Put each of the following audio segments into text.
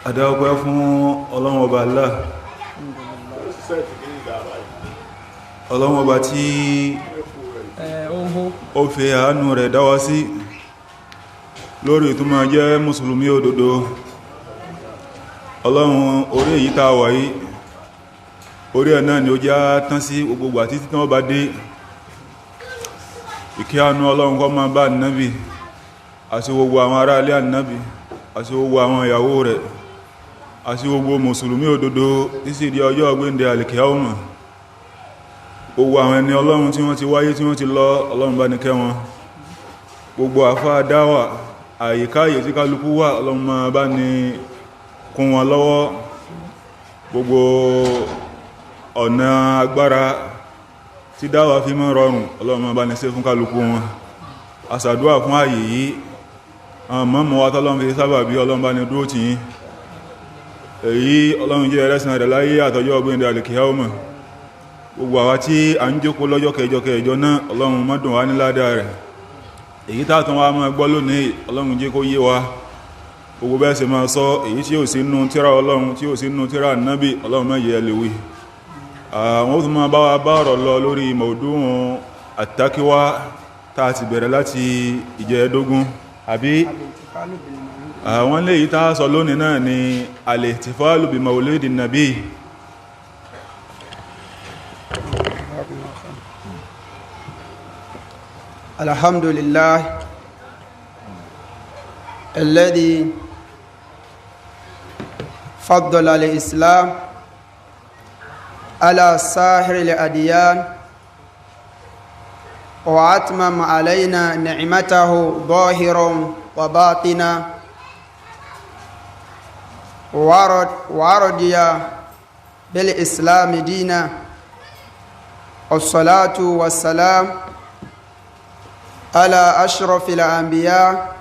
Adáwọ̀pẹ́ fún Ọlọ́run Ọba Allah. Ọlọ́run Ọba tí ó fi àánú rẹ̀ dá wa sí lórí ìtúmọ̀ jẹ́ mùsùlùmí òdodo. Ọlọ́run orí èyí tá wà yìí, orí ẹ̀ náà ni ó já tán sí gbogbo àti títí wọ́n bá dé. Ìkẹ́ àánú Ọlọ́run kó máa bá Ànábì àti gbogbo àwọn ará ilé Ànábì àti gbogbo àwọn ìyàwó rẹ̀ àti gbogbo mùsùlùmí òdodo títí di ọjọ́ ọgbẹ́ndẹ̀ àlìkíyámà. Gbogbo àwọn ẹni Ọlọ́run tí wọ́n ti wáyé tí wọ́n ti lọ, Ọlọ́run bá ní kẹ́ wọn. Gbogbo àfáà dáwà àyíkáyè tí kálukú wà, Ọlọ́run máa bá ní kún wọn lọ́wọ́. Gbogbo ọ̀nà agbára tí dáwà fi mọ́ rọrùn, Ọlọ́run máa bá ní ṣe fún kálukú wọn. Àsàdúà fún ààyè yìí, àwọn mọ́mọ́ wa tọ́lọ́run fi sábà bí, Ọlọ́run bá ní dúró tì yín. Èyí Ọlọ́run jẹ́ ẹlẹ́sìn rẹ̀ láyé àtọjọ́ ọgbẹ́ndẹ̀ àlìkíyámà. Gbogbo àwa tí a ń jókòó lọ́jọ́ kẹjọ náà, Ọlọ́run má dùn wá ní ládàá rẹ̀. Èyí tààtàn wa máa gbọ́ lónìí, Ọlọ́run jẹ́ kó yé wa. Gbogbo bẹ́ẹ̀ sì máa sọ èyí tí ó sí nínú tírà Ọlọ́run, tí ó sí nínú tírà Ànábì, Ọlọ́run má yẹ lèwe. Àwọn tó máa bá wa bá ọ̀rọ̀ lọ lórí maudu'un at-taqwa tá a ti bẹ̀rẹ̀ láti ìjẹ́ẹ̀dógún àbí àwọn lè yí tá sọ lónìí náà ni al-ihtifalu bi mawlidi nabi. Alhamdulillah alladhi faddala al-islam ala sahir al-adyan wa atmama alayna ni'matahu zahiran wa batina ورضي بالإسلام دينا والصلاة والسلام على أشرف الأنبياء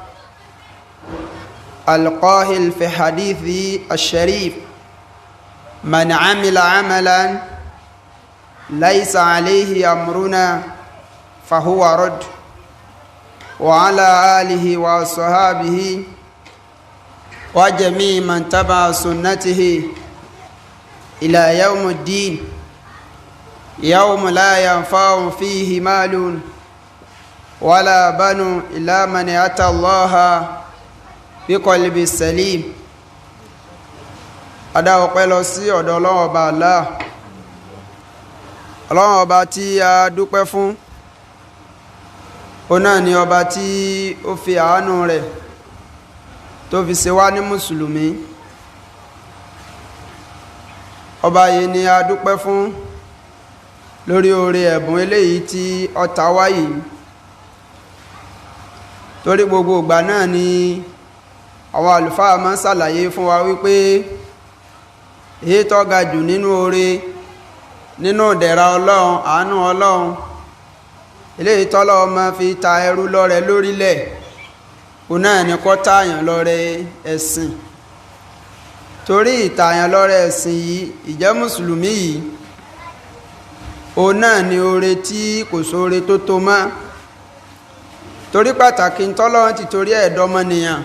القائل في حديثه الشريف من عمل عملا ليس عليه أمرنا فهو رد وعلى آله وصحابه وجميع من تبع سنته إلى يوم الدين يوم لا ينفع فيه مال ولا بنو إلا من أتى الله بقلب سليم. Adá ọpẹ́ lọ sí ọ̀dọ̀ Ọlọ́run Ọba Allah. Ọlọ́run Ọba tí a dúpẹ́ fún, ó náà ni ọba tí ó fi àánú rẹ̀ tó fi ṣe wá ní mùsùlùmí. Ọba yìí ni a dúpẹ́ fún lórí oore ẹ̀bùn eléyìí tí ó ta wá yìí. Torí gbogbo ìgbà náà ni àwọn àlùfáà máa ń ṣàlàyé fún wa wípé èyí tó ga jù nínú oore, nínú ìdẹ̀ra Ọlọ́run, àánú Ọlọ́run, eléyìí tọ́lọ́run máa fi ta ẹrú lọ́rẹ lórílẹ̀, òun náà ni kó tààyàn lọ́rẹ ẹ̀sìn. Torí ìtààyàn lọ́rẹ ẹ̀sìn yìí, ìjẹ́ mùsùlùmí yìí, òun náà ni oore tí kò sóore tó tó mọ́. Torí pàtàkì tọ́lọ́run ti torí ẹ̀dọ́mọnìyàn,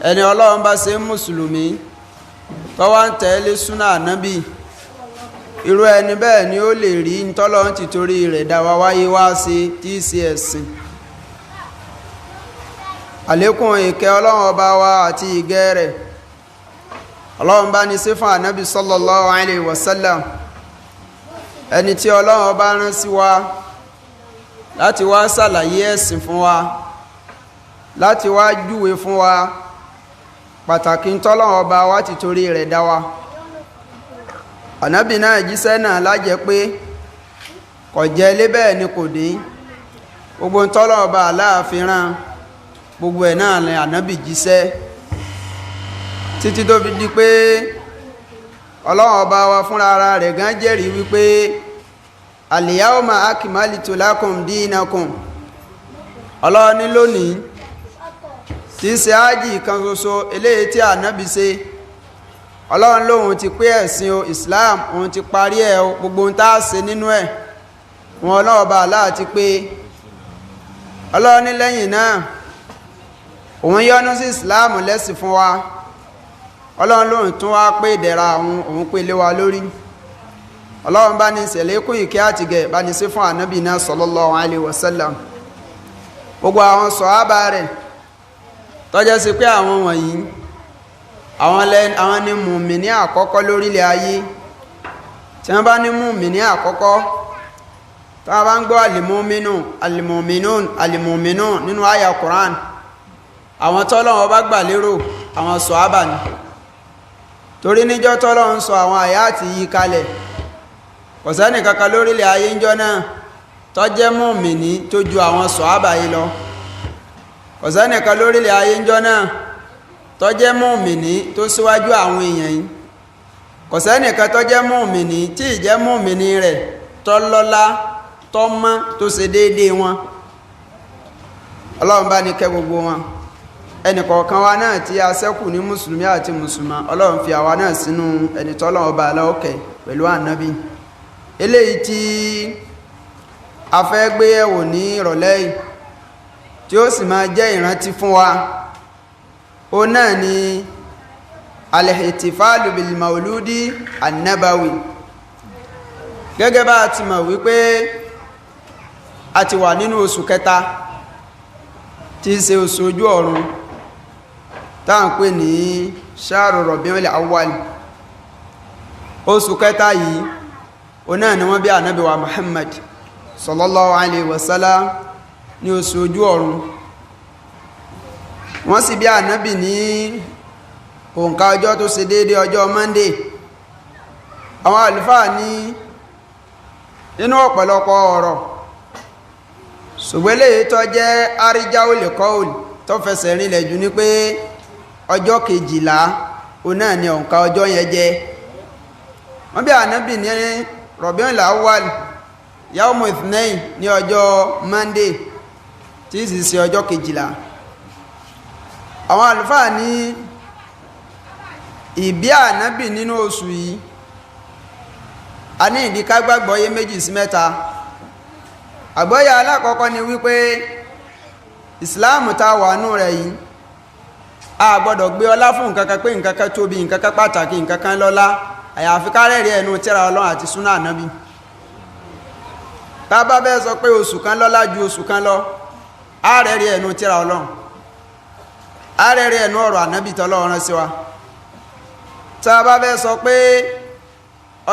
ẹni Ọlọ́run bá ṣe mùsùlùmí tó wá ń tẹ̀lé súnà Ànábì, irú ẹni bẹ́ẹ̀ ni ó lè rí tọ́lọ́run ti torí rẹ̀ dá wa wáyé wá ṣe tí í ṣe ẹ̀sìn. Àlékún ìkẹ́ Ọlọ́run Ọba wa àti ìgẹ́ rẹ̀, Ọlọ́run bá ní ṣe fún Ànábì sallallahu alaihi wasallam, ẹni tí Ọlọ́run Ọba rán sí wa láti wá ṣàlàyé ẹ̀sìn fún wa, láti wá júwe fún wa pàtàkì tọ́lọ́run Ọba wa ti torí rẹ̀ dá wa. Ànábì náà jíṣẹ́ náà lájẹ́ pé kò jẹ́ ilé bẹ́ẹ̀ ni kò dín. Gbogbo tọ́lọ́run Ọba aláàfin rán, gbogbo ẹ̀ náà ni Ànábì jíṣẹ́, títí tó fi di pé Ọlọ́run Ọba wa fúnra ara rẹ̀ gan jẹ́rìí wípé al-yawma akmaltu lakum dinakum. Ọlọ́run ní lónìí tí í ṣe ájì kan ṣoṣo eléyìí tí Ànábì ṣe, Ọlọ́run lóhun ti pé ẹ̀sìn o Islam, òun ti parí ẹ̀ o, gbogbo ohun tá a ṣe nínú ẹ̀ wọn Ọlọ́run Ọba Allah ti pé. Ọlọ́run ní lẹ́yìn náà òun yọ́nú sí Islam lẹ́sìn fún wa, ọlọ́run lóhun tún wá pé ìdẹ̀ra òun pé lé wa lórí. ọlọ́run bá ní ṣẹ̀lékún ìkẹ́ àtìgẹ̀ bá ní sí fún ànábì náà sallallahu alaihi wasallam, gbogbo àwọn sọ̀hábà rẹ̀ tó jẹ́ sí pé àwọn wọ̀nyí àwọn ni mùmìní àkọ́kọ́ lórílẹ̀ ayé. tí wọ́n bá ní mùmìní àkọ́kọ́, tí wọ́n bá ń gbọ́ alìmùmínún nínú àyà Qur'an, àwọn tọ́lọ́run bá gbà lérò àwọn sọ̀hábà ni. torí níjọ́ tọ́lọ́run sọ àwọn àyátì yìí kalẹ̀, kò sẹ́ni kankan lórílẹ̀ ayé ńjọ́ náà tó jẹ́ mùmìní tó ju àwọn sọ̀hábà yìí lọ. kò sẹ́ni kan lórílẹ̀ ayé ńjọ́ náà tó jẹ́ mùmìní tó síwájú àwọn èèyàn yìí. kò sẹ́ni kan tó jẹ́ mùmìní tí ìjẹ́ mùmìní rẹ̀ tó lọ́lá tó mọ́ tó ṣe déédéé wọn. ọlọ́run bá ní kẹ́ gbogbo wọn. ẹnìkọ̀ọ̀kan wa náà tí a ṣẹ́kù ní mùsùlùmí àti mùsùlùmá, ọlọ́run fi àwa náà sínú ẹni tọ́lọ́run ọba aláòkè pẹ̀lú ànábì. eléyìí tí a fẹ́ gbé yẹ̀wò ní ìrọ̀lẹ́ yìí tí ó sì máa jẹ́ ìrántí fún wa, ó náà ni al-ihtifalu bil mauludi annabawi. gẹ́gẹ́ bá a ti mọ̀ wípé a ti wà nínú oṣù kẹta tí í ṣe oṣù ojú ọ̀run tá à ń pè ní shahru Rabiul Awwal. oṣù kẹta yìí ó náà ni wọ́n bí ànábì wa Muhammad sallallahu alaihi wasallam ní oṣù ojú ọ̀run. wọ́n sì bí ànábì ní òǹkà ọjọ́ tó ṣe déédé ọjọ́ Monday. àwọn àlùfáà ní nínú ọ̀pọ̀lọpọ̀ ọ̀rọ̀, ṣùgbọ́n eléyìí tó jẹ́ arjaul qawl tó fẹsẹ̀ rinlẹ̀ jù ní pé ọjọ́ 12 ó náà ni òǹkà ọjọ́ yẹn jẹ́. wọ́n bí ànábì ní Rabiul Awwal yawmu ithnain ní ọjọ́ Monday tí sì ṣe ọjọ́ 12. àwọn àlùfáà ní ìbí ànábì nínú oṣù yìí a ní ìdí ká gbàgbọ́ yé 2 sí 3. àgbọ́yé alákọ̀ọ́kọ́ ni wípé ìsìláàmù tá wà nú rẹ̀ yìí a gbọ́dọ̀ gbé ọlá fún nǹkankan pé nǹkankan tóbi, nǹkankan pàtàkì, nǹkankan lọ́lá, àyàfi ká rẹ̀rí ẹnu tírà Ọlọ́run àti súnà ànábì. tá bá bẹ́ sọ pé oṣù kan lọ́lá ju oṣù kan lọ, a rẹ̀rí ẹnu tírà Ọlọ́run, a rẹ̀rí ẹnu ọ̀rọ̀ ànábì tọ́lọ́run rán sí wa. tá bá bẹ́ sọ pé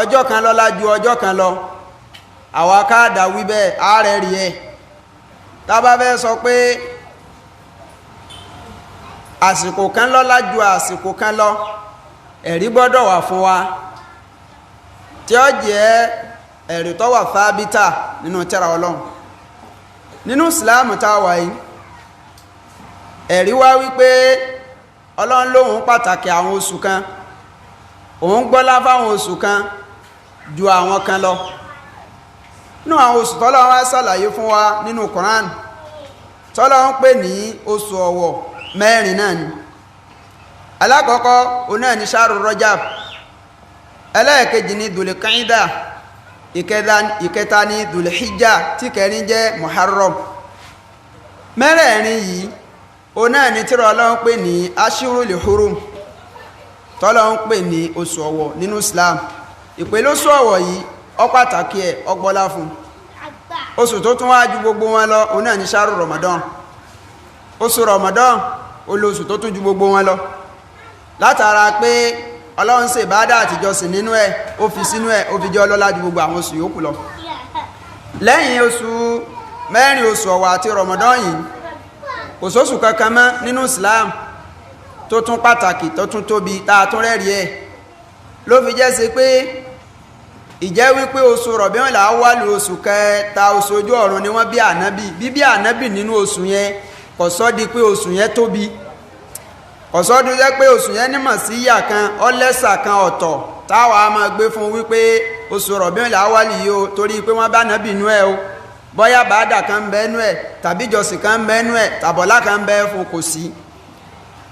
ọjọ́ kan lọ́lá ju ọjọ́ kan lọ, àwa káàdà wí bẹ́ẹ̀ ààrẹ rí ẹ̀. tá bá fẹ́ sọ pé àsìkò kan lọ́lá ju àsìkò kan lọ, ẹ̀rí gbọ́dọ̀ wà fún wa tí ó jẹ́ ẹ̀rí tó wà fábítà nínú tírà Ọlọ́run. nínú ìsìláàmù tá wà yìí, ẹ̀rí wá wípé Ọlọ́run lóhun pàtàkì àwọn oṣù kan, òun gbọ́lá fáwọn oṣù kan ju àwọn kan lọ. nínú àwọn oṣù tọ́lọ́run wá ṣàlàyé fún wa nínú Quran, tọ́lọ́run pè ní oṣù ọ̀wọ̀ 4 náà ni. alákọ̀ọ́kọ́ òun náà ni shahru Rajab, ẹlẹ́ẹ̀kejì ni Dhul-Qa'da, ìkẹta ni Dhul-Hijjah, tí kẹrin jẹ́ Muharram. mẹ́rẹ̀ẹ̀rin yìí òun náà ni tírà Ọlọ́run pè ní Ashhurul Hurum, tọ́lọ́run pè ní oṣù ọ̀wọ̀ nínú Islam. ìpele oṣù ọ̀wọ̀ yìí ó pàtàkì ẹ̀, ó gbọ́lá fún. oṣù tó tún wá ju gbogbo wọn lọ òun náà ni shahru Ramadan. oṣù Ramadan olóṣù tó tún ju gbogbo wọn lọ, látara pé Ọlọ́run ṣe ìbádà àtijọ́sìn nínú ẹ̀, ó fi sínú ẹ̀, ó fi jẹ́ ọlọ́lá ju gbogbo àwọn oṣù yòókù lọ. lẹ́yìn oṣù 4 oṣù ọ̀wọ̀ àti Ramadan yìí, kò sóṣù kankan mọ́ nínú Islam tó tún pàtàkì tó tún tóbi tá a tún rẹ́rí ẹ̀. ló fi jẹ́ sí pé ìjẹ́ wípé oṣù Rabiul Awwal oṣù kẹta oṣù ojú ọ̀run ni wọ́n bí ànábì. bíbí ànábì nínú oṣù yẹn kò sọ di pé oṣù yẹn tóbi, kò sọ di pé oṣù yẹn nímọ̀ sí ìyà kan ọlẹ́sà kan ọ̀tọ̀ táwa máa gbé fún wípé oṣù Rabiul Awwal yìí o torí pé wọ́n bá ànábì nú ẹ o, bóyá bàádà kan ń bẹ nú ẹ, tàbí ìjọsìn kan ń bẹ nú ẹ, tàbọ̀lá kan ń bẹ fún, kò sí.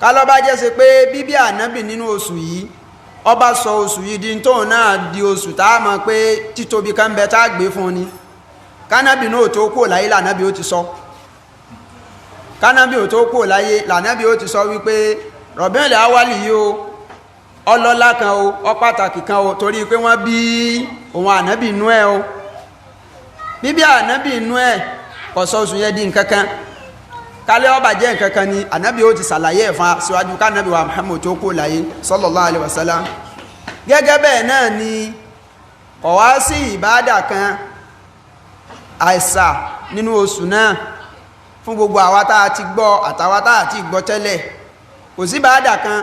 kálọ́ bá jẹ́ sí pé bíbí ànábì nínú oṣù yìí ọba sọ oṣù yìí di tóun náà di oṣù tá a mọ̀ pé títóbi kan bẹ tá a gbé fún ni. kánábì náà tó kò láyé lànábì ó ti sọ, kánábì ò tó kò láyé lànábì ó ti sọ wípé Rabiul Awwal yìí o ọlọ́lá kan o ọ pàtàkì kan o torí pé wọ́n bí òun ànábì inú ẹ̀ o bíbí ànábì inú ẹ̀ kò sọ oṣù yẹn di nǹkan kan kálẹ̀ ọba jẹ́ nǹkan kan ni ànábì ó ti ṣàlàyé ẹ̀ fún wa síwájú kánábì wa Muhammad tó kó láyé sallallahu alaihi wasallam gẹ́gẹ́ bẹ́ẹ̀ náà ni kò wá sí ìbáàdà kan àìsà nínú oṣù náà fún gbogbo àwa tá a ti gbọ́ àtàwa tá a ti gbọ́ tẹ́lẹ̀ kò sí ìbáàdà kan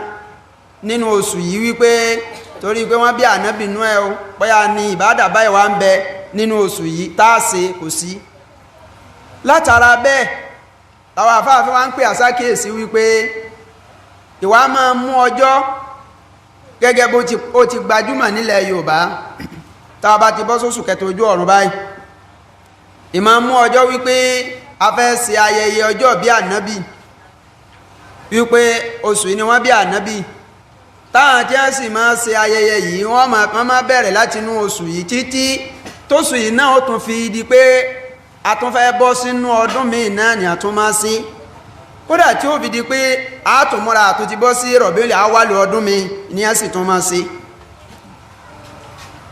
nínú oṣù yìí wípé torí pé wọ́n bí ànábì inú ẹ̀ o bóyá ni ìbáàdà báyìí wá ń bẹ nínú oṣù yìí tá a ṣe kò sí látara bẹ́ẹ̀ àwọn àfáàfẹ́ wá ń pè àsákèèsí wípé ìwà máa mú ọjọ́ gẹ́gẹ́ bó ti gbajúmọ̀ nílẹ̀ Yorùbá tá a bá ti bọ́ sóṣù kẹta ojú ọ̀run báyìí ìmọ̀ mú ọjọ́ wípé a fẹ́ ṣe ayẹyẹ ọjọ́ bí ànábì wípé oṣù yìí ni wọ́n bí ànábì táwọn tí wọ́n sì máa ṣe ayẹyẹ yìí wọ́n máa bẹ̀rẹ̀ láti inú oṣù yìí títí tóṣù yìí náà ó tún fi di pé a tún fẹ́ bọ́ sínú ọdún míì náà ni a tún máa sí kódà tí ó fi di pé a tún múra àtún ti bọ́ sí Rọ̀bíùl Awwal ọdún míì ni a sì tún máa sí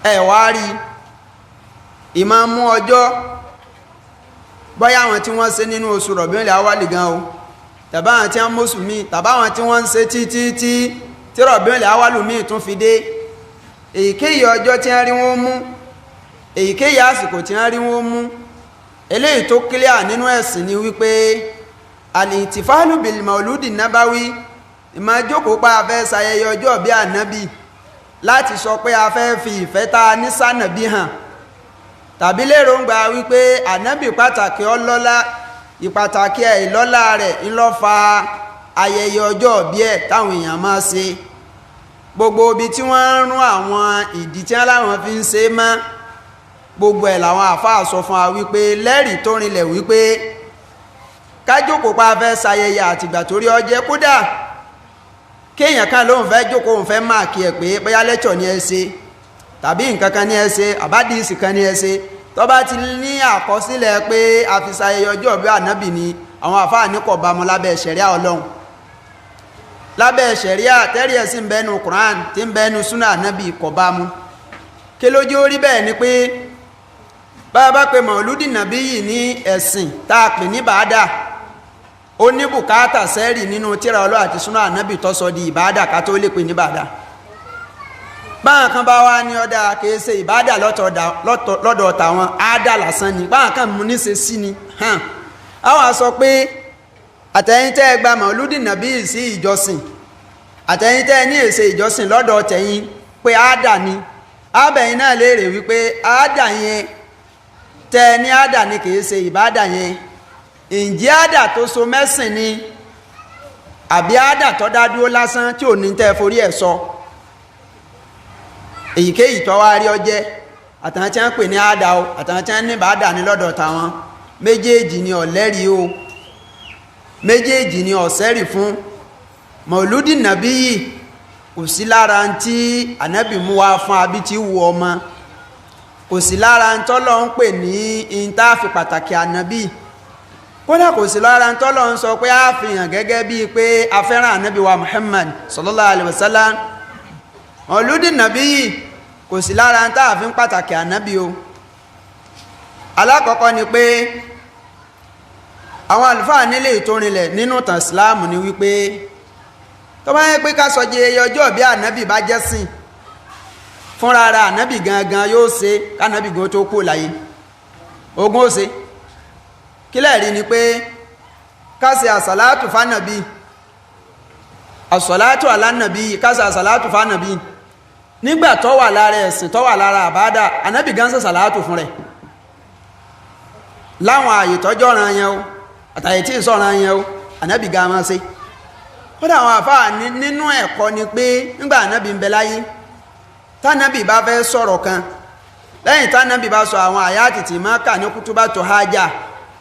ẹ wá rí ìmọ̀ mú ọjọ́ bọ́yá àwọn tí wọ́n ṣe nínú oṣù Rọ̀bíùl Awwal gan o tàbá àwọn tí wọ́n mọ́sù míì tàbá àwọn tí wọ́n ń ṣe títí tí Rọ̀bíùl Awwal míì tún fi dé èyíkéyìí ọjọ́ tí wọ́n rí wọ́n mú èyíkéyìí àsìkò tí wọ́n rí wọ́n mú eléyìí tó kílíà nínú ẹ̀sìn ni wípé al-ihtifalu bil mauludi nabawi ìmọ̀ jókòó pa afẹ́ ṣayẹyẹ ọjọ́ bí ànábì láti sọ pé a fẹ́ fi ìfẹ́ ta ní sànàbí hàn tàbí lérògbà wípé ànábì pàtàkì ọlọ́lá ìpàtàkì ẹ̀ ìlọ́lá rẹ̀ ńlọ fa ayẹyẹ ọjọ́ bí ẹ̀ táwọn èèyàn máa ṣe gbogbo ibi tí wọ́n ń rún àwọn ìdí tí wọ́n láwọn fi ń ṣe mọ́ gbogbo ẹ̀ làwọn àfáà sọ fún wa wípé lẹ́rìí tó rinlẹ̀ wípé kájókòó pa fẹ́ ṣayẹyẹ àtìgbà torí ọjẹ́ kódà kéèyàn kan lóun fẹ́ jókòó òun fẹ́ máàkì ẹ̀ pé bóyá lẹ́tọ̀ ni ẹ ṣe tàbí nǹkan kan ni ẹ ṣe àbádìísì kan ni ẹ ṣe tó bá ti ní àkọsílẹ̀ pé a fi ṣayẹyẹ ọjọ́ bí ànábì ni àwọn àfáà ní kò bá mu lábẹ́ ṣẹ̀ríà Ọlọ́run lábẹ́ ṣẹ̀ríà tẹ́rì ẹ̀ sì ń bẹ́nu Quran tí ń bẹ́nu súnà ànábì kò bá mu kí lójú ó rí bẹ́ẹ̀ ni pé bá pé mọ̀lúdì nàbí yìí ní ẹ̀sìn tá a pè ní bàádà ó ní bùkátà sẹ́rì nínú tírà Ọlọ́run àti súnà ànábì tó sọ di ìbàádà ká tó lè pè ní bàádà báwọn kan bá wá ní ọ̀dà kìí ṣe ìbàádà lọ́dọ̀ tàwọn àádà lásán ni báwọn kan mú ní ṣe sí ni àwọn sọ pé àtẹ̀yìn tẹ́ ẹ gba mọ̀lúdì nàbí yìí sí ìjọsìn àtẹ̀yìn tẹ́ ẹ ní èsè ìjọsìn lọ́dọ̀ tẹ̀yìn pé àádà ni ábẹ̀yìn náà léèrè wípé àádà yẹn tẹ ní àdà ní kìí ṣe ìbádà yẹn ǹjẹ́ àdà tó so mẹ́sìn ni àbí àdà tó dádúró lásán tí ò ní tẹ́ forí ẹ̀ sọ èyíkéyìí tó wá rí ọjẹ́ àtàwọn tí wọ́n pè ní àdà o àtàwọn tí wọ́n ní ìbádà ní lọ́dọ̀ tàwọn méjèèjì ni ọ̀lẹ́rì o méjèèjì ni ọ̀sẹ́rì fún mọ̀lúdì nàbí yìí kò sí lára tí ànábì mú wá fún abí tí wù ọmọ kò sí lára ń tọ́lọ̀ ń pè ní ìntàfi pàtàkì ànábì kódà kò sí lára ń tọ́lọ̀ ń sọ pé a fi hàn gẹ́gẹ́ bíi pé a fẹ́ràn ànábì wa Muhammad sallallahu alaihi wasallam mọ̀lúdì nàbí yìí kò sí lára ń tààfi pàtàkì ànábì o alákọ̀ọ́kọ́ ni pé àwọn àlùfáà nílé ìtórinlẹ̀ nínú tàn Islam ni wípé tó bá yẹ pé ká sọ jẹ ọjọ́ bí ànábì bá jẹ́ sìn fúnra ara ànábì gangan yóò ṣe kánábì gan tó kú láyé ogun ó ṣe kílẹ̀ rí ni pé ká ṣe àsàlátù fánàbí àsàlátù alánàbí ká ṣe àsàlátù fánàbí nígbà tó wà lára ẹ̀sìn tó wà lára àbádà ànábì gan ṣe àsàlátù fún rẹ̀ láwọn àyè tọ́jọ́ ran yẹn o àtàyè tí ìsọ̀ran yẹn o ànábì gan máa ṣe kódà àwọn àfáà nínú ẹ̀kọ́ ni pé nígbà ànábì ń bẹ láyé tánábì bá fẹ́ sọ̀rọ̀ kan lẹ́yìn tánábì bá sọ àwọn àyátì tí máa kà ní kútúbà tó hájà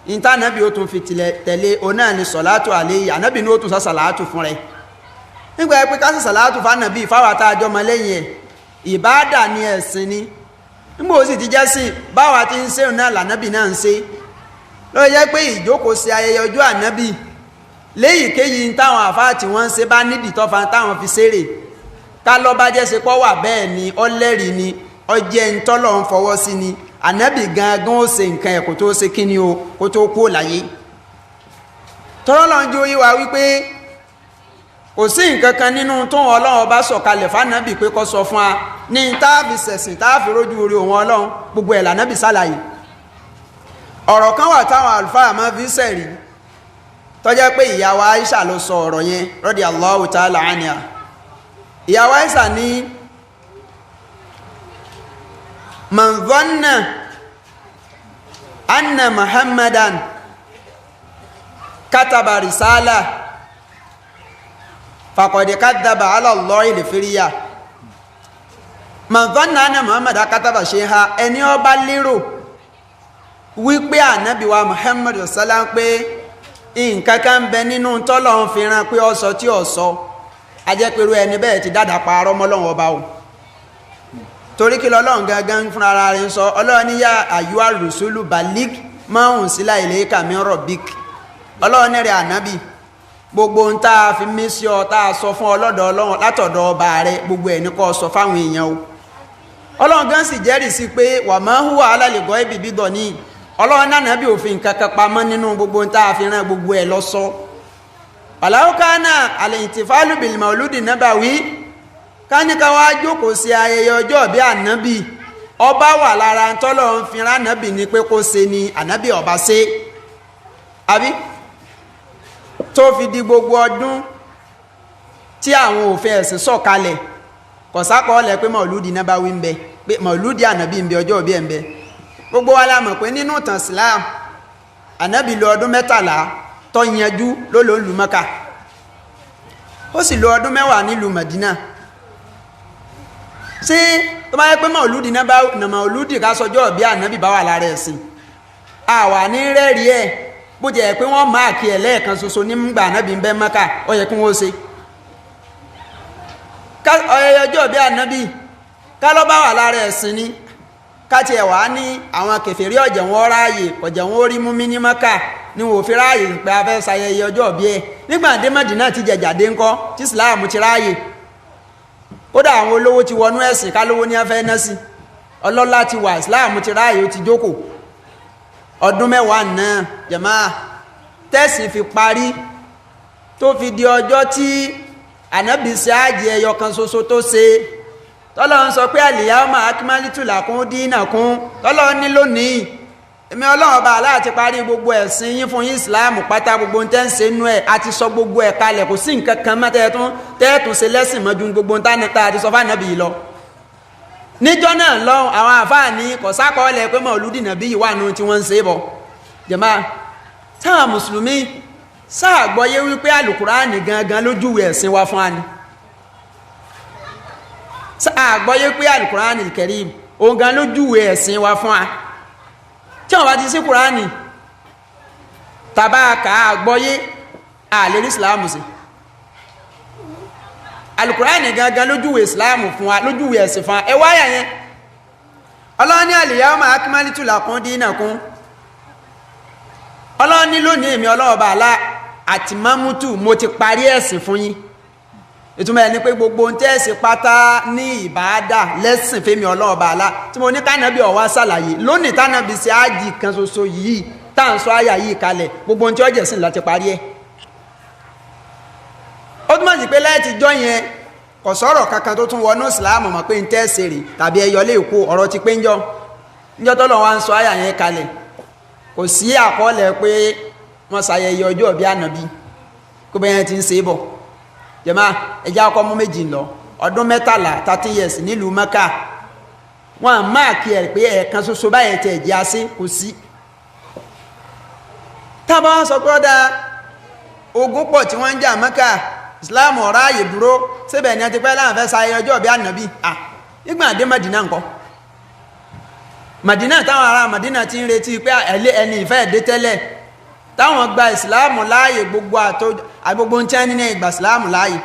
ní tánábì ó tún fi tẹ̀lé oná ní sọ̀látù àléyìí ànábì ní ó tún sàṣàlátù fún rẹ̀ nígbà pé ká sàṣàlátù fánàbì fáwọn àtàjọ mọ lẹ́yìn ẹ̀ ìbáàdà ni ẹ̀sìn ni nígbà ó sì ti jẹ́ sí báwa ti ń ṣe náà lànábì náà ń ṣe ló jẹ́ pé ìjókòó ṣe ayẹyẹ ọjọ́ ànábì léyìíkéyìí táwọn àfáà tí wọ́n ń ṣe bá nídìí tọ́fà táwọn fi ṣeré ká lọ bá jẹ́ ṣe pọ́ wà bẹ́ẹ̀ ni ọlẹ́rìí ni ọjẹ́ ń tọ́lọ̀ ń fọwọ́ sí ni ànábì gangan ó ṣe nǹkan ẹ̀ kó tó ṣe kí ni o kó tó kú láyé tọ́lọ́ ń jó yí wa wípé kò sí nǹkan kan nínú tó wọn ọlọ́run bá sọ̀kalẹ̀ fánábì pé kó sọ fún wa ní táàfi ṣẹ̀sìn táàfi rójú orí òun ọlọ́run gbogbo ẹ̀ lànábì ṣàlàyé ọ̀rọ̀ kan wà táwọn àlùfáà máa fi sẹ̀rí tó jẹ́ pé ìyàwó Aisha ló sọ ọ̀rọ̀ yẹn radiyallahu ta'ala anha ìyàwó Aisha ní man dhanna anna Muhammadan kataba risala faqad kadhaba ala Allahi al-firya man dhanna anna Muhammadan kataba shay'a ẹni ó bá lérò wípé ànábì wa Muhammadu sallam pé nǹkan kan bẹ nínú tọ́lọ́run fi rán pé ó sọ tí ó sọ ajẹ́pẹ̀rú ẹni bẹ́ẹ̀ ti dáadáa parọ́ mọ́lọ́run ọba o torí kí lọ́lọ́run gangan fúnra ara rẹ̀ ń sọ ọlọ́run ní yá ayyuha rusulu balig ma unsila ilayka min rabbik ọlọ́run ní rẹ̀ ànábì gbogbo ń tá a fi mí sí ọ tá a sọ fún ọlọ́dọ̀ ọlọ́run látọ̀dọ̀ ọba rẹ̀ gbogbo ẹ̀ ní kó sọ fáwọn èèyàn o ọlọ́run gan sì jẹ́rìí sí pé wa ma huwa ala al-ghaibi bidani ọlọ́run náà nàbí òfin kankan pamọ́ nínú gbogbo ń tá a fi rán gbogbo ẹ̀ lọ sọ walau kana al-ihtifalu bil mauludi nabawi káníkà wá jókòó sí ayẹyẹ ọjọ́ bí ànábì ọba wà lára tọ́lọ́run fi rán ànábì ní pé kó ṣe ni ànábì ọba ṣe àbí tó fi di gbogbo ọdún tí àwọn òfin ẹ̀sìn sọ̀kalẹ̀ kọ̀sákọ̀ọ́lẹ̀ pé mauludi nabawi ń bẹ pé mauludi ànábì ń bẹ ọjọ́ bí ẹ̀ ń bẹ gbogbo wa la mọ̀ pé nínú ìtàn Islam ànábì lò ọdún 13 tó yanjú ló lò ń lu Mẹ́kà ó sì lò ọdún 10 nílùú Mẹdínà ṣé tó bá yẹ pé mauludi náà bá mauludi ká sọjọ́ bí ànábì bá wà lára ẹ̀sìn àwa ní rẹ́ẹ̀rí ẹ̀ bó jẹ́ pé wọ́n máa kí ẹ̀ lẹ́ẹ̀kan ṣoṣo nígbà ànábì ń bẹ Mẹ́kà ó yẹ kí wọ́n ṣe ọjọ́ bí ànábì ká ló bá wà lára ẹ̀sìn ni káti ẹ̀ wá ní àwọn kèfèrí ọ̀jẹ̀ wọn ráàyè ọ̀jẹ̀ wọn orí mú mi ní Mẹ́kà ni wọn ò fi ráàyè pé a fẹ́ ṣayẹyẹ ọjọ́ bí ẹ nígbà dé Mẹ́dínà ti jẹ̀jàdé ńkọ́ tí Islam ti ráàyè kódà àwọn olówó ti wọnú ẹ̀sìn kálówó ní afẹ́ náà sí ọlọ́lá ti wà Islam ti ráàyè ó ti jókòó ọdún 10 náà jàmá tẹ́sìn fi parí tó fi di ọjọ́ tí ànábì ṣe ájì ẹyọ kan ṣoṣo tó ṣe tọ́lọ́run sọ pé al-yawma akmaltu lakum dinakum tọ́lọ́run ní lónìí èmi ọlọ́run ọba aláàtí parí gbogbo ẹ̀sìn yín fún yín Islam pátá gbogbo ń tẹ́ ń ṣe nú ẹ̀ àti sọ gbogbo ẹ̀ kalẹ̀ kò sí nǹkan kan mọ́ tẹ́ẹ̀tún ṣe lẹ́sìn mọ́jú gbogbo ń tánita àti sọ fáànàbì yìí lọ níjọ́ náà lọ́hùn àwọn àfáà ní kọ̀sákọọ́lẹ̀ pé Mauludi Nabi wà nù tí wọ́n ń ṣe bọ̀ jàmá táwọn mùsùlùmí sáàgbọ́yé wípé Al-Qur'ani gangan lójúwe ẹ̀sìn wa fún wa ni sáàgbọ́yé pé Al-Qur'ani Al-Karim òun gan lójúwe ẹ̀sìn wa fún wa tí wọ́n bá ti sí Kùránì tàbáàkà àgbọ́yé àlérí Ìsìláàmù sí Al-Qur'ani gangan lójúwe Ìsìláàmù fún wa lójúwe ẹ̀sìn fún wa ẹwáyà yẹn Ọlọ́run ní al-yawma akmaltu lakum dinakum Ọlọ́run ní lónìí èmi ọlọ́ọ̀bà alá àti mamutu mo ti parí ẹ̀sìn fún yín ìtumọ̀ ẹni pé gbogbo ń tẹ́ẹ̀sì pátá ní ìbáadà lẹ́sìn fẹ́mi ọlọ́ọ̀bà alá tí mo ní kánàbí ọ̀wá sàlàyé lónìí tánàbí sí ájì kan ṣoṣo yìí táǹsọ àyà yìí kalẹ̀ gbogbo ń tí ó jẹ̀sìn láti parí ẹ̀ ó túnmọ̀ sí pé láti jọ yẹn kò sọ̀rọ̀ kankan tó tún wọnú ìsìláàmù mọ̀ pé ń tẹ́ẹ̀sì rè tàbí ẹyọ lè kó ọ̀rọ̀ ti pé ń jọ tọ́lọ̀ wá ń sọ àyà yẹn kalẹ̀ kò sí àkọọ́lẹ̀ pé wọ́n ṣayẹyẹ ọjọ́ bí ànàbí kó bẹ́yẹn ti ń ṣe bọ̀ jẹ́má ẹjá ọkọ̀ mú méjì lọ ọdún 13 years nílùú Mẹ́kà wọ́n máàkì ẹ̀ pé ẹ̀ẹ̀kan ṣoṣo báyẹ̀ tẹ̀ jẹ́ así kò sí tábà wọ́n sọ pé ọ́dá ogun pọ̀ tí wọ́n ń jà Mẹ́kà Islam ọ̀rá ààyè dúró síbẹ̀ ni a ti pẹ́ láwọn fẹ́ ṣayẹyẹ ọjọ́ bí ànàbí ìgbà dé Mẹ́dínà ńkọ́ Mẹ́dínà táwọn ará Mẹ́dínà ti ń retí pé ẹni ìfẹ́ dé tẹ́lẹ̀ táwọn gba ìsìláàmù láàyè gbogbo ń tẹ́ nínú ìgbà ìsìláàmù láàyè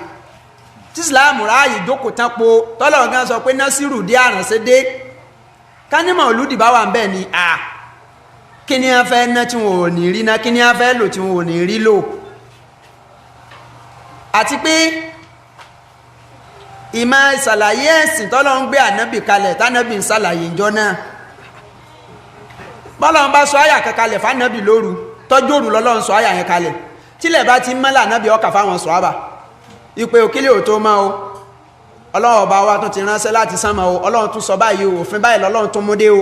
tí ìsìláàmù láàyè jókòó tán po tọ́lọ̀ gan sọ pé Násírù dé àrànṣẹ́ dé kánímọ̀ olùdí bá wà ń bẹ̀ ni kí ni a fẹ́ ná tí wọn ò ní rí ná kí ni a fẹ́ lò tí wọn ò ní rí lò àti pé ìmọ̀ ìsàlàyé ẹ̀sìn tọ́lọ́run gbé ànábì kalẹ̀ tánábì ń sàlàyé ìjọ náà bọ́lọ́run bá sọ àyà kankalẹ̀ fánábì lóru tọ́jú òru lọ́lọ́run sọ àyà yẹn kalẹ̀ tílẹ̀ bá ti mọ́lá ànábì ọkà fáwọn sọ̀hábà ìpè òkílẹ̀ ò tó mọ́ o ọlọ́run ọba wa tún ti ránṣẹ́ láti sánmọ̀ o ọlọ́run tún sọ báyìí o òfin báyìí lọ́lọ́run tún mú dé o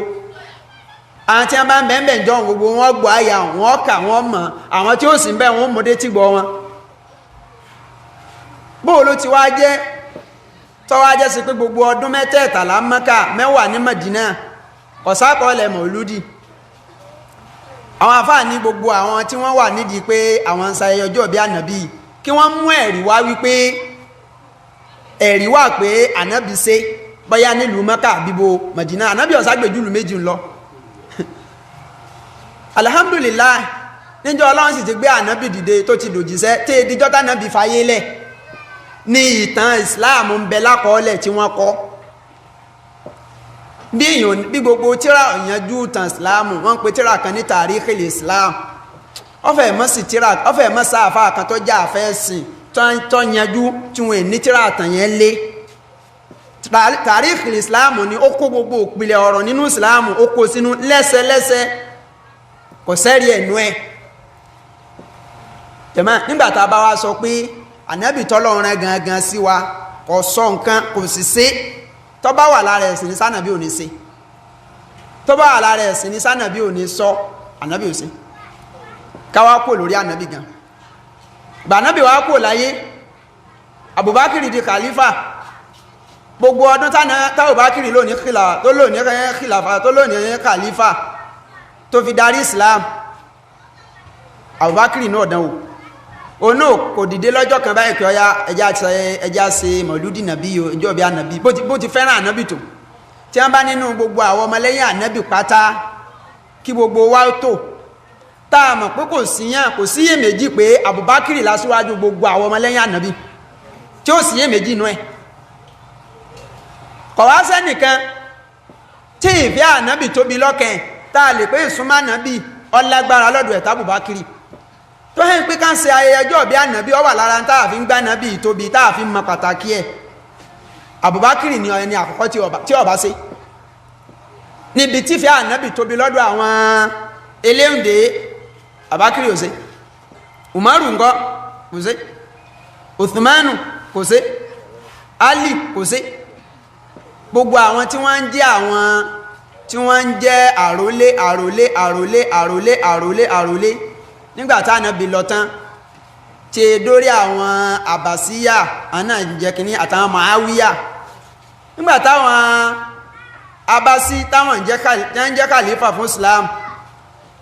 àwọn tí wọ́n bá ń bẹ́ẹ̀ jọ gbogbo wọn gbọ́ àyà wọn kà wọ́n mọ̀ àwọn tí ó sì ń bẹ́ẹ̀ wọn mú dé tí gbọ́ wọn bóò ló ti wá jẹ́ tọ́wá jẹ́ sí pé gbogbo ọdún mẹ́tẹ̀ẹ̀tàlá Mákà mẹ́wàá ní Mádínà kọ̀sákọ̀ọ́lẹ̀ mọ̀lúdì àwọn àfáà ní gbogbo àwọn tí wọ́n wà nídìí pé àwọn ń ṣayẹyẹ ọjọ́ bí ànábì kí wọ́n mú ẹ̀rí wá wípé ẹ̀rí wà pé ànábì ṣe bóyá nílùú Mákà bíbo Mádínà ànábì ó ṣàgbéjúlù méjì ń lọ alhamdulillah níjọ́ Ọlọ́run sì ti gbé ànábì dìde tó ti dòjíṣẹ́ tí ìdíjọ́ tánábì fayé lẹ̀ ní ìtàn Islam ń bẹ lákọọ́lẹ̀ tí wọ́n kọ bí gbogbo tíra ìyanjú ìtàn Islam wọ́n ń pe tíra kan ní tàríkhìl Islam ọfẹ́ mọ́ sí tíra ọfẹ́ mọ́ sáfà kan tó já àfẹ́sìn tó yanjú tí wọ́n ní tíra àtàn yẹn lé tàríkhìl Islam ni ó kó gbogbo òpìlẹ̀ ọ̀rọ̀ nínú Islam ó kó sínú lẹ́sẹlẹ́sẹ kò sẹ́rí ẹ̀nú ẹ̀ jẹ́mọ́ nígbàtà bá wá sọ pé ànábì tọ́lọ́run rẹ̀ gangan sí wa kò sọ nǹkan kò sì ṣe tó bá wà lára ẹ̀sìn ní sànàbí ò ní ṣe tó bá wà lára ẹ̀sìn ní sànàbí ò ní sọ ànábì ò ṣe káwá kò lórí ànábì gan gbà ànábì wá kò láyé Abubakar di khalifa gbogbo ọdún Abubakar lónìí khilafa tó lónìí khalifa tó fi darí Islam Abubakar náà dánwò ono kò dìde lọ́jọ́ kan báyìí pé ọya ẹjá ṣe mọ̀lúdì nàbí ìjọ bí ànàbí bó ti fẹ́ràn ànàbí tó tí wọ́n bá nínú gbogbo àwọn ọmọlẹ́yìn ànàbí pátá kí gbogbo wa tó tá a mọ̀ pé kò síyè méjì pé Abubakar lásíwájú gbogbo àwọn ọmọlẹ́yìn ànàbí tí ó síyè méjì inú ẹ̀ kò wá sẹ́nìkan tí ìfẹ́ ànàbí tóbi lọ́kàn tá a lè pé ìsúnmọ́ ànàbí ọlágbára lọ́dọ̀ ẹ̀ tábùbákiri tó hẹ́ pé ká ń ṣe ayẹyẹ ọjọ́ bí ànàbí ó wà lára táà fi ń gbá ànàbí ìtóbi táà fi ń mọ pàtàkì ẹ̀ Abubakar ni ẹni àkọ́kọ́ tí ó bá ṣe níbi tí fẹ́ ànàbí tóbi lọ́dọ̀ àwọn eléhùndé Abubakar ò ṣe Umaru ńkọ́ kò ṣe Uthmanu kò ṣe Ali kò ṣe gbogbo àwọn tí wọ́n ń jẹ́ àrólé nígbàtá ànábì lọ tán tí dórí àwọn àbàsíyà àná ìjẹkìní àtàwọn Muawiya nígbàtá àwọn abásí táwọn jẹ́ kàlífà fún Islam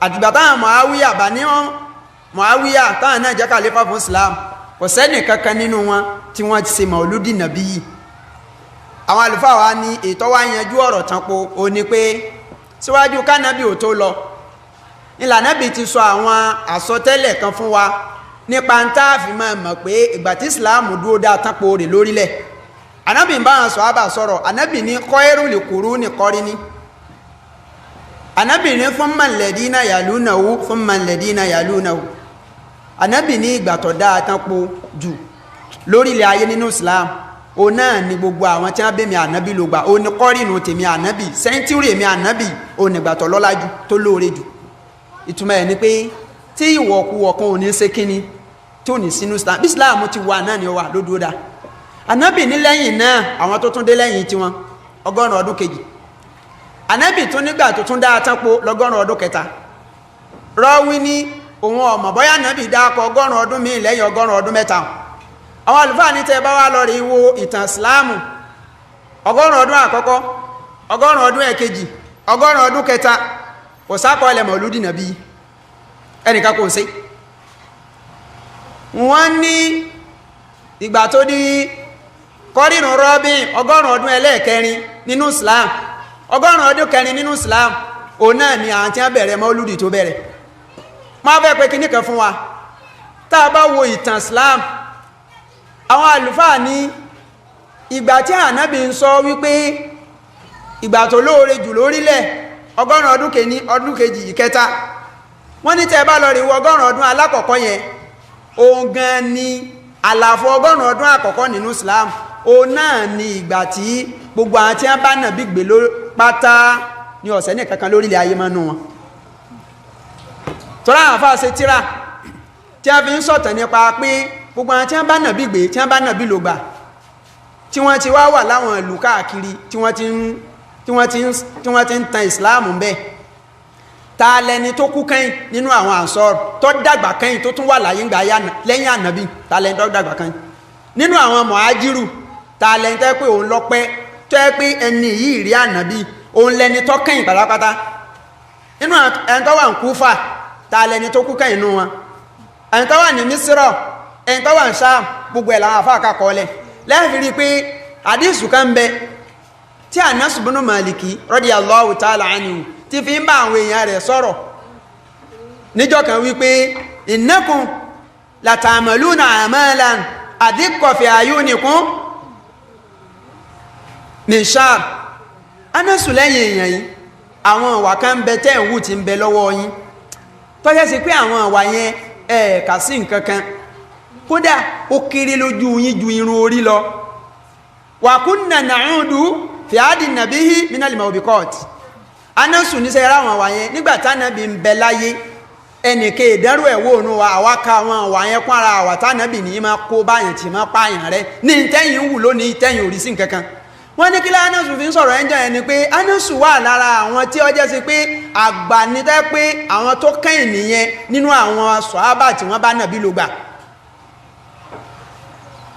àtìgbàtá àwọn Muawiya bá ní wọn Muawiya táwọn náà jẹ́ kàlífà fún Islam kò sẹ́nì kankan nínú wọn tí wọ́n ti ṣe mọ̀lúdì nàbí yìí àwọn àlùfáà wa ní ètò wa yanjú ọ̀rọ̀ tán po ó ní pé síwájú kánábì ò tó lọ ìlànà bí ti sọ àwọn àsọtẹ́lẹ̀ kan fún wa nípa ń táàfì máa mọ̀ pé ìgbà tí Islam dúró dá tánpò rẹ̀ lórílẹ̀ anábì ń bá wọn sọ àbà sọ̀rọ̀ anábì ní khairul quruni qarni anábì ní thumma alladhina yalunahu thumma alladhina yalunahu anábì ní ìgbà tó dá tánpò jù lórílẹ̀ ayé nínú Islam o náà ni gbogbo àwọn tí wọ́n bẹ́ mi ànábì ló gbà o ní kọ́rìnù tèmi ànábì sẹ́ńtúrì mi ànábì o nígbà tó lọ́lá jù tó lóore jù ìtumọ̀ ẹ̀ ni pé tí ìwọ̀kúwọ̀ kan ò ní ṣe kíni tí ò ní sínú Islam bí Islam ti wà náà ni ó wà lódúdá ànábì ní lẹ́yìn náà àwọn tó tún dé lẹ́yìn tí wọn 100 ọdún kejì ànábì tún nígbà tó tún dáa tánpó 100 ọdún kẹta rọ́wí ní òun ọmọ bọ́yá ànábì dákọ̀ 100 ọdún míì lẹ́yìn 100 ọdún mẹ́ta àwọn àlùfáà ní tẹ́ bá wá lọ rí wo ìtàn Islam 100 ọdún àkọ́kọ́ 100 ọdún ẹ̀kejì 100 ọdún kẹta kò sákọọ́lẹ̀ mọ̀lúdì nàbí ẹnìkan kò sí wọ́n ní ìgbà tó di kọ́rìnù rọ́bìn 100 ọdún ẹlẹ́ẹ̀kẹrin nínú Islam 100 ọdún kẹrin nínú Islam o náà ni àwọn tí wọ́n bẹ̀rẹ̀ mọ̀lúdì tó bẹ̀rẹ̀ máa fẹ́ pé kíní kan fún wa tá a bá wo ìtàn Islam àwọn àlùfáà ní ìgbà tí ànábì ń sọ wípé ìgbà tó lóore jù lórílẹ̀ 100 ọdún kẹni ọdún kejì ìkẹta wọ́n ní tẹ́ bá lọ rí 100 ọdún alákọ̀ọ́kọ́ yẹn òun gan ni àlàfo 100 ọdún àkọ́kọ́ nínú Islam òun náà ni ìgbà tí gbogbo àwọn tí wọ́n bá nàbí gbé ló pátá ní ọ̀sẹ̀ ní kankan lórílẹ̀ ayé mọ́nú wọn tọ́lá àwọn afá ṣe tíra tí a fi ń sọ̀tàn nípa pé gbogbo àwọn tí wọ́n bá nàbí gbé tí wọ́n bá nàbí lò gbà tí wọ́n ti wá wà láwọn ìlú káàkiri tí wọ́n ti ń tan ìsìláàmù bẹ́ẹ̀ ta lẹni tó kú kẹ́yìn nínú àwọn ànsọ́r tó dàgbà kẹ́yìn tó tún wà láyé ńgbà lẹ́yìn ànábì ta lẹni tó dàgbà kẹ́yìn nínú àwọn mọ̀hájírù ta lẹni tó pé òun lọ́pẹ́ tó yẹ pé ẹni yìí rí ànábì òun lẹni tó kẹ́yìn pátápátá nínú ẹni tó wà ní Kúfà ta lẹni tó kú kẹ́yìn nínú wọn ẹni tó wà ní Mísírọ̀ ẹni tó wà ní Ṣáàm gbogbo ẹ̀ làwọn afáàkà kọ́lẹ̀ lẹ́yìn rí pé àdísù kan bẹ tí Anas ibn Maliki radiyallahu ta'ala anhu ti fi ń bá àwọn èèyàn rẹ̀ sọ̀rọ̀ níjọ́ kan wípé innakum lata'maluna a'malan adhiqqa fi ayunikum min shar Anas lẹ́yìn èèyàn yìí àwọn ìwà kan ń bẹ tẹ́ ń wù tí ń bẹ lọ́wọ́ yín tó jẹ́ sí pé àwọn ìwà yẹn kà sí nǹkan kan kódà ó kéré lójú yín ju irun orí lọ wa kunna na'udu fi adi nabihi minal mawbiqat Anasu ní sẹ́yẹ́rẹ́ àwọn àwà yẹn nígbà tánàbí ń bẹ láyé ẹnìkẹ́ ìdánrù ẹ̀wọ́ òun wa àwáka àwọn àwà yẹn kún ara àwà tánàbí ní máa kó báyàn tí máa pààyàn rẹ ní tẹ́yìn wù lónìí tẹ́yìn ò rí sí nǹkankan wọ́n ní kí lá Anasu fi ń sọ̀rọ̀ ẹjọ́ yẹn ni pé Anasu wà lára àwọn tí ó jẹ́ sí pé àgbà ní tẹ́ pé àwọn tó kẹ́yìn nìyẹn nínú àwọn sọ̀hábà tí wọ́n bá nàbí ló gbà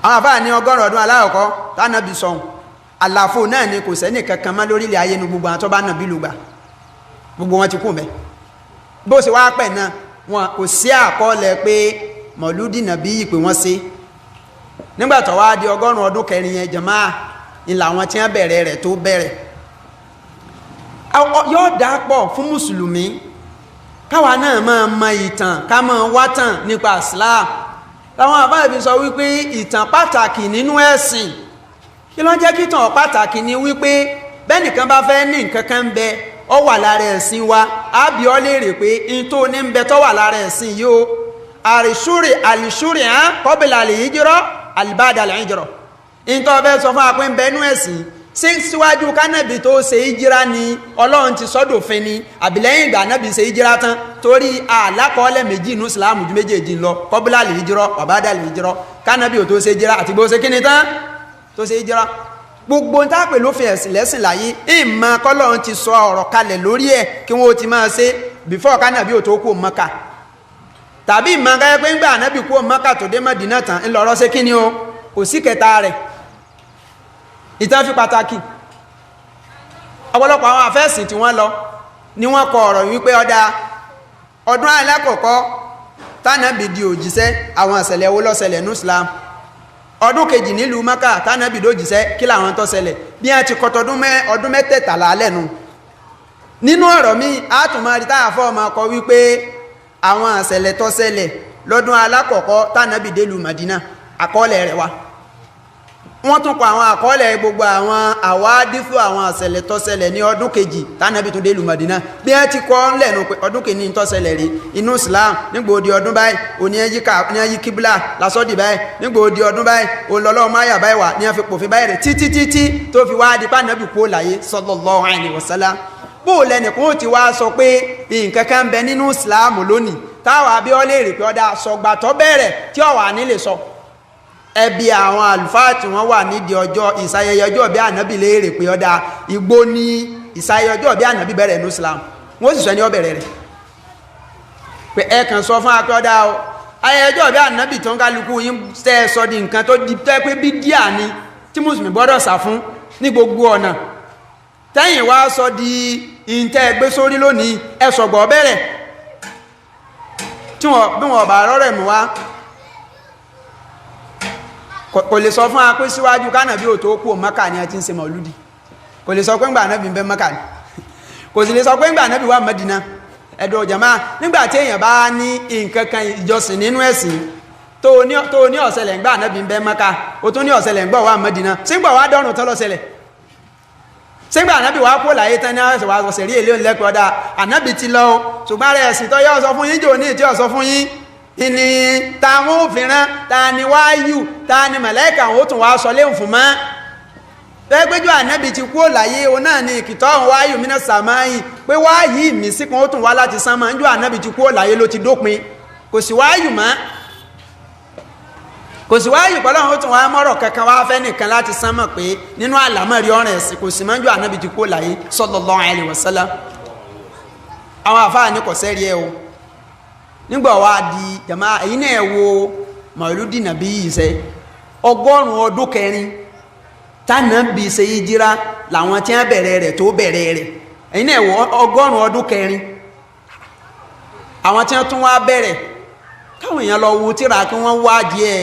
àwọn àfáà ní 100 ọdún aláwọ̀kọ́ tánàbí sọ̀hún àlàfo náà ni kò sẹ́nì kankan mọ́ lórílẹ̀ ayé ní gbogbo àwọn tó bá nàbí ló gbà gbogbo wọn ti kú mẹ́ bó ṣe wá pẹ̀ náà wọn kò sí àkọọ́lẹ̀ pé mọ̀lúdì nàbí yìí pé wọ́n ṣe nígbàtọ̀ wá di 100 ọdún kẹrin yẹn jàmáà ìlà àwọn tí wọ́n bẹ̀rẹ̀ rẹ̀ tó bẹ̀rẹ̀ yóò dá pọ̀ fún mùsùlùmí káwa náà máa mọ ìtàn ká máa wá tàn nípa Islam láwọn àbáyé fi sọ wípé ìtàn pàtàkì nínú ẹ̀sìn kí ló jẹ́ kí ìtàn pàtàkì ni wípé bẹ́nìkan bá fẹ́ ní nǹkan kan bẹ ọ wà lára ẹ̀sìn wa á bi ọ́ léèrè pé in tó ní ń bẹ tó wà lára ẹ̀sìn yìí o àlìṣúrì hàn kọ́bìlà àlìhíjírọ́ àlìbádà àlìhíjírọ́ in tó fẹ́ sọ fún apẹ́ ń bẹ nú ẹ̀sìn síwájú kánábì tó ṣe ìjírá ni Ọlọ́run ti sọ́dọ̀fin ni àbìlẹ́yìn ìgbà nábì ṣe ìjírá tán torí àlákọọ́lẹ̀ méjì inú ìsìláàmù ju méjèèjì lọ kọ́bìlà àlìhíjírọ́ wàbádà àlìhíjírọ́ kánábì ò tó ṣe ìjírá àti bó ṣe kíni tán tó ṣe ìjírá gbogbo ń tápè lófin ẹ̀sìn lẹ́sìn láyé ìmọ̀ kọ́lọ́run ti sọ ọ̀rọ̀ kalẹ̀ lórí ẹ̀ kí wọ́n ti máa ṣe before kánábì ò tó kú Mákà tàbí ìmọ̀ káyẹ́ pé ńgbà ànábì kú Mákà tó dé Mádínà tán ńlọrọ́ ṣe kí ni o kò sí kẹta rẹ̀ ìtàn fi pàtàkì ọ̀pọ̀lọpọ̀ àwọn àfẹ́sìn tí wọ́n lọ ni wọ́n kọ ọ̀rọ̀ wípé ọdún alákọ̀ọ́kọ́ tánàbì di òjíṣẹ́ àwọn ìṣẹ̀lẹ̀ owó ló ṣẹlẹ̀ ní Islam ọdún kejì nílùú Mákà tánàbì dójíṣẹ́ kí làwọn tó ṣẹlẹ̀ bí wọ́n ti kọtọdún ọdún mẹ́tẹ̀ẹ̀tàlá lẹ́nu nínú ọ̀rọ̀ mi àtùmọ̀rí táàfọ́ ọmọ kọ wípé àwọn ìṣẹ̀lẹ̀ tó ṣẹlẹ̀ lọ́dún alákọ̀ọ́kọ́ tánàbì délùú Mádínà àkọọ́lẹ̀ rẹ̀ wá wọ́n tún kọ àwọn àkọọ́lẹ̀ gbogbo àwọn àwádìfú àwọn àṣẹlẹ̀ tó ṣẹlẹ̀ ní ọdún kejì tánàbí tó délùú Mádínà bí ẹ́ ti kọ́ lẹ́nu pé ọdún kìíní tó ṣẹlẹ̀ rí inú Islam nígbòdì ọdún báyìí òní ẹyí kíbílà lásọ́dì báyìí nígbòdì ọdún báyìí olọ́lọ́ máyà báyìí wà ní ẹfi pòfin báyìí rẹ̀ títí tó fi wá di pánàbí kó láyé sallallahu alaihi wasallam bó lẹ́nìkún ó ti wá sọ pé nǹkan kan bẹ nínú Islam lónìí táwa bí ọ lè rí pé ọdá sọgbà tó bẹ̀rẹ̀ tí ọ̀wà nílé sọ ẹbí àwọn àlùfáà tí wọ́n wà nídìí ọjọ́ ìsayẹyẹ ọjọ́ bí ànábì léèrè pé ọdá igbó ní ìsayẹyẹ ọjọ́ bí ànábì bẹ̀rẹ̀ ní Islam wọ́n sì sọ ní ọbẹ̀rẹ̀ rẹ̀ pé ẹ kàn sọ fún akẹ́ ọdá o ayẹyẹ ọjọ́ bí ànábì tó ń kálukú yín tẹ́ sọ di nǹkan tó di tẹ́ pé bí díà ni tí mùsùlùmí gbọ́dọ̀ sà fún ní gbogbo ọ̀nà tẹ́yìn wá sọ di ìǹtẹ́ gbé sórí lónìí ẹ sọ̀gbọ̀ bẹ̀rẹ̀ tí bí wọ́n bá rọ́rẹ̀ mú wá kò lè sọ fún apé síwájú kánàbí ò tó kú Mákà ní ẹtí ń ṣe mọ̀lúdì kò lè sọ pé ńgbà náàbí ń bẹ Mákà ní kò sì lè sọ pé ńgbà náàbí wà Mẹ́dínà ẹ̀dọ̀ jàmáà nígbàtí èèyàn bá ní nǹkan kan ìjọsìn nínú ẹ̀sìn tó ní ọ̀sẹ̀lẹ̀ ńgbà náàbí ń bẹ Mákà ó tún ní ọ̀sẹ̀lẹ̀ ńgbà wà Mẹ́dínà sígbà wá dọ́rùn tán lọ́sẹ̀lẹ̀ sígbà ànábì wá kó láyé tán ní ọ̀sẹ̀ wá sọ̀sẹ̀ rí èlé òǹlẹ́pẹ̀ ọ̀dà ànábì ti lọ ṣùgbọ́n rẹ̀ ẹ̀sìn tó yọ́ sọ fún yín jò ní ìtí ọ̀sọ fún yín ìní táwọn òfin rán ta ni wáyù ta ni màláíkà ó tún wá sọ léhùn fún mọ́ gbẹ́gbẹ́jọ́ ànábì ti kú láyé o náà ni ìkìtọ́ ọ̀hún wáyù mí náà sàmáyì pé wáyì ìmísí kan ó tún wá láti sánmọ̀ níjọ́ ànábì ti kú láyé ló ti dópin kò sí wáyù mọ́ kò sí wáyù pọ́lọ́run ó tún wá mọ́rọ̀ kankan wá fẹ́ nìkan láti sánmọ̀ pé nínú àlámọ̀rí ọ̀rìn ẹ̀sìn kò sí mọ́jọ́ ànábì ti kú láyé sallallahu alaihi wasallam àwọn àfáà ní kò sẹ́rí ẹ o nígbà wá di jàmá èyí náà wo Mauludi Nabi yìí sẹ́ 100 ọdún kẹrin tánàbí ṣe ìjírá làwọn tí wọ́n bẹ̀rẹ̀ rẹ̀ tó bẹ̀rẹ̀ rẹ̀ èyí náà wo 100 ọdún kẹrin àwọn tí wọ́n tún wá bẹ̀rẹ̀ káwọn èèyàn lọ wo tíra kí wọ́n wá díẹ̀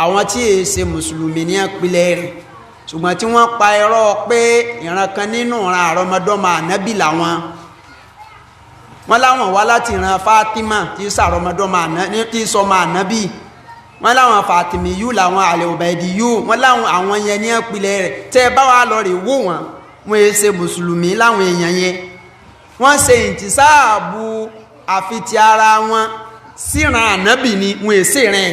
àwọn tí è ṣe mùsùlùmí ní ìpìlẹ̀ rẹ̀ ṣùgbọ́n tí wọ́n pa irọ́ pé ìran kan nínú ìran àrọmọdọ́mọ ànábì làwọn wọ́n láwọn wá láti ìran Fátímà tí sàrọmọdọ́mọ tí sọmọ ànábì wọ́n láwọn Fàtìmí yú làwọn àlẹ́ òbẹ̀dì yú wọ́n láwọn àwọn yẹn ní ìpìlẹ̀ rẹ̀ tẹ́ bá wà lọ rè wò wọ́n è ṣe mùsùlùmí láwọn èèyàn yẹn wọ́n ṣe ìtìsáàbù àfitì ara wọn síran ànábì ni wọ́n èsè rẹ̀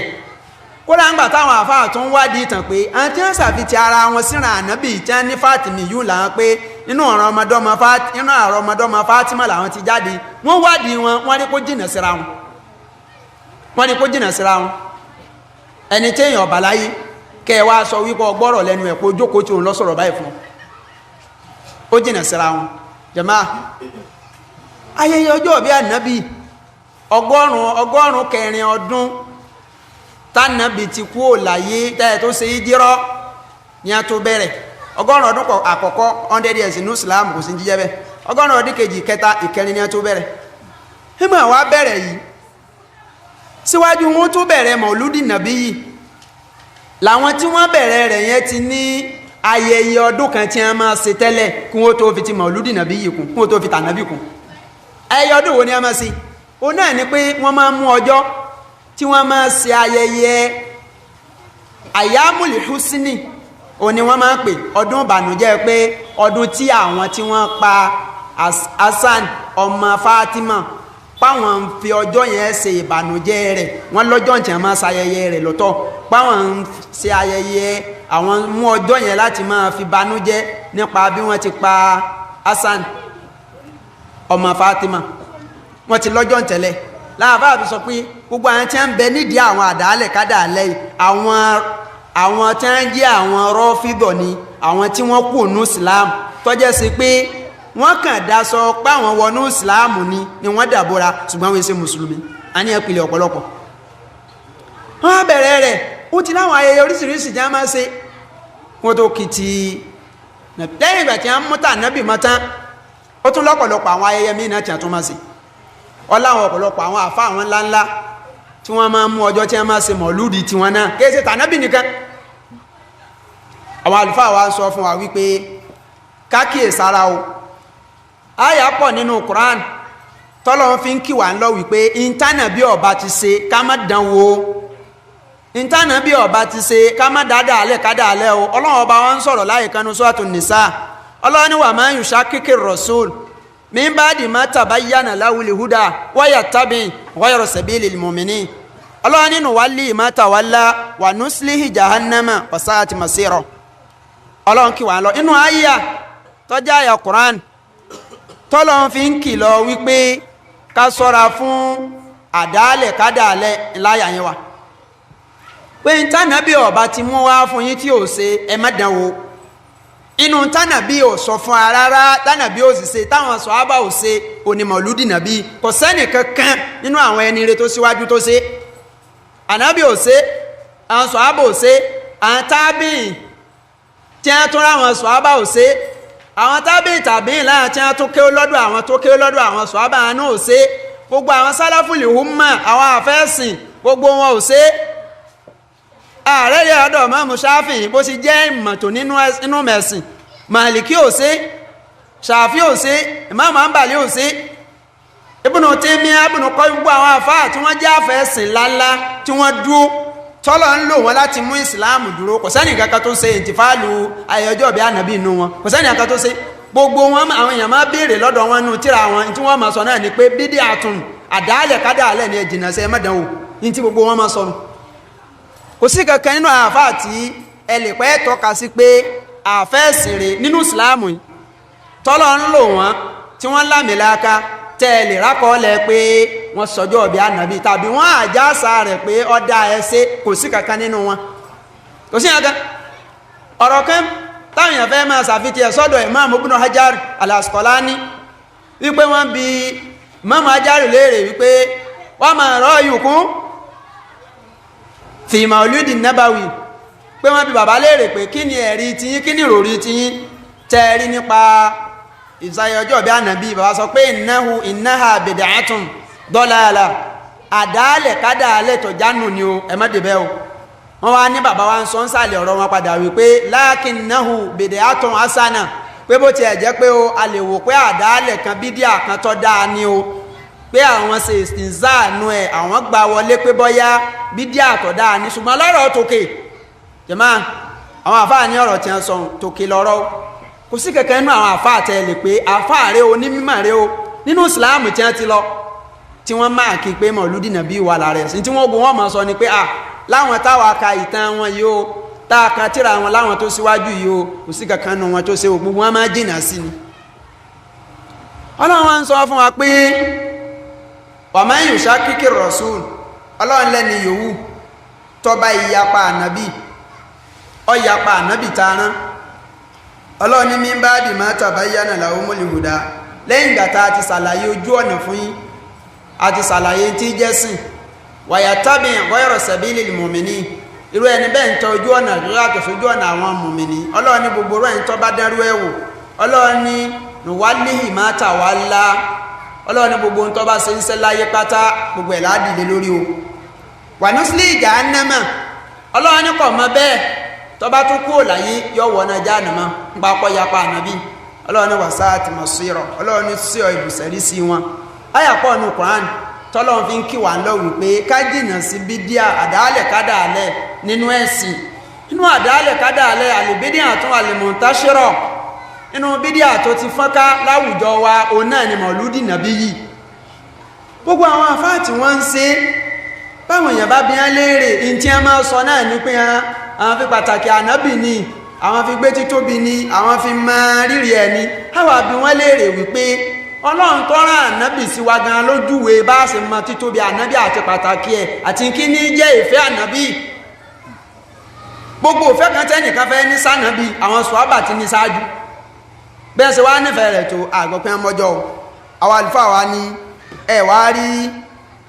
kódà ń gbà táwọn àfáà tó ń wádìí ìtàn pé àwọn tí wọ́n ṣàfitì ara wọn síran ànábì tí wọ́n ní Fàtìmí yú làwọn pé inú àrọmọdọ́mọ Fátímà làwọn ti jáde wọ́n wádìí wọn wọ́n rí kó jìnà síra wọn ẹni tí èèyàn ọ̀bà láyé kẹwàá sọ wípé ọgbọ́rọ̀ lẹ́nu ẹ̀ kó jókòó tí òun lọ sọ̀rọ̀ báyìí fún ó jìnà síra wọn jàmáà ayẹyẹ ọjọ́ bí ànábì ọgọ́rùn kẹrin ọdún tánàbì ti kú ò láyé tẹ́ẹ̀ tó ṣe ìjírọ́ ní a tó bẹ̀rẹ̀ 100 ọdún àkọ́kọ́ 100 years inú Islam kò sí jíjẹ́ bẹ́ 100 ọdún kejì kẹta ìkẹrin ní a tó bẹ̀rẹ̀ ìmọ̀ wá bẹ̀rẹ̀ yìí síwájú wọn tó bẹ̀rẹ̀ Mauludi Nabi yìí làwọn tí wọ́n bẹ̀rẹ̀ rẹ̀ yẹn ti ní ayẹyẹ ọdún kan tí wọ́n máa ṣe tẹ́lẹ̀ kí wọ́n tó fi ti Mauludi Nabi yìí kún kí wọ́n tó fi tànàbí kún ayẹyẹ ọdún wo ni wọ́n máa ṣe ó náà ni pé wọ́n máa mú ọjọ́ tí wọ́n máa ṣe ayẹyẹ Ayyamul Husni ó ní wọ́n máa ń pè ọdún ìbànújẹ́ pé ọdún tí àwọn tí wọ́n pa Hasan ọmọ Fatima páwọn ń fi ọjọ́ yẹn ṣe ìbànújẹ́ rẹ̀ wọ́n lọ́jọ́ tí wọ́n máa ṣayẹyẹ rẹ̀ lọ́tọ̀ páwọn ń ṣe ayẹyẹ àwọn mú ọjọ́ yẹn láti máa fi banújẹ́ nípa bí wọ́n ti pa Hasan ọmọ Fatima wọ́n ti lọ́jọ́ tẹ́lẹ̀ láàbá àfi sọ pé gbogbo àwọn tí wọ́n ń bẹ nídìí àwọn àdáálẹ̀ kádàálẹ̀ àwọn tí wọ́n jẹ́ àwọn rọ́fídọ̀ ni àwọn tí wọ́n kú ní Islam tọ́jẹ́ sí pé wọ́n kàn dá sọ pé àwọn wọnú Islam ni wọ́n dàbóra ṣùgbọ́n wọ́n ṣe mùsùlùmí a ní ẹ̀pìlẹ̀ ọ̀pọ̀lọpọ̀ wọ́n bẹ̀rẹ̀ rẹ̀ ó ti láwọn ayẹyẹ oríṣiríṣi jẹ́ máa ṣe wọ́n tó kìtì lẹ́yìn ìgbà tí wọ́n mú tànábì mọ́ tán ó tún lọ́pọ̀lọpọ̀ àwọn ayẹyẹ míì náà tí wọ́n tún máa ṣe ọláwọn ọ̀pọ̀lọpọ̀ àwọn àfá àwọn ńláńlá tí wọ́n máa mú ọjọ́ tí wọ́n máa ṣe mọ̀lúdì tí wọ́n náà kéèsè tànábì nìkan àwọn àlùfáà wa ń sọ fún wa wípé kákíyè sára o àyà pọ̀ nínú Quran tọ́lọ́run fi ń kì wá ń lọ wípé ìntánàbí ọba ti ṣe ká má dánwò ìntánàbí ọba ti ṣe ká má dáadáa alẹ́ kádàálẹ́ o ọlọ́run ọba wọn ń sọ̀rọ̀ láyé kanú Suratun Nisa ọlọ́run ní wa man yushakkikir rasul min ba'di ma tabayyana lahul huda wa yattabi' ghayra sabilil mu'minin ọlọ́run nínú wálì ma tawalla wa nuslihi jahannama wa sa'at masira ọlọ́run kì wá ń lọ inú àyà tọ́jà àyà Quran tọ́lọ́run fi ń kìlọ̀ wípé ká sọ́ra fún àdáálẹ̀ kádàálẹ̀ láyà yẹn wà pé tánàbí ọba ti mú wá fún yín tí ò ṣe ẹ má dánwò inú tánàbí ò sọ fún ara rárá tánàbí ò sì ṣe táwọn sọ̀hábà ò ṣe òní Mọ̀lúdì Nàbí kò sẹ́nì kankan nínú àwọn ẹni rere tó síwájú tó ṣe ànábì ò ṣe àwọn sọ̀hábà ò ṣe àwọn tábìlì tí wọ́n tún ráwọn sọ̀hábà ò ṣe àwọn tábìlì tàbíìn láàrín tí wọ́n tún kéwú lọ́dọ̀ àwọn tó kéwú lọ́dọ̀ àwọn sọ̀hábà náà ò ṣe gbogbo àwọn sálàfùlì hùmà àwọn àfẹ́sìn gbogbo wọn ò ṣe ààrẹ yẹ ọ̀dọ̀ Ìmáàmù Ṣáfìí bó ti jẹ́ ìmọ̀tò nínú mẹ̀sìn Màlìkí ò ṣe Ṣàfí ò ṣe Ìmáàmù Hanbali ò ṣe Ibnu Taymiyyah Ibnu Qayyim gbogbo àwọn àfáà tí wọ́n jẹ́ àfẹ́sìn ńláńlá tí wọ́n dúró tọ́lọ̀ ń lò wọ́n láti mú ìsìláàmù dúró kò sẹ́nì kankan tó ṣe ìtìfáàlù ayọjọ́ bí ànàbí inú wọn kò sẹ́nì kankan tó ṣe gbogbo wọn àwọn èèyàn máa béèrè lọ́dọ̀ wọn nù tíra wọn tí wọ́n máa sọ náà ni pé bídí àtún àdáálẹ̀ kádàálẹ̀ ni ẹ jìnnà sí ẹ má dánwò ní tí gbogbo wọn máa sọnù kò sí kankan nínú àfá àti ẹ lè pẹ́ tọ́ka sí pé àfẹ́ẹ̀sìn rẹ̀ nínú ìsìláàmù tọ́lọ́ ń lò wọ́n tí wọ́n lámìláka tẹ́ẹ̀lì rákọọ́lẹ̀ pé wọ́n sọjọ́ ọ̀bí ànàbí tàbí wọ́n àjásà rẹ̀ pé ọdá ẹsẹ́ kò sí kankan nínú wọn kò sí kankan ọ̀rọ̀ kan táwọn èèyàn fẹ́ máa sàfitì ẹ̀ sọ́dọ̀ Imam Ibn Hajar al-Asqalani wípé wọ́n bi Imam Hajar léèrè wípé wọ́n máa rọ́ yùkún fi Maulidi Nabawi pé wọ́n bi bàbá léèrè pé kí ni ẹ̀rí tiyín kí ni ìròrí tiyín tẹ́ẹ̀rí nípa ìsáyẹ ọjọ́ bí ànàbí bàbá sọ pé innaha bid'atun dalala àdáálẹ̀ kádàálẹ̀ tó jánù ni o ẹ má débẹ̀ o wọ́n wá ní bàbá wa ń sọ ń sàlẹ̀ ọ̀rọ̀ wọn padà wípé lakinnahu bid'atun hasana pé bó ti ẹ̀ jẹ́ pé o a lè wò pé àdáálẹ̀ kan bídíà kan tó dáa ni o pé àwọn ṣe ìsìnzáànú ẹ̀ àwọn gbà wọlé pé bọ́yá bídíà tó dáa ni ṣùgbọ́n lọ́rọ̀ tòkè jẹ́má àwọn àfáà ní ọ̀rọ̀ tí wọ́n sọ tòkè lọ́rọ̀ kò sí kẹ̀kẹ́ nínú àwọn àfáà tẹ́ lè pé àfáà rẹ o ní mímọ̀ rẹ o nínú ìsìláàmù tí wọ́n ti lọ tí wọ́n máa kí pé Mọ̀lúdì Nàbí wà lára ẹ̀sìn tí wọ́n gbọ́ wọ́n mọ̀ sọ ni pé láwọn táwa ka ìtàn wọn yìí o tá a kan tíra wọn láwọn tó síwájú yìí o kò sí kẹ̀kẹ́ nínú wọn tó ṣe o gbogbo wọn máa jìnnà sí ni Ọlọ́run wa ń sọ fún wa pé wa man yushaqiqir rasul Ọlọ́run lẹ́ni yòówù tó bá ìyapa ànábì ọ̀yapa ànábì tààrán Ọlọ́run ní min ba'di ma tabayyana lahumul huda lẹ́yìn ìgbà tá a ti ṣàlàyé ojú ọ̀nà fún yín a ti ṣàlàyé tí jẹ́sìn wa yattabi' ghayra sabilil mu'minin irú ẹni bẹ́ẹ̀ ń tọ ojú ọ̀nà yàtọ̀ sójú ọ̀nà àwọn mùmìnì Ọlọ́run ní gbogbo rẹ̀ ń tọ́ bá dẹ́rú ẹ̀ wò Ọlọ́run ní nuwallihi ma tawalla Ọlọ́run ní gbogbo ń tọ́ bá ṣe ń ṣẹ́ láyé pátá gbogbo ẹ̀ ládìlé lórí o wa nuslihi jahannama Ọlọ́run ní kọ̀ mọ́ bẹ́ẹ̀ tọba tún kúrò láyé yọ wọ̀nà jahannama ń pa pọ́ yapa ànábì Ọlọ́run ní wasa'at masira Ọlọ́run ní sí ọ ìbùsẹ̀rí sí wọn ayàpọ̀ ní Quran tọ́lọ́run fi ń kí wà ń lọ wípé ká jìnà sí bídíà àdáálẹ̀ kádàálẹ̀ nínú ẹ̀sìn nínú àdáálẹ̀ kádàálẹ̀ àlèbídíà tún àlèmọ̀ntàṣírọ̀ nínú bídíà tó ti fọ́nká láwùjọ wa òun náà ni Mọ̀lúdì Nàbí yìí gbogbo àwọn àfáà tí wọ́n ń ṣe báwọn èèyàn bá bí wọ́n léèrè in tí wọ́n máa sọ náà ní pé àwọn fi pàtàkì ànábì ni àwọn fi gbé títóbi ni àwọn fi mọ rírì ẹni àwa bí wọ́n léèrè wípé Ọlọ́run tó rán ànábì sí wa gan lójúwe bá ṣe mọ títóbi ànábì àti pàtàkì ẹ̀ àti kí ní jẹ́ ìfẹ́ ànábì gbogbo ìfẹ́ kan tẹ́nìkan fẹ́ ní sànábì àwọn sùhábà ti ní ṣáájú bẹ́ẹ̀ ṣe wá nífẹ̀ẹ́ rẹ̀ tó àgbọ̀pẹ́ ọmọjọ́ àwọn àlùfáà wa ní ẹ̀ wá rí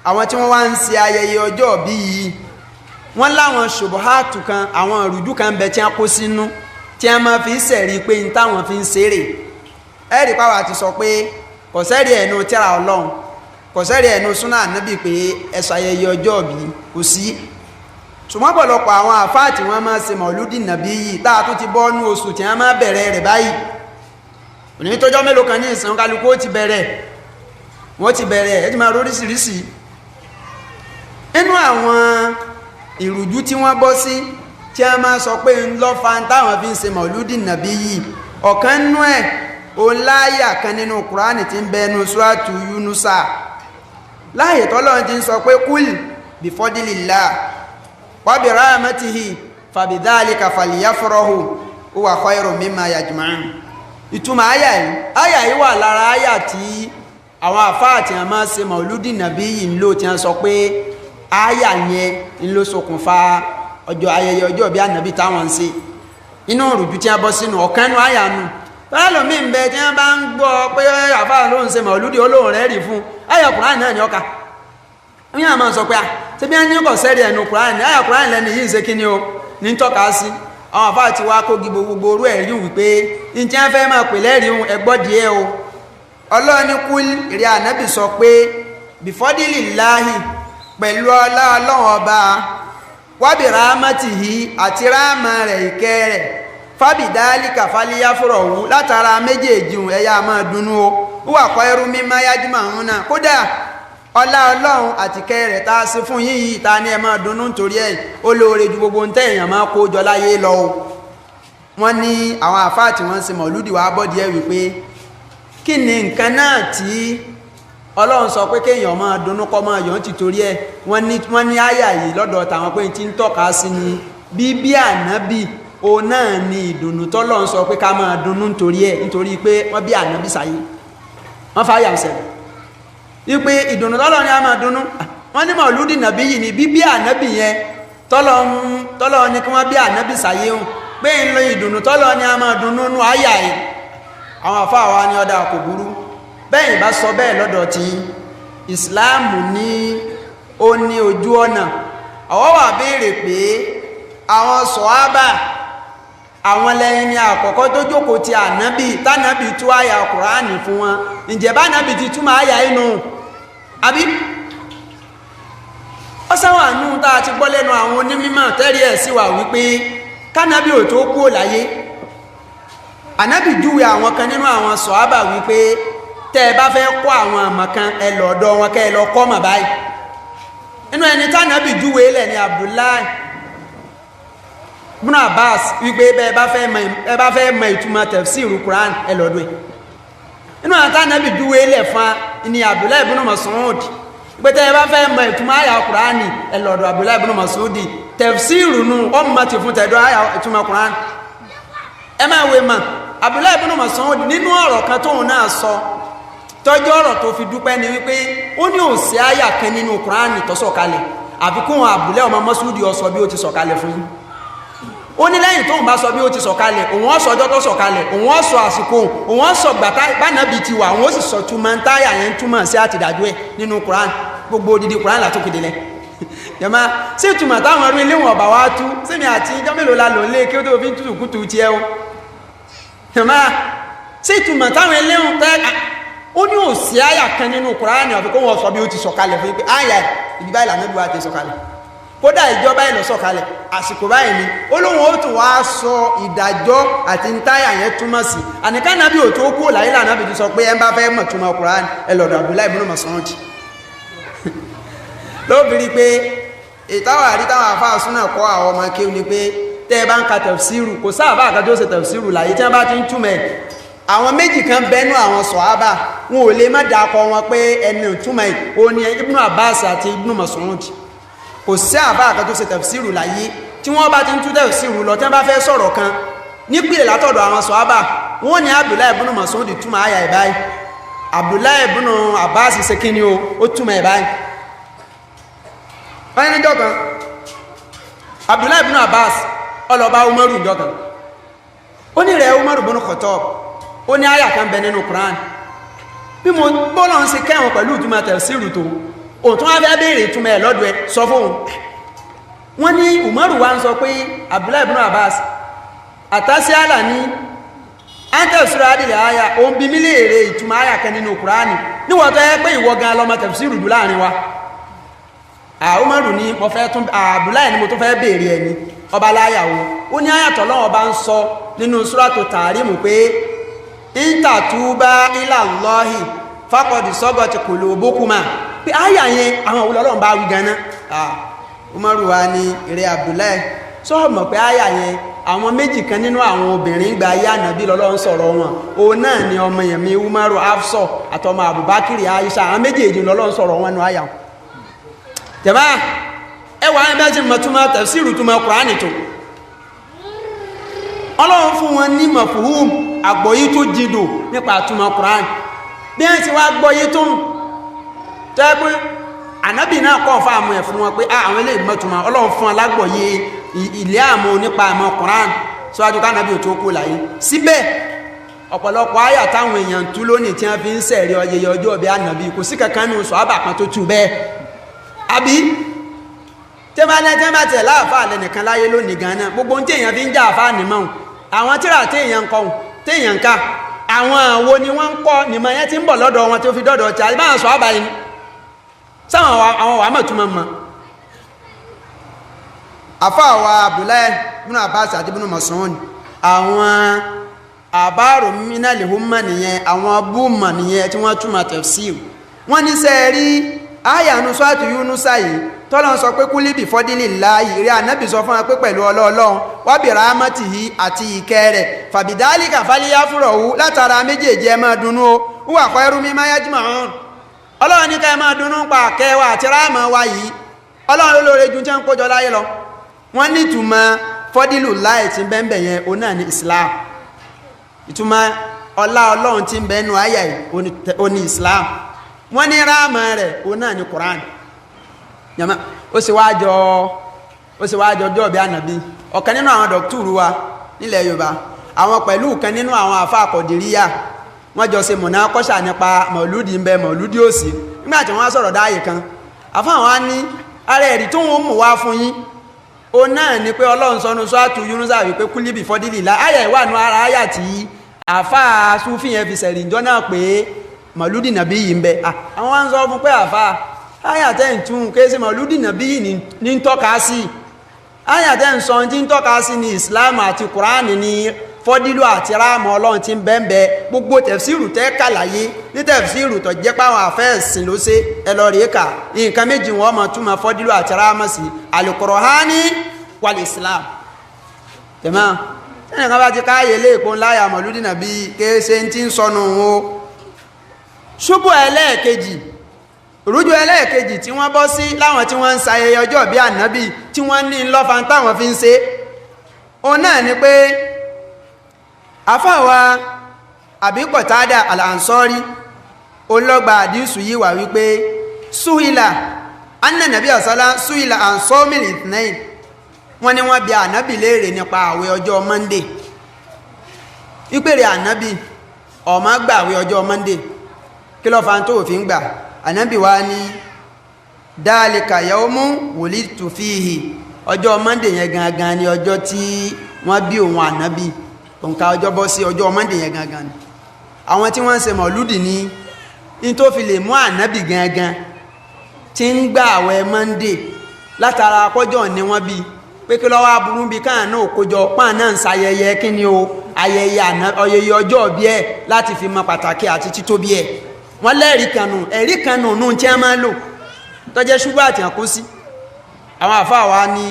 àwọn tí wọ́n wá ń ṣe ayẹyẹ ọjọ́ bí yìí wọ́n láwọn ṣubuhatu kan àwọn ìrújú kan bẹ tí wọ́n kó sínú tí wọ́n máa fi ń sẹ̀rí pé ní táwọn fi ń ṣeré ẹ̀rí pàwọ́ ti sọ pé kò sẹ́rí ẹ̀nu tírà Ọlọ́run kò sẹ́rí ẹ̀nu súnà ànábì pé ẹ̀sọ ayẹyẹ ọjọ́ bí kò sí ṣùgbọ́n pọ̀lọpọ̀ àwọn àfáà tí wọ́n máa ṣe Mọ̀lúdì Nàbí yìí tá a tún ti bọ́ nú oṣù tí wọ́n máa bẹ̀rẹ̀ rẹ̀ báyìí òní tọ́jọ́ mélòó kan ní ìsìn kálukú ó ti bẹ̀rẹ̀ wọ́n ti bẹ̀rẹ̀ ẹ̀ ti máa róríṣiríṣi inú àwọn ìrújú tí wọ́n bọ́ sí tí a máa sọ pé ń lọ fa táwọn fi ń ṣe Mọ̀lúdì Nàbí yìí ọ̀kan nú ẹ̀ o láyà kan nínú Kùránì tí ń bẹ nínú Suratu Yunusa láyè tọ́lọ́run ti ń sọ pé kúl bifadlillah wa bi rahmatihi fabidhalika falyafrahu huwa khayrun mimma yajma'un ìtumọ̀ àyà yìí wà lára àyà tí àwọn àfáà tí a máa ṣe Mọ̀lúdì Nàbí yìí ń lò tí a sọ pé àyà yẹn ń ló ṣokùnfà ọjọ́ ayẹyẹ ọjọ́ bí ànàbí táwọn ń ṣe inú òrùjú tí a bọ́ sínú ọ̀kanú àyà nù pẹ́lú mi ń bẹ tí wọ́n bá ń gbọ́ pé àfáà ló ń ṣe Mọ̀lúdì olóhùn rẹ̀ rí fún àyà Kùránì náà ni ọkà ní àmọ́ sọ pé ṣe bí wọ́n ní kò sẹ́rí ẹnu Kùránì àyà Kùránì lẹ́nu yìí ń ṣe kí ni o ní tọ́ka sí àwọn àfáà ti wá kó gbogbo orú ẹ̀rí wípé ní tí wọ́n fẹ́ máa pè lẹ́rìí ẹgbọ́ díẹ̀ o Ọlọ́run kúl ìrẹ́ ànábì sọ pé bifadlillahi pẹ̀lú ọlá Ọlọ́run ọba wábì ráhámátìhì àti ráhámà rẹ̀ ìkẹ́ rẹ̀ fábìdálíkà fálíyáfúrọ̀wú látara méjèèjì ẹ̀yà máa dùnnú ó wà kọ́ ẹrú mímọ́ yájúmọ̀ àwọn náà kódà ọlá Ọlọ́run àti kẹ́ rẹ̀ tá a ṣe fún yín yìí ta ni ẹ máa dùnnú nítorí ẹ̀ ó lóore ju gbogbo ń tẹ̀yàn máa kó jọ láyé lọ o wọ́n ní àwọn àfáà tí wọ́n ṣe Mọ̀lúdì wá bọ́ díẹ̀ wípé kí ni nǹkan náà tí ọlọ́run sọ pé kéèyàn máa dunnú kọ́ máa yọ̀ ń ti torí ẹ̀ wọ́n ní àyà yìí lọ́dọ̀ tàwọn pé tí ń tọ́ka sí ni bíbí ànábì òun náà ni ìdùnnú tọ́lọ́run sọ pé ká máa dunnú nítorí ẹ̀ nítorí pé wọ́n bí ànábì sáyé wọ́n fa àyà ọ̀sẹ̀ wípé ìdùnnú tọ́lọ́run ni a máa dunnú wọ́n ní mọ̀lúdì nàbí yìí ni bíbí ànábì yẹn tọ́lọ́run ni kí wọ́n bí ànábì sáyé hùn pé ń lo ìdùnnú tọ́lọ́run ni a máa dunnú nú àyà yìí àwọn àfáà wa ní ọ̀dà kò burú bẹ́ẹ̀ ìbá sọ bẹ́ẹ̀ lọ́dọ̀ tí ìsìláàmù ní ó ní ojú ọ̀nà àwọn wà béèrè pé àwọn sọ̀hábà àwọn lẹ́yìn ní àkọ́kọ́ tó jókòó ti ànábì tánábì tú àyà kùránì fún wọn ǹjẹ́ bá ànábì ti túmọ̀ àyà inú àbí ó sáwọn àánú tá a ti gbọ́ lẹ́nu àwọn onímọ̀ tẹ́rí ẹ̀ sí wà wípé kánábì ò tó kúrò láyé ànábì júwe àwọn kan nínú àwọn sọ̀hábà wípé tẹ́ ẹ bá fẹ́ kọ́ àwọn àmọ̀ kan ẹ lọ ọ̀dọ̀ wọn kẹ́ ẹ lọ kọ́ mọ̀ báyìí inú ẹni tánábì júwe lẹ̀ ní Abdullahi ibn Abbas wípé bẹ́ẹ̀ bá fẹ́ mọ ìtumọ̀ tafsiru Quran ẹ lọ́dọ̀ ẹ̀ inú ẹni tánábì júwe lẹ̀ fún ní Abdullahi ibn Mas'ud wípé tẹ́ ẹ bá fẹ́ mọ ìtumọ̀ àyà Quran ẹ lọ́dọ̀ Abdullahi ibn Mas'ud tafsiru nù ọmọ ti fún tẹ̀dọ̀ àyà ìtumọ̀ Quran ẹ máa wé mọ̀ Abdullahi ibn Mas'ud nínú ọ̀rọ̀ kan tóun náà sọ tọ́jú ọ̀rọ̀ tó fi dúpẹ́ ni wípé ó ní òsì àyà kan nínú Kùránì tó sọ̀kalẹ̀ àfikún Abdullahi ọmọ Mas'udi ó sọ bí ó ti sọ̀kalẹ̀ fún yín ó ní lẹ́yìn tóun bá sọ bí ó ti sọ̀kalẹ̀ òun ó sọ ọjọ́ tó sọ̀kalẹ̀ òun ó sọ àsìkò òun ó sọ gbàtà bánàbì ti wà òun ó sì sọ túmọ̀ ń táyà yẹn túmọ̀ sí àtìdájú ẹ̀ nínú Kùránì gbogbo odidi Kùránì látòkèdè lẹ jẹ́má sí ìtumọ̀ táwọn ọdún ilé wọn ọ̀bà wá tú sẹ́mi àti ìjọ mélòó la lò lé kí ó tó fi ń tútù kútù tiẹ̀ o jẹ́má sí ìtumọ̀ táwọn ilé wọn tẹ́ ó ní òsì àyà kan nínú Kùránì àfi kó wọ́n sọ bí ó ti sọ̀kalẹ̀ fún pé àyà ìdí báyìí lànà ìbúwa ti sọ̀kalẹ̀ kódà ìjọba ìlọ sọ̀kalẹ̀ àsìkò báyìí ni ó lóun ó tún wá sọ ìdájọ́ àti ntáyà yẹn túmọ̀ sí àníká nàbí ò tó kú láyé lànà bí ti sọ pé ẹ bá fẹ́ mọ̀ túmọ̀ Kùránì ẹ lọ́dọ̀ Abdullahi ibn Mas'ud lóbìnrin pé ìtawà àrí táwọn àfáà súnà kọ́ àwọn ọmọ kéwù ni pé tẹ́ ẹ bá ń ka tafsiru kò sáàbà àkájọ́ ṣe tafsiru láyé tí wọ́n bá ti ń túmọ̀ ẹ̀ àwọn méjì kan bẹnu àwọn sọ̀hábà wọn ò lè má dákọ wọn pé ẹni ìtumọ̀ ẹ̀ ó ní Ibn Abbas àti Ibn Mas'ud kò sí àbá àkájọ́ ṣe tafsiru láyé tí wọ́n bá ti ń tú tafsiru lọ tí wọ́n bá fẹ́ sọ̀rọ̀ kan nípìnlẹ̀ látọ̀dọ̀ àwọn sọ̀hábà wọn ní Abdullahi ibn Mas'ud túmọ̀ àyà ẹ̀ báyìí Abdullahi ibn Abbas ṣe kí ni ó túmọ̀ ẹ̀ báyìí wọ́n ní jọ́kan Abdullahi ibn Abbas ọlọ́ba Umaru jọ́kan ó ní rẹ̀ Umaru ibn Khattab ó ní àyà kan bẹ nínú Quran bí mo bọ́lọ̀ ń ṣe kẹ́wọ̀n pẹ̀lú ìtumọ̀ tafsiru tó òtún wá fẹ́ béèrè ìtumọ̀ ẹ̀ lọ́dọ̀ ẹ sọ fóun wọ́n ní Umaru wa ń sọ pé Abdullahi ibn Abbas àtàsí àlà ní antafsir adìlẹ̀ àyà òun bí mílí èrè ìtumọ̀ àyà kan nínú Quran níwọ̀n tó yẹ pé ìwọ gan lọ́mọ tafsiru jù láàrin wa Umaru ní mo fẹ́ tún Abdullahi ni mo tún fẹ́ béèrè ẹni ọba láyàwó ó ní àyàtọ̀ lọ́wọ́ bá ń sọ nínú Suratu Tahrim pé intatuba ila Allahi faqad sagat qulubukuma pé àyà yẹn àwọn olólùwọ́n bá wí ganan Umaru wa ní eré Abdullahi sọ mọ̀ pé àyà yẹn àwọn méjì kan nínú àwọn obìnrin gba ayé ànàbí lọ́lọ́run sọ̀rọ̀ wọn òun náà ni ọmọ yẹn mi Umaru Hafsa àtọmọ Abubakar Aisha àwọn méjèèjì lọ́lọ́run sọ̀rọ̀ wọn nù àyà jẹ̀má ẹwà ẹgbẹ́jì mọ̀túnmọ̀ tafsiru túnmọ̀ Kùránì tó Ọlọ́run fún wọn ní mafhum àgbọ́yí tó jìdò nípa túnmọ̀ Kùránì bí ẹ́ ti wá gbọ́yí tó ń tẹ́ pé ànábì náà kọ́ fáàmù ẹ̀ fún wọn pé àwọn ilé ìmọ̀túnmọ̀ Ọlọ́run fún alágbọ̀yí ilé àmọ́ nípa àmọ́ Kùránì síwájú kánábì ò tó kú láyé síbẹ̀ ọ̀pọ̀lọpọ̀ àyà táwọn èèyàn tú lónìí tí wọ́n fi ń sẹ̀rí ọyẹyẹ ọjọ́ ọbẹ̀ ànábì kò sí kankan nínú sọ̀hábà kan tó tú bẹ́ẹ̀ àbí tí bá tẹ̀ láàfáà lẹ́nìkan láyé lónìí gan-an gbogbo tí èèyàn fi ń já àfáà nìmọ̀ àwọn tíra tí èèyàn kọ tí èèyàn ká àwọn àwo ni wọ́n ń kọ́ nìmọ̀ yẹn tí ń bọ̀ lọ́dọ̀ wọn tí ó fi dọ́dọ̀ tí àbáwọn sọ àbáyé ni sáwọn àwọn wàá mọ̀ túnmọ̀ mọ́ àfáà wa Abdullahi ibn Abbas àti ibn Mas'ud àwọn àbárò mínàlì húnmọ̀ nìyẹn àwọn búùmọ̀ nìyẹn tí wọ́n túnmọ̀ tafsir wọ́n ní sẹ́ẹ̀rí ayanu Suratu Yunusa yìí tọ́lọ́n sọ pé kúlí bí fọ́dílì láàyè rí ànábì sọ fún wa pé pẹ̀lú ọlọ́ọ̀lọ́run wábì ráhámọ́tì yìí àti ìkẹ́ rẹ̀ fàbídálíkà fálíyá fúrọ̀hú látara méjèèjì ẹ máa dunnú ó wà kọ́ ẹrú mímá yájúmọ̀ hàn ọlọ́run ní ká ẹ máa dunnú pa kẹwà àti ráàmà wa yìí ọlọ́run ló lóore ju tí wọ́n ń kójọ láyé lọ wọ́n ní ìtumọ̀ fọ́dílù láì tí ń bẹ́ẹ̀ yẹn òun náà ní Islam ìtumọ̀ ọlá ọlọ́run tí ń bẹ́ẹ̀ nù àyà yìí ó ní Islam wọ́n ní ráàmà rẹ̀ òun náà ní Quran yàmá ó sì wájọ ọjọ́ bí ànàbí ọ̀kan nínú àwọn dọ̀kítùrù wa nílẹ̀ Yorùbá àwọn pẹ̀lú kan nínú àwọn àfáà Kọ̀dìríyà wọ́n jọ ṣe mọ̀nà kọ́ṣà nípa mọ̀lúdì ń bẹ mọ̀lúdì òsì nígbà tí wọ́n sọ̀rọ̀ dáàyè kan àfáà wọn ní ara ẹ̀rí tó ń mú wá fún yín ó náà ni pé Ọlọ́run sọnù sọ́ọ̀tù Yúnúsà wípé kúlíbì fọ́dílì lá àyà ìwà nù ara àyà tí àfáà Súfì yẹn fi sẹ̀rì ìjọ náà pé mọ̀lúdì nàbí yìí ń bẹ àwọn wá ń sọ fún pé àfáà àyà tẹ́ ń tún kéésì mọ̀lúdì nàbí yìí ní ń tọ́ka sí àyà tẹ́ ń sọ tí ń tọ́ka sí ní Islam àti Kùránì ní fọ́dílù àti ráàmù Ọlọ́run tí ń bẹ́ẹ̀ gbogbo tẹ̀fsíìrù tẹ́ kàlàyé ní tẹ̀fsíìrù tó jẹ́ páwọn àfẹ́ẹ̀sìn ló ṣe ẹlọ́rìí kà nǹkan méjì wọ́n mọ̀ túmọ̀ fọ́dílù àti ráàmù sí Al-Qur'ani wal Islam tẹ̀mọ́ ẹnì kan bá ti káyè léèpọ̀ ńláyà mọ̀lúdì nàbí kéèṣe tí ń sọnù o ṣubú ẹlẹ́ẹ̀kejì rújú ẹlẹ́ẹ̀kejì tí wọ́n bọ́ sí láwọn tí wọ́n ń sayẹyẹ ọjọ́ bí ànábì tí wọ́n ní lọ́fà táwọn fi ń ṣe òun náà ni pé àfáwà Abi Qatada al-Ansari olọ́gba àdísù yìí wà wípé suhila anna nabi asala suhila an sawmil ithnain wọ́n ní wọ́n bi ànábì léèrè nípa àwẹ̀ ọjọ́ Monday ìpèrè ànábì ó máa gbà àwẹ̀ ọjọ́ Monday kí ló fà tó fi ń gbà ànábì wá ní dhalika yawmu wulidtu fihi ọjọ́ Monday yẹn gangan ni ọjọ́ tí wọ́n bí òun ànábì òǹkà ọjọ́ bọ́ sí ọjọ́ Monday yẹn gangan ni àwọn tí wọ́n ń ṣe mọ̀lúdì ní tó fi lè mú ànábì gangan tí ń gbà àwẹ̀ Monday látara akọ́jọ́ ni wọ́n bí pé kí lọ́wọ́ aburú bí káà náà kójọ páà náà ń sayẹyẹ kí ni o ayẹyẹ ọjọ́ bí ẹ̀ láti fi mọ pàtàkì àti títóbi ẹ̀ wọ́n lẹ́rìí kanù ẹ̀rí kanù nù tí a máa lò tọ́jẹ́ ṣúgbà àti àkó sí àwọn àfáà wa ní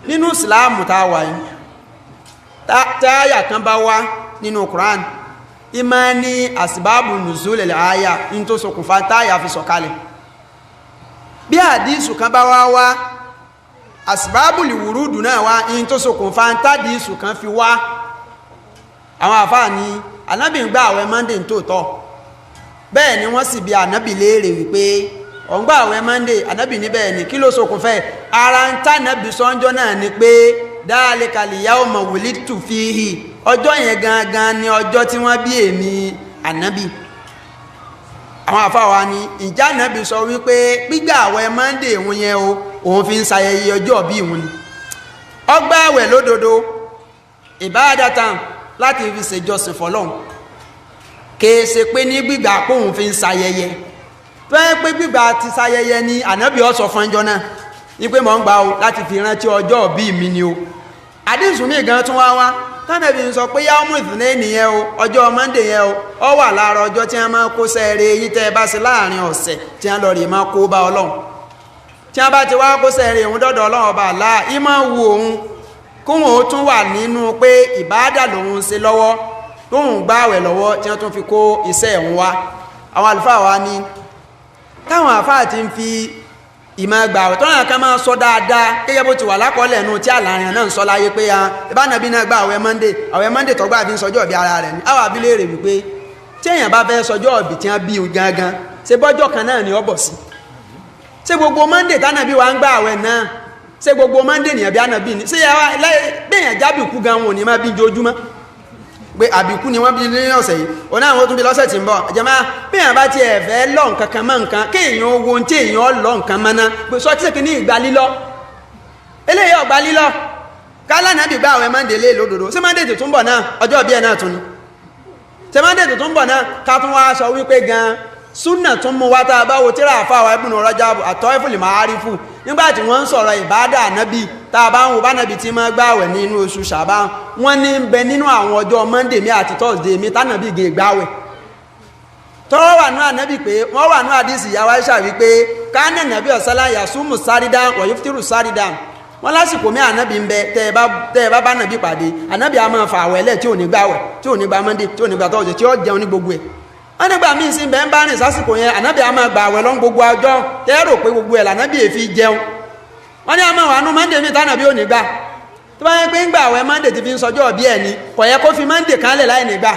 nínú ìsìláàmù tá a wà yìí táyà kan bá wá nínú Quran ìmọ̀ ní àsìbáàbù nùzúl àyà ní tó ṣokùnfà táyà fi sọ̀kalẹ̀ bí àdísù kan bá wá àsìbáàbù lìwúrúdù náà wá ní tó ṣokùnfà tádìsù kan fi wá àwọn àfáà ní ànábì ń gbà àwẹ̀ Monday tó tọ́ bẹ́ẹ̀ ni wọ́n sì bi ànábì léèrè wípé ọ̀ngbà àwẹ̀ Monday ànábì ní bẹ́ẹ̀ ni kí ló ṣokùnfẹ́ ara ń tànábì sọ́njọ́ náà ni pé dhalika al-yawma wulidtu fihi ọjọ́ yẹn gangan ni ọjọ́ tí wọ́n bí èmi ànábì àwọn àfáwà ni ìjà ànábì sọ wípé gbígbà àwẹ̀ Monday òun yẹn o òun fi ń sayẹyẹ ọjọ́ bí òun ni ọgbà àwẹ̀ lódodo ìbádatan láti fi ṣèjọsìn fọ́lọ́run kèèṣe pé ní gbígbà pòun fi ń sayẹyẹ tó yẹ pé gbígbà ti sayẹyẹ ni ànábì ó sọ fún ẹjọ́ náà ní pé mọ̀ ń gbà o láti fi rántí ọjọ́ bí mi ni o àdínsùn ní gan tún wá tánàbí ń sọ pé yá ọmọ ìfìnlẹ̀ nìyẹn o ọjọ́ Monday yẹn o ọ wà lára ọjọ́ tí wọ́n máa kó sẹ́ẹ̀rẹ̀ yí tẹ́ bá sí láàrin ọ̀sẹ̀ tí wọ́n lọ rí máa kó bá Ọlọ́run tí wọ́n bá ti wá kó sẹ́ẹ̀rẹ̀ òun dọ́dọ̀ Ọlọ́run ọba àlá ìmọ̀ wu òun kóhun ó tún wà nínú pé ìbáàdà lòun ṣe lọ́wọ́ tóhun gbáwẹ̀ lọ́wọ́ tí wọ́n tún fi kó iṣẹ́ ẹ̀hún wá àwọn àlùfáà wa ní táwọn àfáà ti ń fi ìmọ̀ gbàwẹ̀ tọ́nà kan máa sọ dáadáa gẹ́gẹ́ bó ti wà lákọọ́lẹ̀ nù tí àlàrin náà ń sọ láyé pé ìbánabí náà gba àwẹ̀ Monday tó gbà fi ń sọjọ́ ọ̀bí ara rẹ̀ ní àwọn àbílẹ̀ rẹ̀ wípé tí èèyàn bá fẹ́ sọjọ́ ọ̀bí tí wọ́n bí i gangan ṣe bọ́jọ́ kan náà ni ọ bọ̀ sí ṣé gbogbo Monday tánàbí wa ń gba àwẹ̀ náà ṣé gbogbo Monday nìyẹn bí ànàbí ni ṣé bẹ́ẹ̀yàn jábìkú gan wọn ò ní máa bí jojúmọ́ pé àbíkú ni wọ́n bí ní ọ̀sẹ̀ yìí òun náà wọ́n tún bí lọ́sẹ̀ tí ń bọ̀ jẹ́má bẹ́ẹ̀yàn bá ti ẹ̀fẹ́ lọ nǹkan kan mọ́ nǹkan kéèyàn owó tí èèyàn lọ nǹkan mọ́ná pé sọ tí ṣe ní ìgbà lílọ́ eléyìí ọ̀gbà lílọ́ kálá náà bí gbà àwẹ̀ Monday lé lódodo ṣé Monday tó tún bọ̀ náà ọjọ́ bí ẹ̀ náà tún ni ṣé Monday tó tún bọ̀ náà ká tún wá sọ wípé gan súnà tún mú wá tá a bá wo tíra àfáwà Ibn Rajab at-Taiful Ma'arifu nígbàtí wọ́n ń sọ̀rọ̀ ìbádà ànábì tá a bá ń wo bánábì tí máa gbààwẹ̀ nínú oṣù Ṣàbán wọ́n ní ń bẹ nínú àwọn ọjọ́ Monday mi àti Thursday mi tánàbì gè gbààwẹ̀ tọ́wọ́ wà ní ànábì pé wọ́n wà ní àdísì ìyá Aisha wípé káánà nàbí ọ̀sálà yasumu sárídán wa yuftiru sárídán wọ́n lásìkò mí ànábì ń bẹ tẹ́ ẹ bá bánábì pàdé ànábì a máa fa àwẹ̀ lẹ̀ tí ò ní gbààwẹ̀ tí ò ní gba Monday tí ò ní gba Thursday tí ó jẹun ní gbogbo ẹ̀ wọ́n nígbà míì sí bẹ́ẹ̀ ń bá rìn sásìkò yẹn ànábì a máa gbà àwẹ̀ lọ́n gbogbo ọjọ́ tẹ́rò pé gbogbo ẹ̀ lànábì èfi jẹun wọ́n ní a máa wà nú mọ́ndé mi tánàbí ò ní gbà tó bá yẹ pé ń gbà àwẹ̀ mọ́ndé ti fi ń sọjọ́ ọ̀bí ẹ̀ ni kò yẹ kó fi mọ́ndé kan lẹ̀ láì ní gbà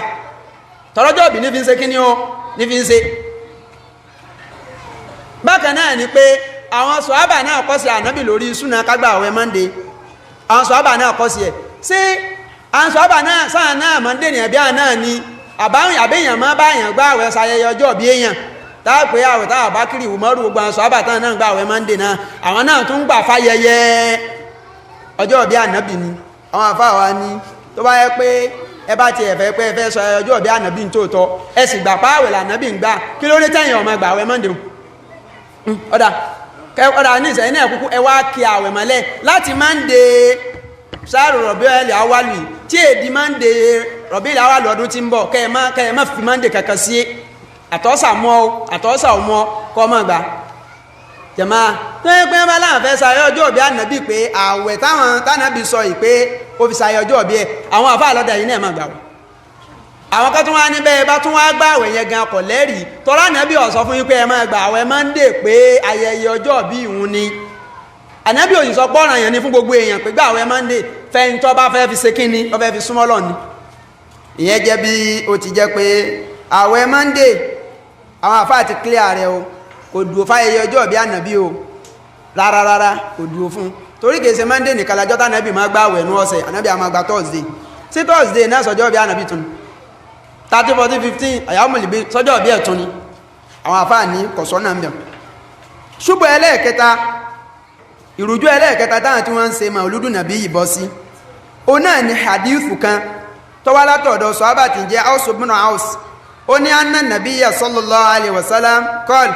tọ́rọ́jọ́ ọ̀bí ní fi ń ṣe kíní o ní fi ń ṣe. bákan náà ni pé àwọn sọ̀hábà náà kọ́ sí ànábì lórí súnà kágbà àwẹ̀ mọ́ndé àwọn sọ̀hábà náà kọ́ sí ẹ̀ ṣé àwọn sọ̀hábà náà sáà náà mọ́ndé ní ẹ̀bí àná ni àbẹ́yàn máa bá èèyàn gbá àwẹ̀ ṣayẹyẹ ọjọ́ ọ̀bí èèyàn táàpé àwẹ̀ táà bá kiri ìwùmọ́rù gbogbo àwọn sọ̀hábà táà náà gbá àwẹ̀ mọ́ndé náà àwọn náà tún gbà fáyẹyẹ ọjọ́ ọ̀bí ànábì ni àwọn àfáà wa ní tó bá yẹ pé ẹ bá ti ẹ̀fẹ́ pé ẹ fẹ́ sọ ọjọ́ ọ̀bí ànábì ní tòótọ́ ẹ sì gbà páwẹ̀ lànábì ń gbà kí ló dé tẹ̀yìn ọmọ gbà àwẹ̀ mọ́ndé ọ̀dà ní ìsẹ̀yìn náà kúkú ẹ wá kí àwẹ̀ mọ́lẹ̀ láti mọ́ndé sáàrù rọ̀bíọ̀lì awálù tí èdè mọ́ndé rọ̀bíọ̀lì awálù ọdún tí ń bọ̀ kẹ́ ẹ má fi mọ́ndé kankan sí àtọ́sà ọmọ kọ́ mọ́ gbà jẹ̀má tó yẹ pé wọ́n bá láwọn fẹ́ sáré ọjọ́ ọ̀bí ànábì pé àwẹ̀ tánàbì sọ yìí pé ó fi sáré ọjọ́ ọ̀bí ẹ̀ àwọn àfáà lọ́dà yìí náà máa gbà wọ́n àwọn kan tún wá níbẹ̀ bá tún wá gbà àwẹ̀ yẹn gan kọ̀ lẹ́rìí tọ́lá ànábì ó sọ fún yín pé ẹ máa gbà àwẹ̀ mọ́ndé pé ayẹyẹ ọjọ́ ọ̀bí ìhun ni ànábì òyìn sọ pọ́nrán yẹn ni fún gbogbo èèyàn pé gbà àwẹ̀ mọ́ndé fẹ́yìn tó bá fẹ́ fi ṣe kíni ó fẹ́ fi súnmọ́ lọ ni ìyẹn jẹ́ bí ó ti jẹ́ pé àwẹ̀ mọ́ndé àwọn àfáà ti clear rẹ o kò dùn fáyẹyẹ ọjọ́ ọ̀bí ànábì o rárá kò dùn fún torí kìí ṣe mọ́ndé nìkan lájọ́ tánàbì máa gbà àwẹ̀ ní ọ̀sẹ̀ ànábì a máa gba thursday sí thursday náà sọjọ́ ọ̀bí ànábì tún 30 40 15 àyàmùlìbí sọjọ́ ọ̀bí ẹ̀tún ni àwọn àfáà ní kọ̀sọ́nà mẹ́ ṣùgbọ́n ẹlẹ́ẹ̀kẹta ìrújú ẹlẹ́ẹ̀kẹta táwọn tí wọ́n ń ṣe màulúdù nàbí yìí sí ó náà ni hadithu kan tó wá látọ̀dọ̀ sọ́hábà tí ń jẹ́ Aws ibn Aws ó ní anna nabiyya sallallahu alaihi wasallam qala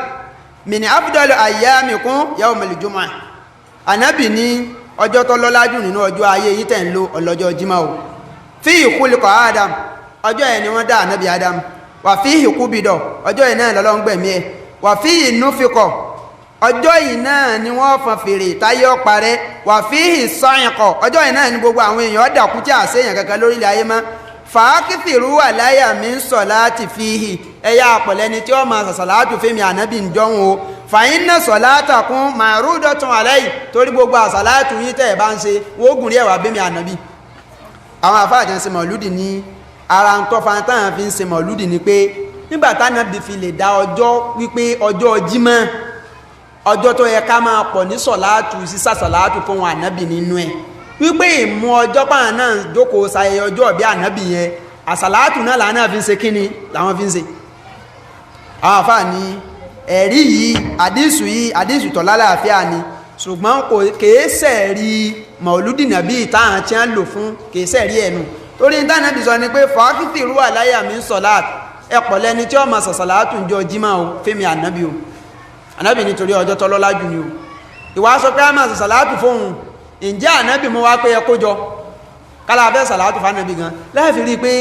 min afdalu ayyamikum yawmul jumu'ah ànábì ní ọjọ́ tó lọ́lá jù nínú ọjọ́ ayé yìí tẹ̀ ń lò ọlọ́jọ́ jímọ̀ o fihi khuliqa Adam ọjọ́ yẹn ni wọ́n dá ànábì Adam wà fihi qubida ọjọ́ yẹn náà lọ́lọ́ ń gbẹ̀mí ẹ̀ wà fihi nufiqa ọjọ́ yìí náà ni wọ́n fọn fèrè táyé ọparẹ́ wà fihi sa'iqa ọjọ́ yìí náà ni gbogbo àwọn èèyàn dàkú tí àṣeyàn kankan lórílẹ̀ ayé mọ́ fàákìtìrú wà láyà mi ń sọ láti fihi ẹ̀yà àpọ̀lẹ́ni tí ó máa sàṣàlátù fẹ́mi ànábì ń jọun o fàyín náà sọ látàkún màrúdọ̀tún àlẹ́yìn torí gbogbo àṣàlátù yìí tẹ́ ẹ̀ bá ń ṣe wógùn rí ẹ̀wà bẹ́mi ànábì àwọn àfáàjẹ́ ń ṣe mọ̀lúdì ní ara ń tọ́ fantáhàn fi ń ṣe mọ̀lúdì ni pé nígbà tánábì fi lè dá ọjọ́ wípé ọjọ́ jímọ̀ ọjọ́ tó yẹ ká máa pọ̀ ní sọ̀látù sí sàṣàlátù fún wọn ànábì nínú ẹ̀ wípé ìmú ọjọ́ pàà náà jókòó sayẹ ọjọ́ ọ̀bí ànábì yẹn àsàlátù náà làwọn náà fi ń ṣe kíni làwọn fi ń ṣe àwọn àfáà ní ẹ̀rí yìí àdísù tọ̀ lálàáfíà ni ṣùgbọ́n kò kèésẹ̀ rí mọ̀lúdì nàbí ìtàhàn tí wọ́n lò fún kèésẹ̀ rí ẹnu torí ní tánàbì sọ ni pé fàákìtì rú àláyà mi ń sọ̀láàtù ẹ̀pọ̀ lẹni tí ó máa sàṣàlátù ń jọ jímọ̀ o fẹ́mi ànábì o ànábì nítorí ọjọ́ tọ́lọ́lá jù ni o ìwà sọ pé a máa sàṣàlátù fóun ǹjẹ́ ànábì mú wá pé ẹ kójọ kálá fẹ́ sàlátù fánàbí gan láìfi rí pé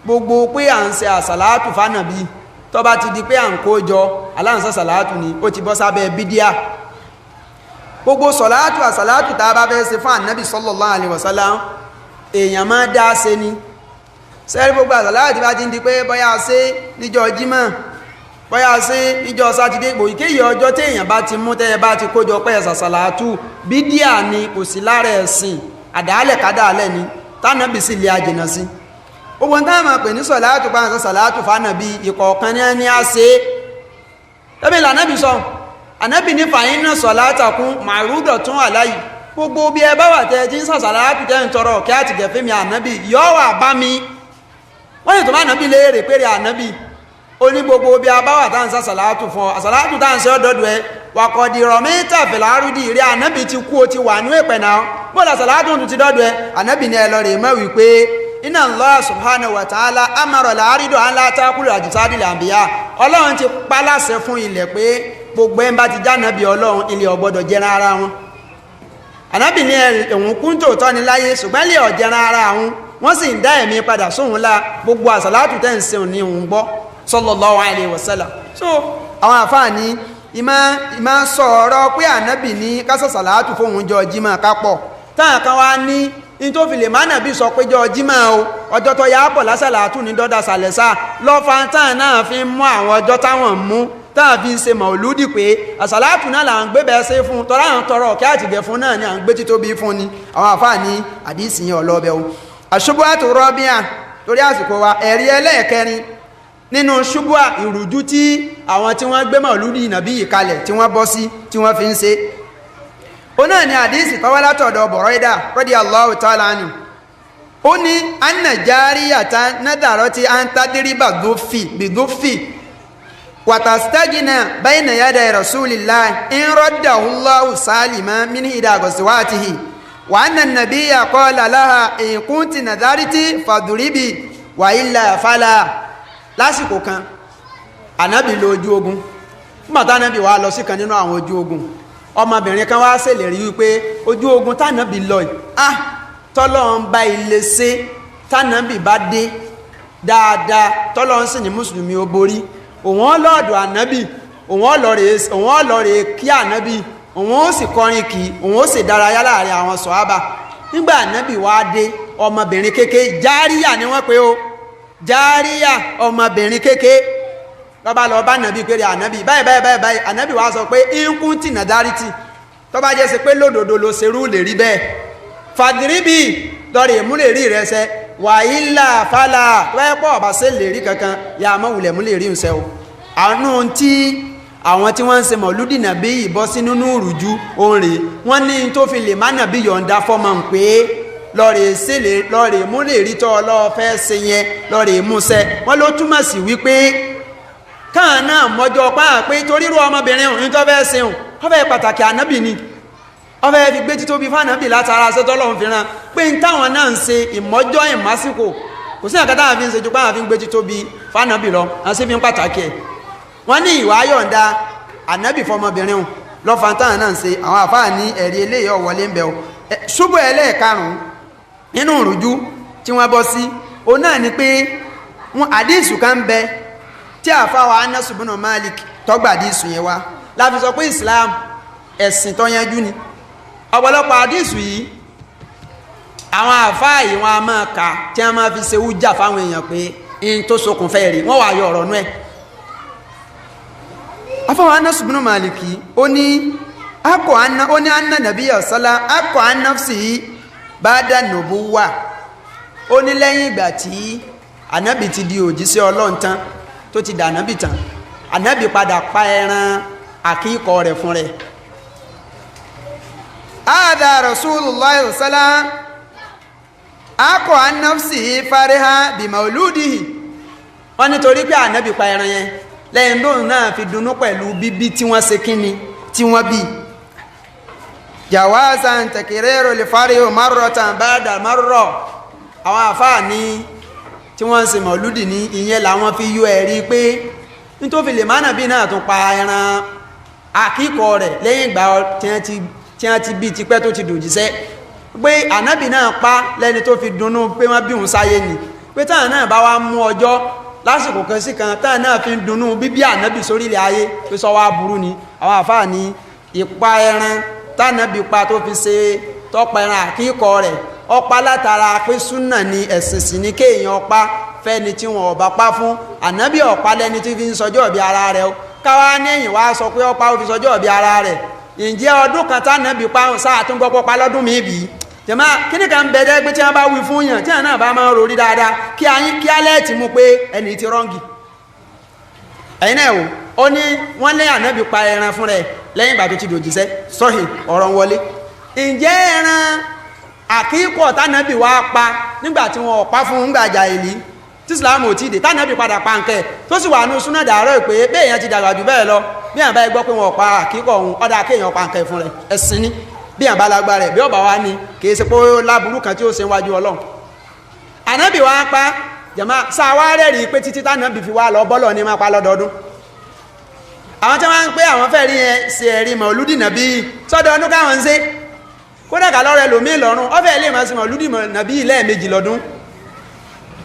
gbogbo pé à ń ṣe àsàlátù fánàbí tó bá ti di pé à ń kójọ aláǹsá sàlátù ni ó ti bọ́ sábẹ́ bídíà gbogbo sọ̀látù àsàlátù tá a bá fẹ́ ṣe fún ànábì sallallahu alaihi wasallam èèyàn máa dá ṣe ni sẹ́rí gbogbo àsàlátù bá ti di pé bóyá ṣe níjọ́ jímọ̀ bóyá sí níjọ́ sátidé ìgbò ìkéyìí ọjọ́ tí èèyàn bá ti mú tẹ́yẹ bá ti kójọ pé sàṣàlátù bídíà ni kò sí lára ẹ̀sìn àdáálẹ̀ kádàálẹ̀ ni tánàbì sì lè àjìnà sí gbogbo táwọn máa pè ní sọ̀látù pa sàṣàlátù fánàbí ìkọ̀ọ̀kan ní a ṣe tẹ́bí lànàbì sọ ànábì ní fàyín náà sọ̀látàkún màrúdọ̀tún àláyì gbogbo bí ẹ bá wà tẹ́ tí ń sàṣàlátù tẹ́ ń tọrọ kí á ti gẹ̀fẹ́ mi ànábì yọ́ wà bá mi wọ́n yìí tó bá ànábì léèrè péré ànábì ó ní gbogbo bí a bá wà tá ń sá sàlátù fún ọ àsàlátù tá ń ṣe ọdọdọ ẹ wàkọ̀dì rọ̀mítà fìlárúdì rí ànábì ti kú o ti wà ní ìpẹ̀ náà bọ́ọ̀lá sàlátù tún ti dọ́dọ̀ ẹ ànábì ní ẹlọ rẹ̀ mọ́ wípé inna Allah subhanahu wa ta'ala amara láàrídọ̀ ńlá tákùlù àjùsádìlẹ̀ àbíyá ọlọ́run ti pálàṣẹ fún ilẹ̀ pé gbogbo ẹ̀ ń bá ti já ànábì ọlọ́run ilẹ̀ ọ̀gbọ́dọ̀ jẹran ara wọn ànábì ní ẹ̀hún kún tòótọ́ ni láyé ṣùgbọ́n ilẹ̀ ọ̀jẹran ara wọn wọ́n sì ń dá ẹ̀mí padà sóhun lá gbogbo àsàlátù tẹ́ ń ṣeun ní òun gbọ́ sallallahu alaihi wasallam so àwọn àfáàní ìmá sọ̀rọ̀ pé ànábì ní kásàsàlátù fóhun jọ jímọ̀ kápọ̀ táwọn kan wá ní in tó fi lè má nàbí sọ pé jọ jímọ̀ o ọjọ́ tó yá pọ̀ lásàlátù ní dọ́dà sàlẹ̀sà lọ́fàntàn náà fi mú àwọn ọjọ́ táwọn mú táwọn fi ń ṣe mọ̀lúdì pé àsàlátù náà là ń gbé bẹ́ẹ̀ ṣe fún tọ́lá àwọn tọrọ ọ̀kẹ́ àtìgẹ̀ fún náà ni à ń gbé títóbi fún ni àwọn àfáà ní àdìsí yẹn ọlọ́bẹ̀ o àṣubuhatu rọ́bíà torí àsìkò wa ẹ̀rí ẹlẹ́ẹ̀kẹrin nínú ṣubúà ìrújú tí àwọn tí wọ́n gbé mọ̀lúdì nàbí yìí kalẹ̀ tí wọ́n bọ́ sí tí wọ́n fi ń ṣe ó náà ni àdísì tọ́wọ́ látọ̀dọ̀ Buraida radiyallahu ta'ala anhu ó ní anna jariyatan nadarati an tadriba biduffi wa tastajina bayna yaday rasulillah in raddahu Allahu salima min ida ghazwatihi wa anna an-nabiyya qala laha in kunti nadarti fadribi wa illa fala lásìkò kan ànábì lọ ojú ogun nígbàtá ànábì wá lọ sí kan nínú àwọn ojú ogun ọmọbìnrin kan wá ṣèlérí wípé ojú ogun tánàbì lọ tọ́lọ́run bá ilé ṣe tánàbì bá dé dáadáa tọ́lọ́run sì ní mùsùlùmí ó borí òun ọlọ́ọ̀dọ̀ ànábì òun ọlọ́ọ̀rẹ̀ kí ànábì òun ó sì kọrin kì òun ó sì dárayá láàrin àwọn sọ̀hábà nígbà ànábì wá dé ọmọbìnrin kéke járíyà ni wọ́n pè ó járíyà ọmọbìnrin kéke lọ́ba lọ bá nàbí pé ànábì báyìí ànábì wá sọ pé inkun tí nàdárítì tó bá jẹ́ sí pé lódòdó ló serú lè rí bẹ́ẹ̀ fàdíríbì lọ́rẹ̀ èmú lè rí ìrẹsẹ̀ wà ílà fàlà pẹ́pọ̀ ọ̀bà sí lè rí kankan ya mọ́ wùlẹ̀ mú lè rí ìṣẹ́ o àánú tí àwọn tí wọ́n ń ṣe mọ̀lúdì nàbí ìbọ́ sí nínú ìrújú orin wọ́n ní tó fi lè má nàbí yọ̀ǹda fọ́mọ ń pé lọ́rẹ̀ mú lè rí tọ́ ọlọ́fẹ́ ṣe yẹn lọ́rẹ̀ múṣẹ́ wọ́n ló túmọ̀ sí wípé káà náà mọ́jọ́ páà pé torírú ọmọbìnrin òun tó fẹ́ seun ó fẹ́ pàtàkì ànábì ni ó fẹ́ fi gbé títóbi fánàbì látara sẹ́tọ́lọ́run fi rán pé ń táwọn náà ń ṣe ìmọ́jọ́ ìmásíkò kò sí àkátá àfi ń ṣe ju páà fi ń gbé títóbi fánàbì lọ àwọn sí fi ń pàtàkì ẹ̀ wọ́n ní ìwà yọ̀ǹda ànábì fọmọbìnrin òun lọ́fà táwọn náà ń ṣe àwọn àfáà ní ẹ̀rí eléyìí ọ̀wọ́lé ń bẹ̀ o ṣubú ẹlẹ́ẹ̀karùn-ún nínú ìrújú tí wọ́n bọ́ sí òun náà ni pé àdíìsù kan ń bẹ tí àfáwà Anas ibn Malik tọ́gbàdí ìsùn yẹn wá láfi sọ pé Islam ẹ̀sìn tó yanjú ni ọ̀pọ̀lọpọ̀ àdísù yìí àwọn àfáà yìí wọn a máa kà tí a máa fi ṣe wújà fáwọn èèyàn pé in tó ṣokùnfẹ́ rí wọ́n wà yọ ọ̀rọ̀ nú ẹ̀ àfáwà Anas ibn Malik ó ní anna nabiyya sálá akọ̀ annafsi ba'da nubuwwa ó ní lẹ́yìn ìgbà tí ànábì ti di òjíṣẹ́ Ọlọ́run tán tó ti dànábì tán ànábì padà pa ẹran àkíkọ rẹ̀ fún rẹ̀ àdá rasulullah sallam akọ̀ annafsi fariha bí mauludihi wọ́n nítorí pé ànábì pa ẹran yẹn lẹ́yìn lóòrùn náà fi dunnú pẹ̀lú bíbí tí wọ́n ṣe kíni tí wọ́n bí jawazan takiriru li farihu marratan ba'da marra àwọn àfáà ní tí wọ́n ń ṣe mọ̀lúdì ní ìyẹn làwọn fi yọ ẹ̀rí pé nítorí lè mánà bí náà tún pa ẹran àkíkọ rẹ̀ lẹ́yìn ìgbà tí wọ́n ti bí tipẹ́ tó ti dòjíṣẹ́ pé ànábì náà pa lẹ́ni tó fi dunnú pé wọ́n bí òun sáyé ni pé táwọn náà bá wá mú ọjọ́ lásìkò kan sí kan táwọn náà fi dunnú bíbí ànábì sórílẹ̀ ayé pé sọ wá burú ni àwọn àfáà ní ìpa ẹran tánàbì pa tó fi ṣe tọ́pa ẹran àkíkọ rẹ̀ ọpa látara pé súnà ni ẹ̀sìn sí ní kéèyàn ọpa fẹ́ni tí wọn ọba pa fún ànábì ọpa lẹ́ni tí fi ń sọjọ́ ọ̀bí ara rẹ̀ káwá ní ẹ̀yìn wá sọ pé ọpa ó fi sọjọ́ ọ̀bí ara rẹ̀ ǹjẹ́ ọdún kan tánàbì pa sáà tún gbọ́pọ̀ pa lọ́dún mi bì í jẹ̀má kíní kan bẹ̀rẹ̀ pé tí wọ́n bá wí fún yàn tí wọ́n náà bá máa ń rorí dáadáa kí alẹ́ ti mú pé ẹni tí rọ́ǹgì ẹ̀yin náà wò ó ní wọ́n lé ànábì pa ẹran fún rẹ̀ lẹ́yìn ìgbà tó ti dòjíṣẹ́ sọ́hìn ọ̀rọ̀ wọlé ǹjẹ́ ẹran àkíkọ̀ tánàbì wá pa nígbàtí wọn ọ̀pá fún ńgbàjà ìlú tí Islam ò tí dé tánàbì padà pa nkẹ́ tó sì wà ní súnà dàárọ̀ pé béèyàn ti dàgbà jù bẹ́ẹ̀ lọ bí àbá gbọ́ pé wọn ọ̀pá àkíkọ̀ ohun ọ̀dà kéèyàn pa nkẹ́ fún rẹ̀ ẹ̀sìn ní bí àbá lágbára rẹ̀ bí ọba wa ní kìí ṣe pé láburú kan tí ó ṣe wájú Ọlọ́run ànábì wá pa jàmá sáwárẹ̀ rí pé títí tánàbì fi wá lọ bọ́lọ̀ ní máa pa lọ́dọọdún àwọn tí wọ́n ń pé àwọn fẹ́ rí ẹ ṣe ẹ̀rí mọ̀lúdì nàbí sọ́dọọdún káwọn ń ṣe kódà kà lọ́rẹ̀ lòmí lọ́rùn ọfẹ́ lè máa sí mọ̀lúdì nàbí lẹ́ẹ̀mejì lọ́dún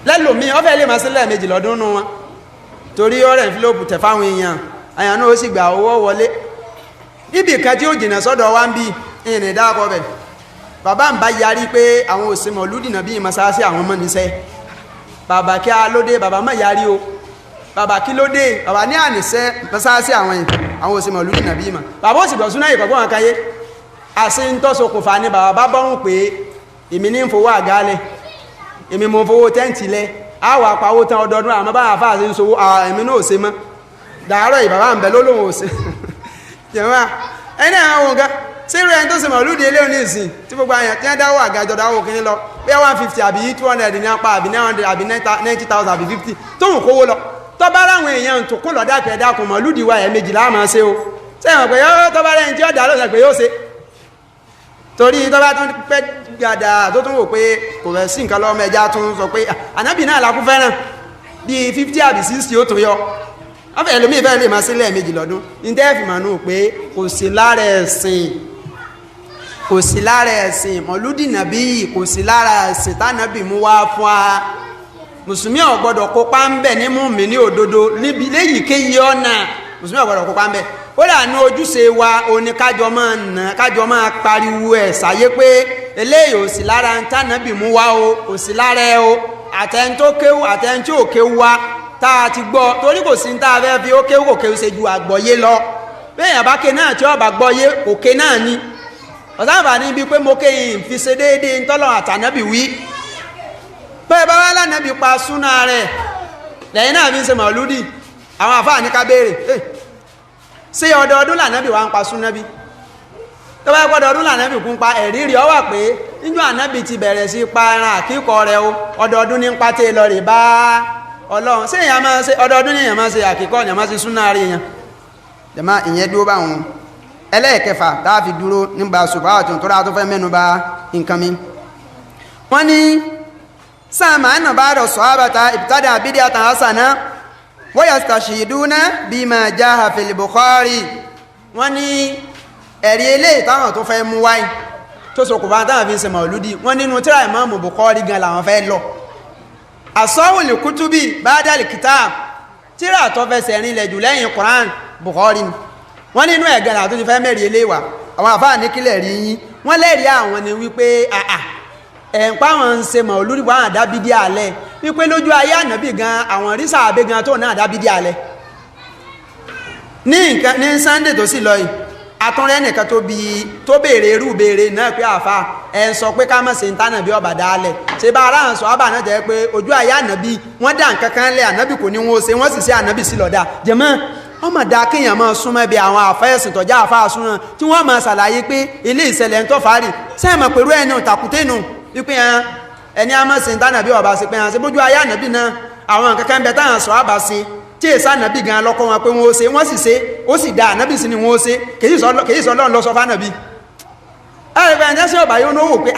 lẹ́lòmí ọfẹ́ lè máa sí lẹ́ẹ̀mejì lọ́dún nú wọn torí ọ̀rẹ́ ìfìlópù tẹ̀ fáwọn èèyàn àyàn náà ó sì gbà owó wọlé ibì kan tí ó jìnà sọ́dọ̀ wá ń bí ìrìn dákọ̀ bẹ̀ bàbá ń bá yarí pé àwọn ò ṣe mọ̀lúdì nàbí mọ́sáàsì àwọn mọ́ níṣẹ́ bàbá kí a lóde bàbá má yarí o bàbá kí lóde bàbá ní àníṣẹ́ mọ́sáàsì àwọn ò ṣe mọ̀lúdì nàbí mọ́ bàbá ó sì bọ̀ súná ìkọ̀gbọ́n wọn káyé àṣẹ ń tọ́sọ kò fà ní bàbá bá bọ́rùn pé èmi ní ń fowó àgálẹ̀ èmi mo fowó tẹ́ǹtì lẹ àwọ̀ àpawó tán ọdọọdún àmọ́ bá àfáà sí ń sowó èmi náà ò ṣe mọ́ dàárọ̀ ìbàbá ń bẹ lólóhùn ò ṣe jẹ̀mọ́ ẹni àwọn ohun kan sí irú ẹni tó ṣe mọ̀lúdì ilé òní ìsìn tí gbogbo àyàn tí wọ́n dáwọ́ àgájọ dáwọ́ kìíní lọ bí 150 àbí 200 ní apá àbí 900 àbí 90,000 àbí 50 tóhùn kówó lọ tó bá ráwọn èèyàn tó kó lọ́dà pẹ̀ dákun mọ̀lúdì wa ẹ̀ méjìlá máa ṣe o sẹ́wọ̀n pé yóò tó bá rẹ̀ tí ó dà lọ́sẹ̀ pé yóò ṣe torí tó bá tún pẹ́ gàdà tó tún wò pé kò rẹ̀ sí nǹkan lọ́mọ ẹja tún sọ pé ànábì náà lákú fẹ́ràn bí 50 àbí 60 ó tún yọ wọ́n fẹ́ lómi ìfẹ́ lè máa sílẹ̀ méjì lọ́dún ní tẹ́ẹ̀fì mànú pé kò sí lára ẹ̀sìn kò sí lára ẹ̀sìn mọ̀lúdì nàbí kò sí lára ẹ̀sìn tánàbì mú wá fún wa mùsùlùmí ò gbọ́dọ̀ kópa ń bẹ̀ ní mùmí ní òdodo níbi léyìíkéyìí ọ̀nà mùsùlùmí ò gbọ́dọ̀ kópa ń bẹ̀ ó dà ní ojúṣe wa òní kájọ máa pariwo ẹ̀ sáyé pé eléyìí ò sí lára tánàbì mú wá o kò sí lára ẹ o àtẹ̀ntó kéwú àtẹ̀ntí ò kéwú wa tá a ti gbọ́ torí kò sí tá a fẹ́ fi ó kéwú kò kéwú ṣe ju àgbọ́yé lọ bẹ́ẹ̀ yàbá ké náà tí ó bá gbọ́yé òkè náà ni ọ̀sánfà ní ibi pé mo kéyìn fi ṣe déédéé ntọ́lọ̀ àtànábì wí pé bá wá lánàbì pa súnà rẹ̀ lẹ́yìn náà fi ń ṣe mọ̀lúdì àwọn àfáà ní ká béèrè ṣé ọdọọdún lànàbì wá ń pa súnà bí tó bá gbọ́dọ̀ ọdún lànàbì kún pa ẹ̀rí rí ọ wà pé níjọ́ ànábì ti bẹ̀rẹ̀ sí pa ẹran àkíkọ rẹ̀ o ọdọọdún ní ń pa tẹ́ lọ rè bá ọlọ́run ṣé èèyàn máa ṣe ọdọọdún ní èèyàn máa ṣe àkíkọ èèyàn máa ṣe súnà rí yẹn jẹ̀má ìyẹn dúró bá wọn ẹlẹ́ẹ̀kẹfà dáàfi dúró nígbà ṣùgbọ́n àtún tó ráà tó fẹ́ mẹ́nu bà nǹkan mi wọ́n ní sáàmà ẹ̀nà bá rọ̀ sọ àbàtà ìbítádà àbídí àtàhásàná wọ́n yà stashhiduna bima jaha fil Bukhari wọ́n ní ẹ̀rí eléyìí táwọn tó fẹ́ mú wáyé tó ṣokùnfà táwọn fi ń ṣe mọ̀lúdì wọ́n nínú tíra Ìmáàmù Bukhari gan làwọn fẹ́ lọ asawul kutubi ba'dal kitab tíra tó fẹsẹ̀ rinlẹ̀ jù lẹ́yìn Quran Bukhari ni wọ́n nínú ẹ̀gẹ́nà tó ti fẹ́ mẹ́rin eléwà àwọn àfáà ní kílẹ̀ rí yín wọ́n lẹ́rìí àwọn ni wípé ẹ̀ǹpá wọn ń ṣe mọ̀lúdì wọn àdábídí alẹ́ wípé lójú ayé ànábì gan àwọn rísà àbẹ́ gan tó náà àdábídí alẹ́ ní Sunday tó sì lọ yìí atúnrẹ́ nìkan tó béèrè irú béèrè náà pé àfáà ẹ̀ ń sọ pé ká mọ̀ sí ń tánà bí ọba dálẹ̀ ṣe bá ara hàn sọ àbà náà jẹ́ pé ojú ayé ànábì wọ́n dá nǹkan kan lẹ̀ ànábì kò ní wọn ó ṣe wọ́n sì ṣe ànábì sí lọ́dà jẹ́mọ́ ọmọ dá kéèyàn máa súnmọ́ bí àwọn àfẹ́ẹ̀sìn tọ́já àfáà súnmọ́ tí wọ́n máa ṣàlàyé pé ilé ìṣẹ̀lẹ̀ ń tọ́fàárì sẹ́ẹ̀mọ̀ pẹ̀lú ẹni tàkúténù wípé ẹni a máa sin tánàbí ọba sí pé ṣe bójú ayé ànábì náà àwọn nǹkan kan bẹ táwọn sọ àbá sí tí èsà ànábì gan lọ́kọ́ wọn pé wọ́n ó ṣe wọ́n sì ṣe ó sì dá ànábì sí ni wọ́n ó ṣe kèyí sọ lọ́n lọ sọ fánàbí ẹ̀rẹ̀fẹ̀ ẹ̀jẹ̀ sí ọba yóò ní owó pé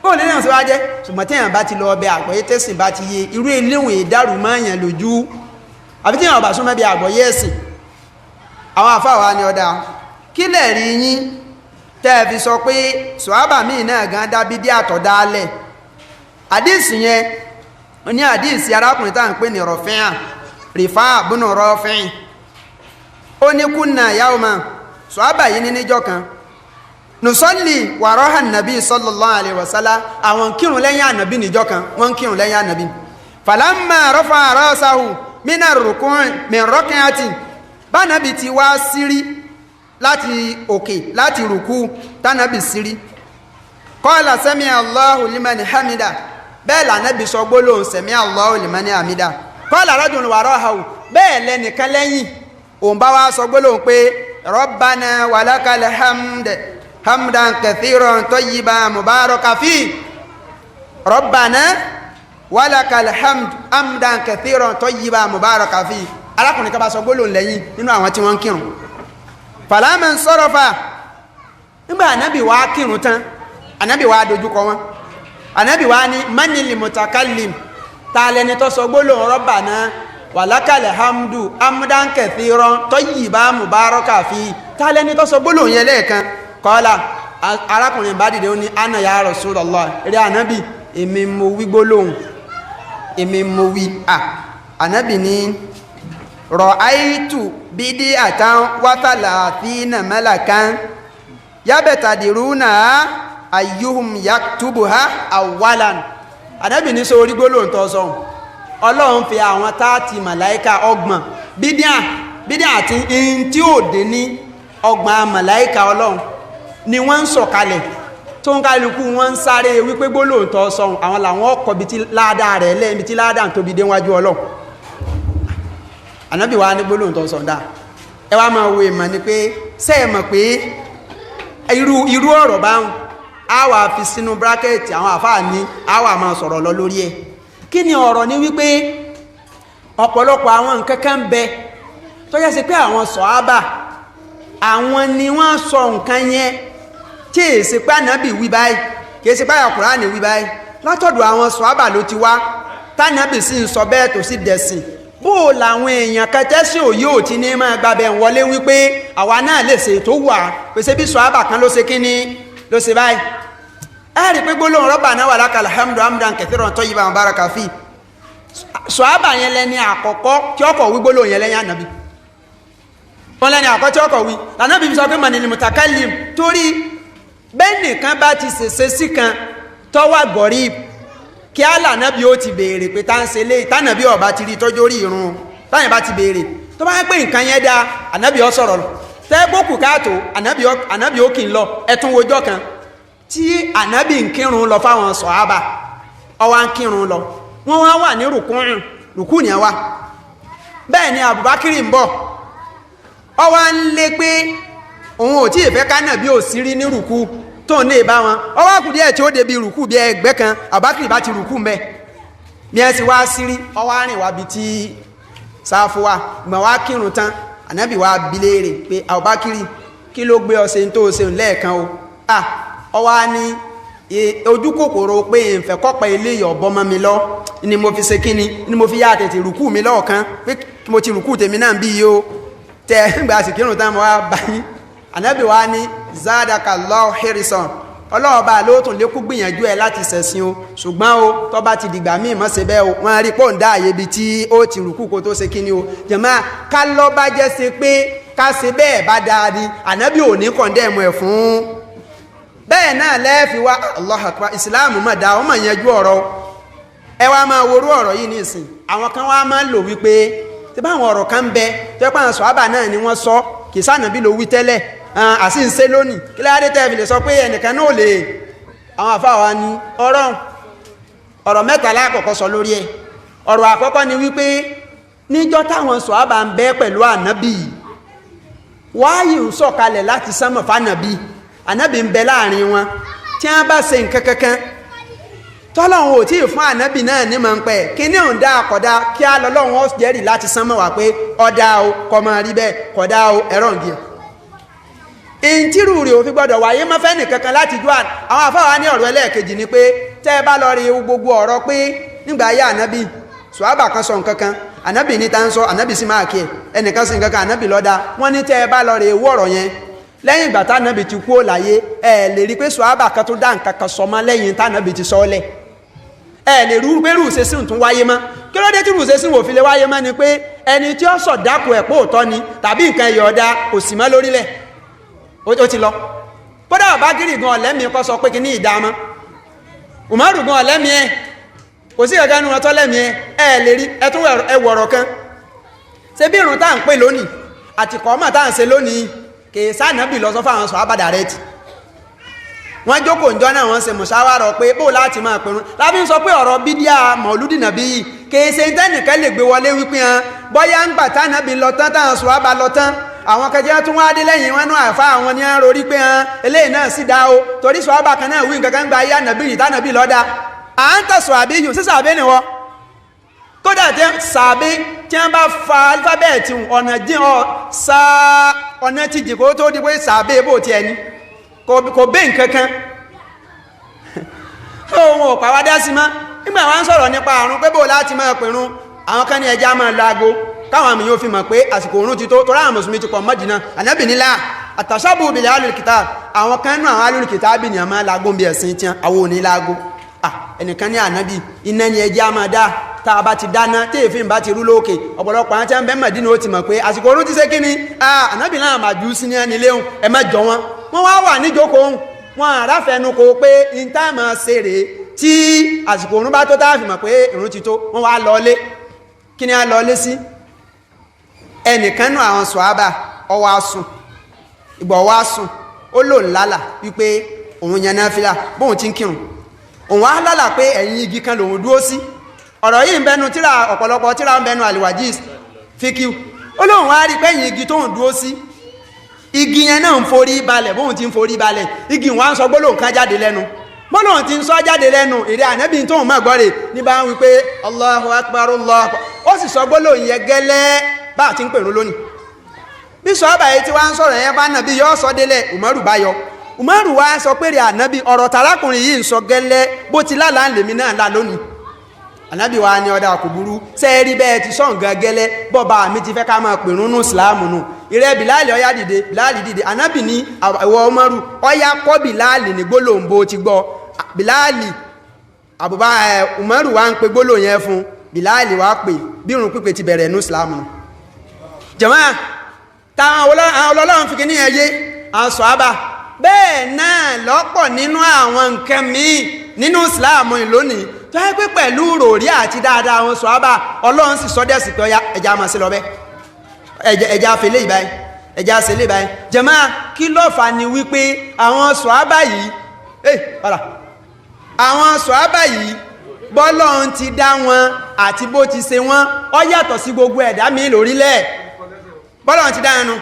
bóò lè náà sí wá jẹ́ ṣùgbọ́n tí èèyàn bá ti lọ ọbẹ̀ àgbọ̀yé tẹ̀sìn bá ti yé irú eléwọ̀n ìdárù máa yàn lójú àbí tí èèyàn bá súnmọ́ bí àgbọ̀yé ẹ̀sìn àwọn àfáwà ni ọ̀dá kí lẹ̀ rí yín tẹ́ fi sọ pé sọ̀hábà míì náà gan dábí dí àtọ̀dálẹ̀ àdíìsì yẹn ní àdíìsì arákùnrin tá à ń pè ní rọ̀fíà rìfá bùnú rọ́fíìn ó ní kúnnà yawma sọ̀hábà yìí ní níjọ́ kan nùsọ́lì wàrọ́hàn nàbí sallallahu alaihi wasallam àwọn kírun lẹ́yìn ànàbí níjọ́ kan wọ́n kírun lẹ́yìn ànàbí falamma rafa rasahu mina rukun min rak'atin bánàbì ti wá sírí láti òkè láti rùkú tánàbì sírí qala sami Allahu liman hamida bẹ́ẹ̀ lànàbì sọ gbólóhùn sami Allahu liman hamida qala rajulun warahu bẹ́ẹ̀ lẹ́nìkan lẹ́yìn òun bá wá sọ gbólóhùn pé rabbana walakal hamd hamdan kathiran tayyiban mubarakan fi rabbana walakal hamd hamdan kathiran tayyiban mubarakan fi arákùnrin kan bá sọ gbólóhùn lẹ́yìn nínú àwọn tí wọ́n ń kírun fàlámà ń sọ́rọ̀fà nígbà ànábì wá kírun tán ànábì wá dojúkọ wọn ànábì wá ní manil mutakallim ta lẹni tó sọ gbólóhùn rabbana walakal hamdu hamdan kathiran tayyiban mubarakan fi ta lẹni tó sọ gbólóhùn yẹn lẹ́ẹ̀kan kọ́lá arákùnrin bá dìde ó ní ana ya Rasulullah rí ànábì èmi mo wí gbólóhùn èmi mo wí ànábì ní rọ̀áìtù bídí àtàn wátàlá fínà mẹ́làkán yábẹ̀tàdìrúnà ayyuhum yaktubuha awwalan ànábì ní sórí gbólóhùn tó sọ ọlọ́run fi àwọn 30 màláíkà ọgbọ̀n bídíà àti in tí ó dé ní ọgbọ̀n màláíkà ọlọ́run ni wọ́n ń sọ̀kalẹ̀ tó ń kálukú wọ́n ń sáré wípé gbólóhùn tó sọ àwọn làwọn ọkọ̀ bí tí ládàá rẹ̀ lẹ́ẹ̀mí tí ládàá ń tóbi dé wájú ọlọ́run ànábì wa ní gbólóhùn tó sọ dáa ẹ wá máa wo ìmọ̀ ni pé ṣé ẹ mọ̀ pé irú ọ̀rọ̀ báwọn a wà fi sínú brákẹ́ẹ̀tì àwọn àfáà ní a wà máa sọ̀rọ̀ lọ lórí ẹ̀ kí ni ọ̀rọ̀ ni wípé ọ̀pọ̀lọpọ̀ àwọn nǹkan kan ń bẹ tó yẹ sí pé àwọn sọ̀hábà àwọn ni wọ́n sọ nǹkan yẹn tí èsì pé ànábì wí báyìí kìí sí pé Kùránì wí báyìí látọ̀dọ̀ àwọn sọ̀hábà ló ti wá tánàbì sì ń sọ bẹ́ẹ̀ tó sì dẹ̀sìn bó làwọn èèyàn kẹtẹ́sì òye ò ti ní máa gbàbẹ̀ wọlé wípé àwa náà lè ṣe tó wà pèsè bí sọ̀hábà kan ló ṣe kíní ló ṣe báyìí ẹ rí pé gbólóhùn Rabbana wa lakal hamdu hamdan kathiran tayyiban mubarakan fi sọ̀hábà yẹn lẹ́ni àkọ́kọ́ tí ọkọ̀ wí gbólóhùn yẹn lẹ́yìn ànábì wọ́n lẹ́ni àkọ́kọ́ tí ọkọ̀ wí lànàbì fi sọ pé manil mutakallim torí bẹ́ẹ̀ nìkan bá ti ṣèṣe sí kan tọ́wà gọ̀rí kí á lànàbì ó ti béèrè pé tá ń ṣe lé tánàbì ọba ti rí tọ́jú orí irun táyìn bá ti béèrè tó bá pé nǹkan yẹn dá ànábì ó sọ̀rọ̀ lọ tẹ́gbókù káàtó ànábì ó kì í lọ ẹtún wojọ́ kan tí ànábì ń kírun lọ fáwọn sọ̀hábà ọwá ń kírun lọ wọ́n wá wà ní rùkú ní ẹwà bẹ́ẹ̀ ni Abubakar ń bọ̀ ọwá ń lé pé òun ò tí ìfẹ́ kánàbì ò sí rí ní rùkú tó ní ìbá wọn ọwá kù díẹ̀ tí ó débi rùkú bí ẹgbẹ́ kan Abubakar bá ti rùkú mẹ́ bí ẹ ti wá sírí ọwá rìn wá bí tí sáfù wà gbọ̀n wá kírun tán ànábì wá bi léèrè pé Abubakar kí ló gbé ọsẹ tó ṣe lẹ́ẹ̀kan o ọwá ní ojú kòkòrò pé ìfẹ́ kọ́pẹ́ ilé ọ̀bọ mọ́ mi lọ ni mo fi ṣe kíni ni mo fi yá tètè rùkú mi lọ́ọ̀kan pé mo ti rùkú tèmi náà bí yìí o tẹ gbà sí kírun tán mo wá báyìí ànábì wá ní zadakallahu hirsan ọlọ́ọ̀bá ló tún lékún gbìyànjú ẹ láti ṣẹ̀sìn o ṣùgbọ́n o tó bá ti dìgbà míì mọ́ ṣe bẹ́ẹ̀ o wọ́n rí pọ́ǹdà àyè ibi tí ó ti rùkú kó tó ṣe kíni o jẹ̀mọ́ ká lọ́ bá jẹ́ ṣe pé ká ṣe bẹ́ẹ̀ bá dáa ni ànábì ò ní kọ̀ndẹ́ẹ̀mù ẹ̀ fún bẹ́ẹ̀ náà lẹ́ẹ̀fi wá Allahu Akbar ìsìláàmù mọ̀ dá ọmọ yẹn jú ọ̀rọ̀ ẹ wá máa worú ọ̀rọ̀ yìí nísìn àwọn kan wá máa ń lò wípé tí báwọn ọ̀rọ̀ kan ń bẹ tó yẹ pé àwọn sọ̀hábà náà ni wọ́n sọ kì í sànàbí ló wí tẹ́lẹ̀ àti ń ṣe lónìí kí láyé tẹ́ fi lè sọ pé ẹnìkan náà lè àwọn àfáà wa ní ọ̀rọ̀ mẹ́ta lákọ̀ọ́kọ́ sọ lórí ẹ̀ ọ̀rọ̀ àkọ́kọ́ ni wípé níjọ́ táwọn sọ̀hábà ń bẹ pẹ̀lú ànábì wáyé ń sọ̀kalẹ̀ láti sánmọ̀ fánàbí ànábì ń bẹ láàrin wọn tí wọ́n bá ṣe nǹkan kankan tọ́lọ́run ò tí ì fún ànábì náà ní mọ̀ ń pẹ́ kí ní òun dá àkọ́dá kí á lọ́lọ́run ó jẹ́rìí láti sánmọ̀ wá pé ọ̀dá o kọ́ máa rí bẹ́ẹ̀ kọ̀dá o ẹ̀rọ ń gí ìntírù rẹ̀ ò fi gbọ́dọ̀ wáyé mọ́ fẹ́ nìkankan láti jú àwọn àfáwà ní ọ̀rọ̀ ẹlẹ́ẹ̀kejì ni pé tẹ́ ẹ bá lọ rí gbogbo ọ̀rọ̀ pé nígbà ayé ànábì sùhábà kan sọ nǹkan kan ànábì ní ta ń sọ ànábì sí máa kí ẹ ẹnìkan sí nǹkan kan ànábì lọ́dá wọ́n ní tẹ́ ẹ bá lọ rí ewú ọ̀rọ̀ yẹn lẹ́yìn ìgbà tánábì ti kú láyé ẹ lè rí pé sùhábà kan tó dá nǹkan kan sọ mọ́ lẹ́yìn tánábì ti sọ́ọ́lẹ̀ ẹ lè rú pé rúùsẹ́sìn tún wáyé mọ́ kí ló dé tí rúùsẹ́sìn wò fi lè wáyé mọ́ ni pé ẹni tí ó sọ dákù ẹ̀ pé òótọ́ ni tàbí nǹkan ẹ̀yọ̀ ọ̀dá kò sì mọ́ lórílẹ̀ ó ti lọ kódà Abubakar gan ọ̀lẹ́mìí kọ́ sọ pé kí ní ìdámọ́ Umaru gan ọ̀lẹ́mìí ẹ̀ kò sí ẹ̀gá nínú ọtọ́ lẹ́mìí ẹ̀ lè rí ẹtún ẹwọ̀rọ̀ kan ṣe bí irun tá à ń pè lónìí àti kọ́mọ̀ tá à ń ṣe lónìí kìí sáànàbì lọ sọ fáwọn sọ̀hábà dàrẹ́tì wọ́n jókòó ǹjọ́ náà wọ́n ṣe mùsáwárọ̀ pé bó láti máa pẹ̀rún lábí ń sọ pé ọ̀rọ̀ bídíà mọ̀lúdì nàbí yìí kìí ṣe tẹ́nìkan lè gbé wọlé wípé hàn bọ́yá ń gbà tánàbì lọ tán táwọn sọ̀hábà lọ tán àwọn kẹjẹ tún wá dé lẹ́yìn wọn náà àfá àwọn ní àrò rí pé hàn eléyìí náà sì dá o torí sọ̀hábà kan náà wí nǹkan kan gba ayé ànàbì rí tánàbì lọ́dá à ń tẹ̀sọ̀ àbí yìí sí sàbẹ́ nìwọ kódà tí sàbẹ́ tí wọ́n bá fa alifábẹ́ẹ̀tì ọ̀nà dín ọ̀nà tí jì kó tó di pé sàbẹ́ bò ti ẹni kò bẹ́ nǹkankan tó wọn ò pàwádá sí má nígbà wọ́n sọ̀rọ̀ nípa àrùn pé bò láti máa pẹ̀rún àwọn kan ní ẹja máa láago káwọn àmì yóò fi mọ̀ pé àsìkò òrùn ti tó tó ráhàn mùsùlùmí ti pọ̀ Mádínà ànábì nílá àtàṣàbù bìlẹ̀ alùkìtà àwọn kan nú àwọn alùkìtà bí ní àmà láago bí ẹ̀sìn tí àwọn òní láago ẹnìkan ní ànábì iná ni ẹja máa dá tá a bá ti dáná tí èéfín bá ti rú lókè ọ̀pọ̀lọpọ̀ àwọn tí wọ́n bẹ́ Mádínà ó ti mọ̀ pé àsìkò òrùn ti ṣe kí ni ànábì náà máa jù sí ní ẹni léhùn ẹ má jọ wọn wá wà níjókòó wọn àráfẹnu kò pé ìntàmà ṣeré tí àsìkò òrùn bá tó táàfì mọ̀ pé ìrun ti tó wọ́n wá lọlé. Kí ni a lọlé sí? Ẹnìkan náà àwọn sọ̀hábà ó wá sùn, ìgbà ó wá sùn ó lò lálà wípé òun yan náfílà bóun ti ń kírun, òun á lálà pé ẹ̀yìn igi kan lòun dúró sí. Ọ̀rọ̀ yìí ń bẹnu tíra ọ̀pọ̀lọpọ̀ tíra ń bẹnu àlìwàjíz fíkíù. Ó lóun wá rí pé ẹ̀yìn igi tóun dúró sí, igi yẹn náà ń forí balẹ̀ bóun ti ń forí balẹ̀, igi wọn á sọ gbólóhùn kan jáde lẹ́nu, gbólóhùn ti ń sọ jáde lẹ́nu, èrè ànábì tóun mọ̀ gbọ́ rè ní bá ń wí pé Allahu Akbar Allahu Akbar, ó sì sọ gbólóhùn yẹn gẹ́lẹ́ bá a ti ń pèrún lónìí. Bí sọ́ọ́bà yìí tí wá ń sọ̀rọ̀ yẹn bá nàbí yọ́ sọ délẹ̀, Umaru bá yọ. Umaru wá sọ pé rẹ̀ ànábì ọ̀rọ̀ tàrákùnrin yìí ń sọ gẹ́lẹ́ bó ti lálàá ń lèmi náà lá lónìí. Ànábì wa ní ọ̀dà kò burú sẹ́ẹ̀rí bẹ́ẹ̀ ti sọ̀n gan gẹ́lẹ́ bọ́ba mi ti fẹ́ ká máa pèrún nù ìsìláàmù nù. Ìrẹ́ Bìláàlì ọ̀yá dìde, Bìláàlì dìde. Ànábì ní ìwọ Umaru ọ̀yá kọ́ Bìláàlì ní gbólóhùn bó ti gbọ́. Bìláàlì Umaru wa ń pe gbólóhùn yẹn fún Bìláàlì wa pè bí irun pípé ti bẹ̀rẹ̀ nù ìsìláàmù nù. Jàmáà táwọn ọlọ́run fi kíní ẹyé àwọn sọ̀hábà bẹ́ẹ̀ náà lọ́pọ̀ nínú àwọn nǹkan míì nínú ìsìláàmù lónìí tó yẹ pé pẹ̀lú ròrí àti dáadáa àwọn sọ̀hábà ọlọ́run sì sọ dẹ́sì pé ẹja máa ṣe lọ bẹ́ẹ̀ ẹja fèlè ìbáyìí ẹja ṣẹlẹ̀ ìbáyìí. Jàmáà kí ló fà ní wípé àwọn sọ̀hábà yìí àwọn sọ̀hábà yìí bọ́lọ́run ti dá wọn àti bó ti ṣe wọn ó yàtọ̀ sí gbogbo ẹ̀dá mi lórílẹ̀. Bọ́lọ́run ti dá wọn nù,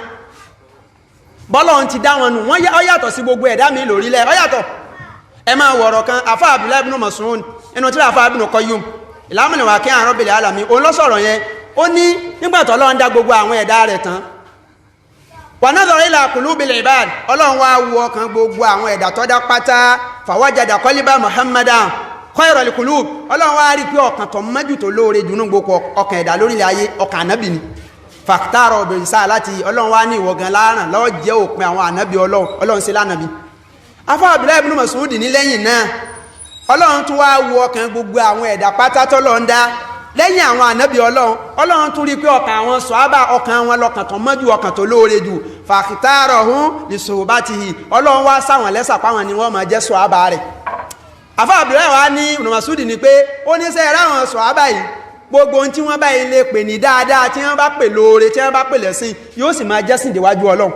bọ́lọ́run ti dá wọn nù, wọ́n yàtọ̀ sí gbogbo ẹ̀dá mi lórílẹ̀, ó yàtọ̀. Ẹ máa wọ̀rọ̀ kan àfá Abdullahi ibn Mas'ud inú tí àfá Ibn Qayyum Ilamul Waqi'in an Rabbil Alamin òun ló sọ̀rọ̀ yẹn. Ó ní nígbàtí Ọlọ́run dá gbogbo àwọn ẹ̀dá rẹ̀ tán, wa nadhara ila qulubil ibad, Ọlọ́run wá wo ọkàn gbogbo àwọn ẹ̀dá tó dá pátá, fawajada qalba Muhammadan khayral qulub, Ọlọ́run wá rí pé ọkàn tó mọ́jú tó lóore jù nínú gbogbo ọkàn ẹ̀dá lórílẹ̀ ayé ọkàn ànábì ni. Fàkítàrọ̀ obìnrin sáà láti Ọlọ́run wá ní ìwọ̀gán láàrán lọ́wọ́ jẹ́ òpin àwọn ànábì Ọlọ́run sí lánàbí. Afá Abdullahi ibn Mas'ud ní lẹ́yìn náà Ọlọ́run tún wá wo ọkàn gbogbo àwọn ẹ̀dá pátá tọ́lọ́run dá lẹ́yìn àwọn ànábì Ọlọ́run tún rí pé ọkàn àwọn sọ̀hábà ọkàn wọn lọ́kàn tó mọ́jú ọkàn tó lóore jù. Fàkítàrọ̀hum li suhbatihi, Ọlọ́run wá sáwọn lẹ́sà páwọn ni wọ́n máa jẹ́ sọ̀hábà rẹ̀. Afá Abdullahi wá ní ibn Mas'ud ní pé ó ní sẹ́yìn ráwọn sọ̀hábà yìí gbogbo ohun tí wọ́n bá ilé pè ní dáadáa, tí wọ́n bá pè lóore, tí wọ́n bá pè lẹ́sìn, yóò sì máa jẹ́sìn déwájú Ọlọ́run.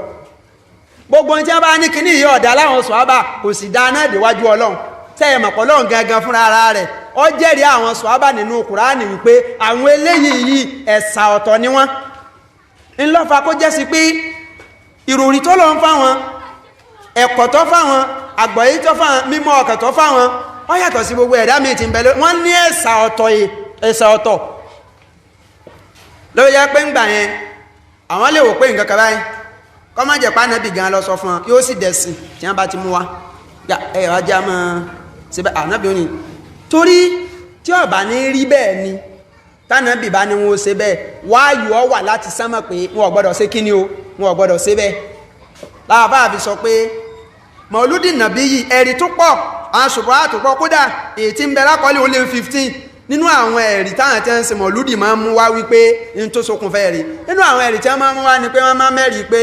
Gbogbo ohun tí wọ́n bá ní kíní yìí ọ̀dá láwọn sọ̀hábà kò sì dá náà déwájú Ọlọ́run. Tẹ́yẹ̀ mọ̀pọ̀ Ọlọ́run gangan fúnra ara rẹ̀ ó jẹ́rìí àwọn sọ̀hábà nínú Kùránì wípé àwọn eléyìí yìí ẹ̀sà ọ̀tọ̀ ni wọ́n. ńlọ́fà kó jẹ́ sí pé ìròrí tó lọ ń fáwọn, ẹ̀kọ́ tó fáwọn, àgbọ́yé tó fáwọn, mímọ̀ ọkàn tó fáwọn ó yàtọ̀ sí gbogbo ẹ̀dá mi ti ń bẹ wọ́n ní ẹ̀sà ọ̀tọ̀ ló yẹ pé ń gbà yẹn àwọn lè wò pé nǹkan kan báyìí kọ́ má jẹ́ pé ànábì gan lọ sọ fún wọn yóò sì dẹ̀sìn tí wọ́n bá ti mú wa ẹ̀rọ ajá mọ́ síbẹ̀ ànábì ò ní torí tí ó bá ní rí bẹ́ẹ̀ ni tánàbì bá ní wọn ó ṣe bẹ́ẹ̀ wáyù ọ wà láti sánmọ̀ pé wọn ò gbọ́dọ̀ ṣe kíni o wọn ò gbọ́dọ̀ ṣe bẹ́ẹ̀ láàbá àfi sọ pé mọ̀lúdì nàbí yìí ẹ̀rí tó pọ̀ àwọn ṣùgbọ́n àtòpọ̀ kódà èyí tí ń bẹ lákọọ́lẹ̀ ó lé 15 nínú àwọn ẹ̀rí táwọn tí ń ṣe mọ̀lúdì máa ń mú wá wípé in tó ṣokùnfẹ́ rí nínú àwọn ẹ̀rí tí wọ́n máa ń mú wá ni pé wọ́n máa mẹ́rí pé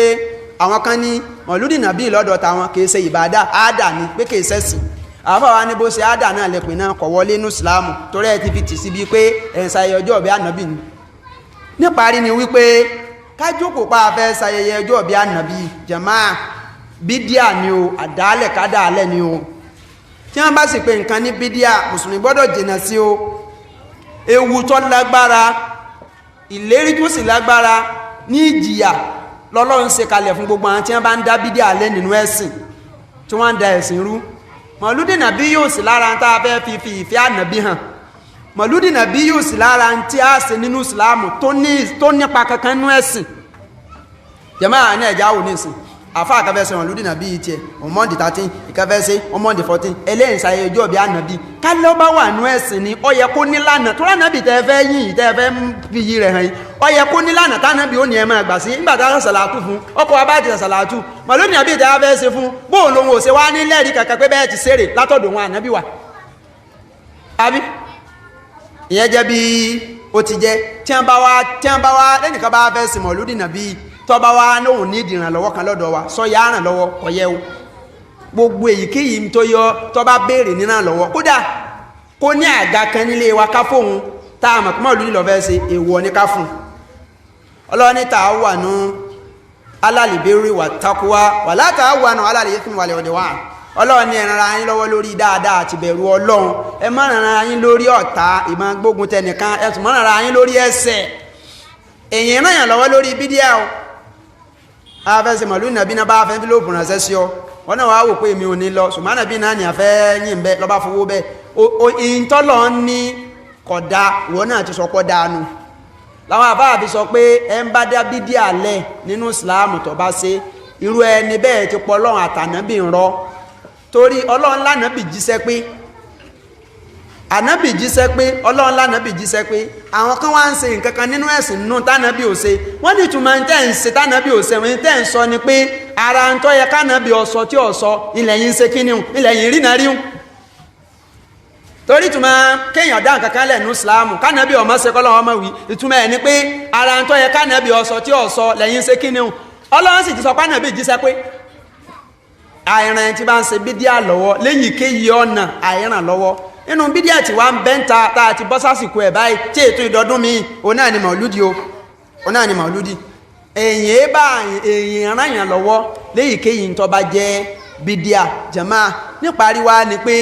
àwọn kan ní mọ̀lúdì nàbí lọ́dọ̀ táwọn kìí ṣe ìbádà áádà ní pé kìí ṣẹ̀sìn àwọn fàwa ní bó ṣe áádà náà lè pè náà kọ̀ wọlé ní ìsìláàmù torí ẹ̀ ti fi tì síbi pé ẹ̀ǹsà ọjọ́ ọ̀bẹ ànàbì ni níparí ni wípé kájókòó pa afẹ́ ṣayẹyẹ ọjọ́ ọ̀bẹ ànàbì jàmáà bídíà ni o àdálẹ̀ kádàálẹ̀ ni o tí wọ́n bá sì pé nǹkan ní bídíà mùsùlùmí gbọ́dọ̀ jìnà sí o ewu tó lágbára ìlérí tó sì lágbára ní ìjìyà lọ́lọ́run ṣe kalẹ̀ fún gbogbo àwọn tí wọ́n bá ń dá bídíà lẹ́ nínú ẹ̀sìn tí wọ́n ń da ẹ̀sìn rú mọ̀lúdì nàbí yóò sì lára tá a fẹ́ fi ìfẹ́ ànàbí hàn mọ̀lúdì nàbí yóò sì lára tí a ṣe nínú ìsìláàmù tó nípa kankan nínú ẹ̀sìn jàmáà ní ẹ̀já wò ní ìsìn àfá àkàfẹ́sẹ̀ wọn lúdínà bí i tí ẹ̀ ọmọdé 13 ìkàfẹ́sẹ̀ ọmọdé 14 ẹlẹ́yìnsáyé ọjọ́ bí ànàbí kálọ́ bá wà ní ẹ̀sìn ni ó yẹ kó nílànà tó ránàbí tẹ́ẹ̀fẹ́ yìí tẹ́ẹ̀fẹ́ fi yí rẹ̀ hàn yìí ó yẹ kó nílànà tánàbí ó ní ẹmọ àgbà sí nígbàtà sàlátù fún ọkọ̀ abájẹ̀ sàlátù màlúùní àbí tẹ́ẹ̀fẹ́ ṣe fún bóò lòun ò ṣe wá ní lẹ́rìí kàkà pé bẹ́ẹ̀ ti ṣeré látọ̀dọ̀ wọn ànábì wà àbí ìyẹn jẹ́ bí ó ti jẹ́ tí wọ́n bá wá lẹ́nìkan bá fẹ́ sí mọ̀lúdì nàbí tọba wa lóhun ní ìdìrànlọ́wọ́ kan lọ́dọ̀ wa sọ ya ràn lọ́wọ́ ọ̀yẹ́ o gbogbo èyíkéyìí tó yọ tó bá béèrè nínú lọ́wọ́ kódà kó ní àga kan nílé wa ká fóun tá a mọ̀ pé mọ̀lúdì ló fẹ́ ṣe èèwọ̀ ní ká fún Ọlọ́run ní ta'awanu alal birri wat taqwa wala ta'awanu alal ithmi wal udwan Ọlọ́run ní ẹ ràn ara yín lọ́wọ́ lórí dáadáa àti bẹ̀rù Ọlọ́run ẹ má ràn ara yín lórí ọ̀tá ìmọ̀ gbógun tẹnìkan ẹ tún má ràn ara yín lórí ẹ̀ṣẹ̀ èyàn ràn yàn lọ́wọ́ lórí bídíà o afẹ́sẹ̀ mọ̀lúdì nàbí náà bá fẹ́ fílòpù ránṣẹ́ sí ọ wọ́n náà wá wò pé èmi ò ní lọ ṣùgbọ́n nàbí náà ní àfẹ́ yìn bẹ́ lọ́bá fowó bẹ́ ìntọ́lọ̀ ní kódà wọ́n náà ti sọ pọ́ dánú láwọn àfáà fi sọ pé ẹ ń bá dá bídíà lẹ̀ nínú Islam tó bá ṣe irú ẹni bẹ́ẹ̀ ti pọ̀ Ọlọ́run àtànábì ń rọ́ torí Ọlọ́run lánàbì jíṣẹ́ pé ànábì jíṣẹ́ pé Ọlọ́run lánàbì jíṣẹ́ pé àwọn kan wá ń ṣe nǹkan kan nínú ẹ̀sìn nínú tánàbì ò ṣe wọ́n ní ìtumọ̀ ń tẹ́ ń ṣe tánàbì ò ṣe wọ́n tẹ́ ń sọ ni pé ara ń tọ́ yẹ kánàbì ọ̀sọ̀ tí ọ̀sọ̀ ilẹ̀ yìí ń ṣe kíní ilẹ̀ yìí rí náà rí torí ìtumọ̀ kéèyàn dá nǹkan kan lẹ̀ ní Islam kánàbì ọmọ ṣe kọ́ lọ́wọ́ ọmọ wí ìtumọ̀ ẹ̀ ni pé ara ń tọ́ yẹ kánàbì ọ̀sọ̀ tí ọ̀sọ̀ lẹ́yìn ṣe kíní Ọlọ́run sì ti sọ kánàbì jíṣẹ́ pé àìràn tí bá ń ṣe bídíà lọ́wọ́ lẹ́yìn kéyìí ọ̀nà àìràn lọ́wọ́ inú bídíà tí wá ń bẹ́ńta tá a ti bọ́ sásìkò ẹ̀ báyìí tí ètò ìdọ́dún mi òun náà ni màlúdì òun náà ni màlúdì èyàn bá èyàn ràn yàn lọ́wọ́ lẹ́yìn kéyìí tó bá jẹ́ bídíà jàmáà níparí wá ni pé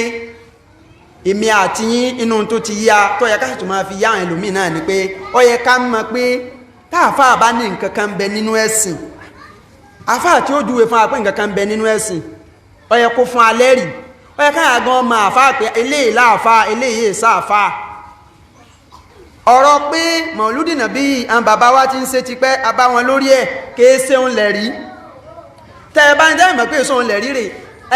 èmi àti yín inú tó ti yá tó yẹ ká sì tún máa fi yá àwọn ẹlòmíì náà ni pé ó yẹ ká mọ̀ pé táàfáà bá ní nǹkan kan bẹ nínú ẹ̀sìn àfáà tí ó júwe fún wa pé nǹkan kan bẹ nínú ẹ̀sìn ó yẹ kó fún alẹ́ rì ó yẹ káyà gan ọmọ àfáà pé eléyìí láàfáà eléyìí sáàfáà ọ̀rọ̀ pé mọ̀lúdì nàbí àwọn bàbá wa ti ń ṣe tipẹ́ abá wọn lórí ẹ̀ kìí ṣe òun lẹ̀ rí tẹ́ ẹ bá ń tẹ́ mọ̀ pé èso òun lẹ̀ rí rè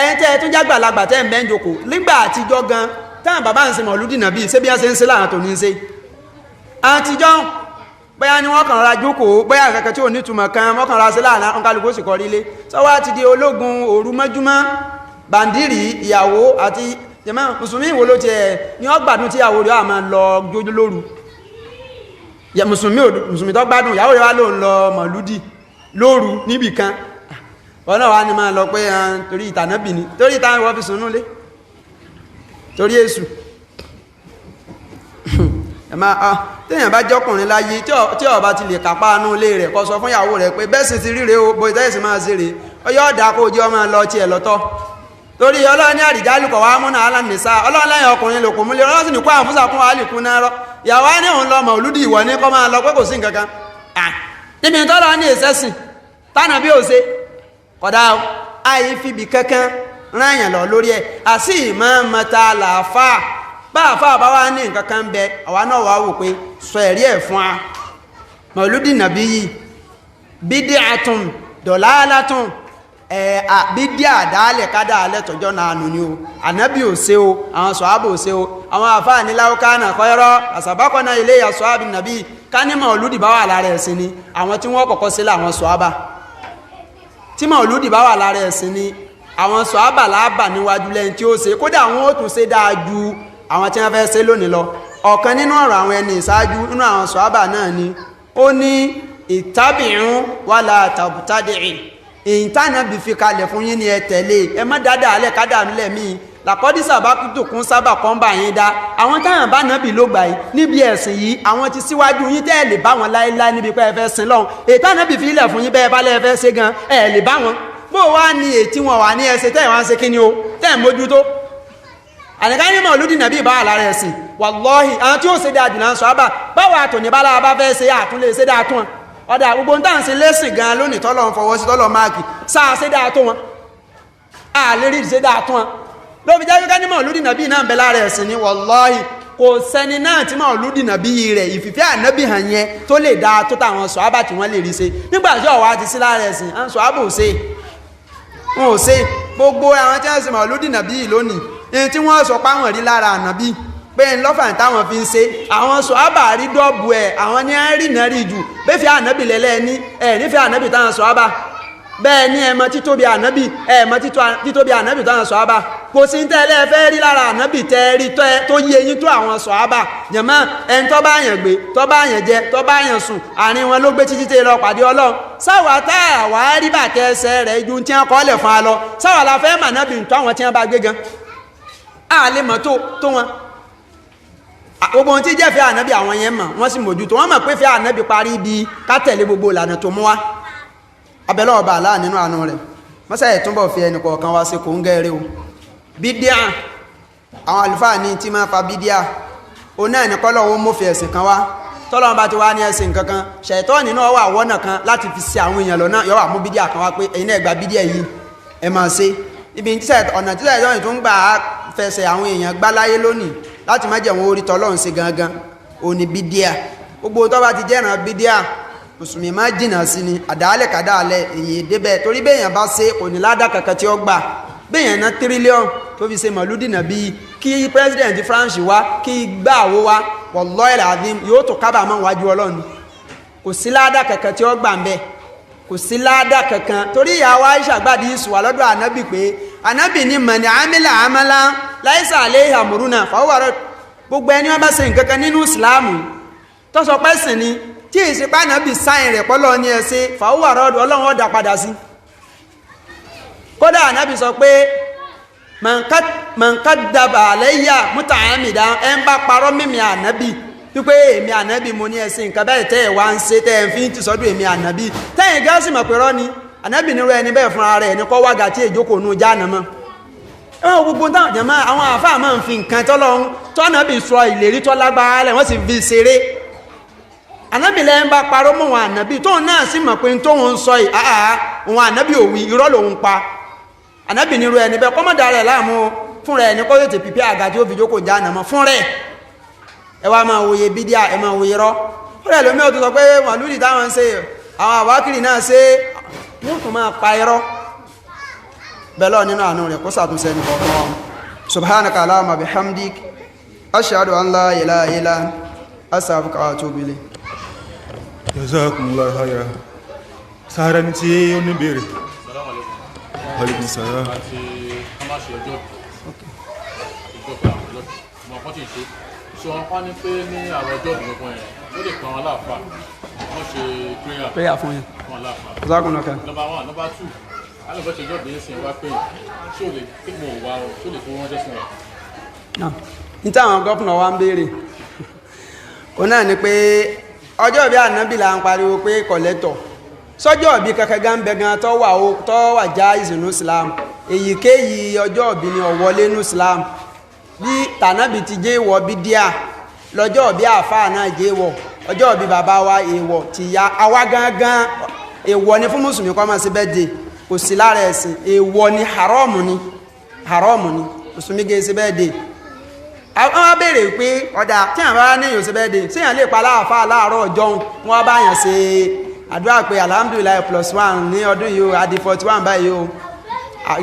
ẹ̀yin tẹ́ ẹ tún jágbàlagbà tẹ́ ẹ mẹ́ ń jòkó nígbà àtijọ́ gan táwọn bàbá ń ṣe mọ̀lúdì nàbí ṣé bí wọ́n ṣe ń ṣe láwọn tó ní ṣe àtijọ́ bóyá ni wọ́n kàn ra jókòó bóyá kẹ̀kẹ́ tí ò ní túmọ̀ kan wọ́n kàn ra sí láàrín ọkàlùkù sì kọ́ rílé sọ́wọ́ ti di ológun òru mọ́júmọ́ bàndìrì ìyàwó àti jẹ́mọ́ mùsùlùmí wo ló tiẹ̀ ní wọ́n gbádùn tí ìyàwó rẹ̀ á máa lọ jójú lóru mùsùlùmí tó gbádùn ìyàwó rẹ̀ wá ló ń lọ mọ̀lúdì lóru níbì kan ọ̀nà wa ni máa lọ pé torí ìtànábì ni torí ìtàn wọ́n fi sùn lé torí èṣù téèyàn bá jọkùnrin láyé tí ó bá ti lè kápá inú ilé rẹ̀ kó sọ fún ìyàwó rẹ̀ pé bẹ́ẹ̀ sì ti ríre o bó ìtẹ́yẹsì máa ṣe rè ọyọ́ ọ̀dà kó jẹ́ ọmọ lọ tiẹ̀ lọ́tọ̀ torí Ọlọ́run ní àrìjálùkọ̀ wá múnà alánìsá Ọlọ́run lẹ́yìn ọkùnrin lòkùn múlẹ̀ Ọlọ́run sì ní kó àwọn fúnṣà kún wàhálì kún náà rọ ìyàwó á ní òun lọ mọ̀lúdì ìwọ ní kọ́ máa lọ pé kò sí nǹkan kan níbi tọ́lọ́ ní ìṣẹ́sìn tánà bí ó ṣe kódà àì fìbì kankan ráyàn lọ lórí ẹ̀ àti ìmọ̀ mọ́ta làáfáà bá àfáà bá wá ní nǹkan kan bẹ àwa náà wá wò pé sọ ẹ̀rí ẹ̀ fún a mọ̀lúdì nàbí yìí bídí àtún dọ̀láàlátún bídí àdáálẹ̀ kádàálẹ̀ tọjọ́ náà nù ní o ànábì ò ṣe o àwọn sọ̀hábà ò ṣe o àwọn àfáà ní láwọ́kánà kọ́rọ́ àsàbákọ́nà ilé àsọ̀hábì nàbí ká ní mọ̀lúdì bá wà lára ẹ̀sìn ni àwọn tí wọ́n kọ́kọ́ sí láwọn sọ̀hábà tí mọ̀lúdì bá wà lára ẹ̀sìn ni àwọn sọ̀hábà láàbà níwájú lẹ́yìn tí ó ṣe kódà àwọn ó tún ṣe dáa ju àwọn tí wọ́n fẹ́ ṣe lónìí lọ ọ̀kan nínú ọ̀rọ̀ àwọn ẹni ìṣáájú nínú àwọn sọ̀hábà náà ni ó ní ìtàbìrún wàlà tàbùtàdìrì ìyìntànàbì fi kalẹ̀ fún yín ni ẹ tẹ̀lé ẹ má dáadáa alẹ́ kádà nílẹ̀ míì làkọ́dísà bá kútù kún sábà kan bá yín dá àwọn táwọn bá nàbì ló gbà yìí níbi ẹ̀sìn yìí àwọn ti síwájú yín tẹ́ ẹ̀ lè bá wọn láéláé níbi pé ẹ fẹ́ sin lọ́hùn ìtànàbì fi ilẹ̀ fún yín bẹ́ẹ̀ bá lẹ́ fẹ́ ṣe gan ẹ lè bá wọn bó wá ní ètí wọn wà ní ẹsẹ̀ tẹ́ ẹ̀ wá ń ṣe kíni o tẹ́ ẹ̀ mójútó àníká ní mọ̀lúdì nàbí ìbá àlára ẹ̀sìn wàlọ́hì àwọn tí ó ṣe dáa jùlọ sọ àbá báwo àtòní bá lára bá fẹ́ ṣe àtúnlé ṣe dáa tún wọn ọ̀dà gbogbo ń tàn sí lẹ́sìn gan lónìí tọ́lọ̀ ń fọwọ́ sí tọ́lọ̀ máàkì sáà ṣe dáa tó wọn àlérí ṣe dáa tún wọn ló fi jáwé ká ní mọ̀lúdì nàbí náà ń bẹ lára ẹ̀sìn ní wàlọ́hì kò sẹ́ni náà tí mọ̀lúdì nàbí rẹ̀ ìfìfẹ́ ànábì hàn yẹn tó lè dáa tó táwọn sọ àbá tí wọ́n lè rí ṣe nígbà tí ọ̀wá ti sí lára ẹ̀sìn à ń sọ àbò ṣe wọn ò ṣe gbogbo àwọn tí wọ́n ṣe mọ̀lúdì nàbí lónìí ní tí wọ́n sọ páwọn rí lára ànábì pé ń lọ́fà táwọn fi ń ṣe àwọn sọ̀hábà rí dọ́ọ̀bù ẹ̀ àwọn ní rí náà rí jù bẹ́ẹ̀ fi ànábì lẹ́lẹ́ ní ẹ̀ nífẹ̀ẹ́ ànábì táwọn sọ̀hábà bẹ́ẹ̀ ní ẹ̀mọ títóbi ànábì ẹ̀mọ títóbi ànábì táwọn sọ̀hábà kò sí tẹ́lẹ̀ fẹ́ rí lára ànábì tẹ́ rí tó yé yín tó àwọn sọ̀hábà jẹ̀mọ́ ẹni tó bá yàn gbé tó bá yàn jẹ tó bá yàn sùn àárín wọn ló gbé títí tẹ́ lọ pàdé ọlọ́run sáwà tá àwa rí bàtẹ́ ẹsẹ̀ rẹ̀ ju tí wọ́n kọ́ lẹ̀ fún wa lọ sáwà la fẹ́ mà ànábì tó àwọn tí wọ́n bá gbé gan a lè mọ̀ tó wọn gbogbo ohun tí jẹ́ fẹ́ ànábì àwọn yẹn mọ̀ wọ́n sì mójútó wọ́n mọ̀ pé fẹ́ ànábì parí bí ká tẹ̀lé gbogbo ìlànà tó mú wa abẹ́lẹ́ ọba àlá nínú àánú rẹ̀ mọ́sá ẹ̀ túnbọ̀ fi ẹnì kọ̀ọ̀kan wá sí kò ń gẹ́rẹ́ o bídíà àwọn àlùfáà ní tí máa fa bídíà o náà ní kọ́lọ̀ ó mọ́fẹ́ ẹ̀sìn kan wá tọ́lọ́run bá ti wá ní ẹ̀sìn kankan ṣàìtọ́ọ̀nì náà wà wọ́nà kan láti fi ṣe àwọn èèyàn lọ́nà yọ wà mú bídíà kan wá pé ẹ̀yin náà gba bídíà yìí ẹ máa ṣe ibi ọ̀nà tí ṣàìtọ́ọ̀nì tó ń gbà á fẹsẹ̀ àwọn èèyàn gbá láyé lónìí láti má jẹ́ wọn orí tọ́lọ́run ṣe gangan òní bídíà gbogbo tó bá ti jẹ́ràn bídíà mùsùlùmí má jìnà sí ni àdáálẹ̀ kàdáálẹ̀ èyí débẹ̀ torí béèyàn bá ṣe kò ní ládà kankan tí ó gbà béèyàn ná tírílíọ̀n tó fi ṣe mọ̀lúdìnà bíi kí president France wá kí gbà àwó wá wallahi alazim yóò tó kábàámọ̀ wájú Ọlọ́run kò sí ládà kankan tí ó gbà ń bẹ̀ kò sí ládà kankan torí ìyàwó Aisha gbàdí ìsùwà lọ́dọ̀ ànábì pé ànábì ní mọ̀nì amila amala laisa alayhi amruna fahuwa radd gbogbo ẹni wọ́n bá ṣe nǹkan kan nínú ìsìláàmù tó sọ pé sìn ni tí ìsìpá ànábì sáyìn rẹ̀ pọ́lọ́ ní ẹsẹ́ fahuwa radd Ọlọ́run ó dá padà sí kódà ànábì sọ pé man kadaba alayya muta'ammidan ẹ ń bá parọ́ mímí ànábì wípé èmi ànábì mo ní ẹsẹ̀ nǹkan bẹ́ẹ̀ tẹ́ ẹ̀ wá ń ṣe tẹ́ ẹ̀ fi ń ti sọ́dọ̀ èmi ànábì tẹ́yìn gáàsì mọ̀ pé rọ́ ni ànábì nírú ẹni bẹ́ẹ̀ fúnra rẹ̀ ní kọ́ wága tí èjókòó nù Jahannama ẹ̀wọ̀n gbogbo táwọn jẹ̀mọ́ àwọn àfáà máa ń fi nǹkan tọ́lọ́run tọ́nàbì sọ ìlérí tọ́ lágbára lẹ̀ wọ́n sì fi ṣeré ànábì lẹ́yìn bá parọ́ mọ́ wọn ànábì tóun náà sì mọ̀ pé tóun ń sọ yìí òun ànábì òwì irọ́ lòun pa ànábì nírú ẹni bẹ́ẹ̀ kọ́mọ̀dà rẹ̀ láàmú fún rẹ̀ ní kó tètè pípé àga tí ó fi jókòó Jahannama fún rẹ̀ ẹ wá máa wòye bídíà ẹ máa wòye rọ́ ó rẹ̀ lómi ò tó sọ pé màlúùdì táwọn ń ṣe àwọn àwákìrì náà ṣe wọ́n tún máa pa irọ́ bẹ́lọ́ nínú àánú rẹ̀ kó ṣàtúnṣe ní kọ̀ọ̀kan wọn subhanaka allahumma bihamdik ashhadu an la ilaha illa anta astaghfiruka wa atubu ilayk jazakumullahu khairan sára ní tí ó ní bèèrè alaikum salam àti kọmáṣe ọjọ́ ìjọba ọmọ ọkọ̀ tí ì ṣe wọn pa ní pé ní àwọn ọjọ́ ìgbọ̀gbọ̀n ẹ̀ ó lè pọn wọn láàfà wọ́n ṣe prayer fún yín wọn láàfà ọ̀sákùnlọ́kà number 1 number 2 alùpùpù ṣe ìjọba yẹn sì wá pé ṣé ò lè pé mo wà ó ṣé ò lè fowó ránṣẹ́ sí wọn. ní táwọn gọ́fúnà wa ń béèrè ó náà ni pé ọjọ́ ìbí ànábì là ń pariwo pé kọ̀lẹ́tọ̀ sọ́jọ́ ìbí kankan gan bẹ gan tó wà já ìsìnú Islam èyíkéyìí ọjọ́ ìbí ni ọ̀wọ́lé ní Islam bí tànábì ti jẹ́ ìwọ̀ bí díà lọ́jọ́ ìbí àfáà náà jẹ́ ìwọ̀ ọjọ́ ìbí bàbá wa èèwọ̀ ti ya àwa gangan èèwọ̀ ni fún mùsùlùmí kó máa ṣe birthday kò sí lára ẹ̀sìn èèwọ̀ ni haram ni mùsùlùmí gẹ́ ṣe birthday àwọn wá béèrè pé ọ̀dà tí àwọn bá ní èèyàn ṣe birthday tí èèyàn lè pa láàfáà láàárọ̀ ọjọ́ wọn bá yàn ṣe àdúrà pé alhamdulillah +1 ní ọdún yìí o adi 41 báyìí o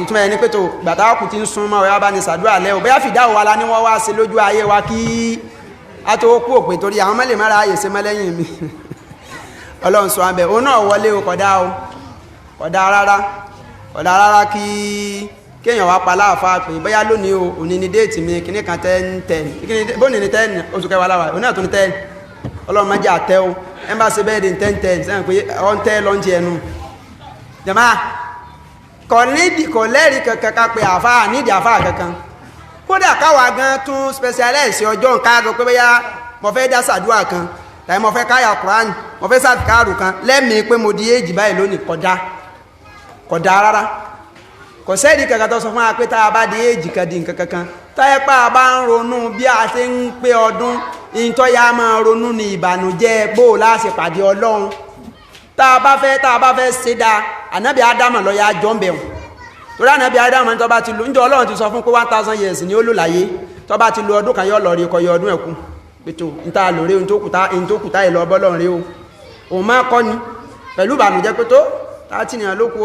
ìtumọ̀ ẹni pé tó gbàtàkù ti ń sún mọ́ ọ̀yá bá ní sàdúrà lẹ́ o bẹ́yà fìdáwò wa la ní wọ́n wá sí lójú ayé wa kí a tó kú òpè torí àwọn mẹ́lẹ̀ mẹ́ra ayè sí mẹ́lẹ́yìn mi ọlọ́run sọ àbẹ̀ òun náà wọlé o kódà rárá kí kéèyàn wá pa láàfáà pé bẹ́yà lónìí o òní ni déètì mi kìíní kan 10 bóni ni 10 oṣù kẹwàá láwà òun náà tún ní 10 ọlọ́run má jẹ́ àtẹ́ o ẹ bá ṣe bẹ́ẹ̀ di 10 sẹ́yìn pé ọ ń tẹ́ lọ́njẹ ẹnu jàmá kò lẹ́rìí kankan ká pé àfáà nídìí àfáà kankan kódà káwa gan tún specialize ọjọ́ nǹkan àrò pé bóyá mo fẹ́ dá sàdúrà kan tàbí mo fẹ́ káyà Quran mo fẹ́ sàdúkàrù kan lẹ́mìí pé mo di èjì báyìí lónìí kódà rárá kò sẹ́ẹ̀dì kankan tó sọ fún wa pé tá a bá di èjì kan di nǹkan kankan táyẹ̀ pé a bá ń ronú bí a ṣe ń pé ọdún ìtọ́ ya máa ronú ní ìbànújẹ́ bó láṣẹ pàdé Ọlọ́run tá a bá fẹ́ ṣe dáa ànábì Ádámù lọ ya jọ ń bẹ̀rùn torí ànábì Ádámù tó bá ti lò níjọ́ Ọlọ́run ti sọ fún pé 1000 years ni ó lò láyé tó bá ti lo ọdún kan yóò lọ rí kọyọ ọdún ẹ̀kú pẹ̀tò níta lò rí ohun tó kùtà ìlọ ọbọ́lọ́run rí o òun máa kọ́ ni pẹ̀lú ìbànújẹ́ pé tó 30 nìyàn ló kú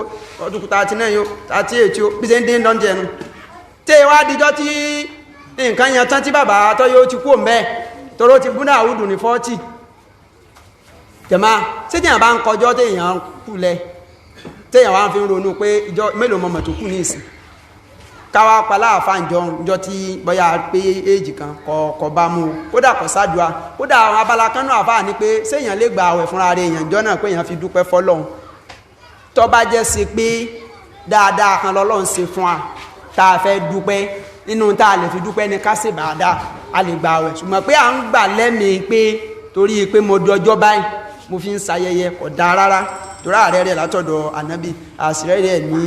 ọdún kù 39 yóò 38 yóò bí ṣe ń dín dọ́njẹ nu tí wá díjọ́ tí nǹkan yẹn tán tí bàbá tó yóò ti kú òmẹ́ toró ti búdá àwùdù ní 40 jẹ̀má sí tí èyàn bá ń kọjọ́ tí èyàn kú lẹ tí èyàn wá ń fi ń ronú pé ìjọ mélòó mọ̀mọ̀ tó kú ní ìsìn káwá paláàfà ǹjọ́ tí bọ́yá pé èjì kan kọ bá mú kódà kọ sádùá kódà àwọn abala kan náà àfáà ní pé séèyàn lè gba àwẹ̀ fúnra rẹ̀ èèyàn jọ náà pé èèyàn fi dúpẹ́ fọ́lọ́run tó bá jẹ́ sí pé dáadáa kan lọ́lọ́run ṣe fún wa tá a fẹ́ dúpẹ́ nínú tá a lè fi dúpẹ́ ní ká ṣe bàdá a lè gba àwẹ̀ ṣùgbọ́n pé à ń gbà lẹ́mìí pé torí pé mo dọjọ́ báyìí mo fi ń ṣayẹyẹ kò dáa rárá torí ààrẹ rẹ̀ látọ̀dọ̀ ànábì àṣìrẹ́ rẹ̀ ní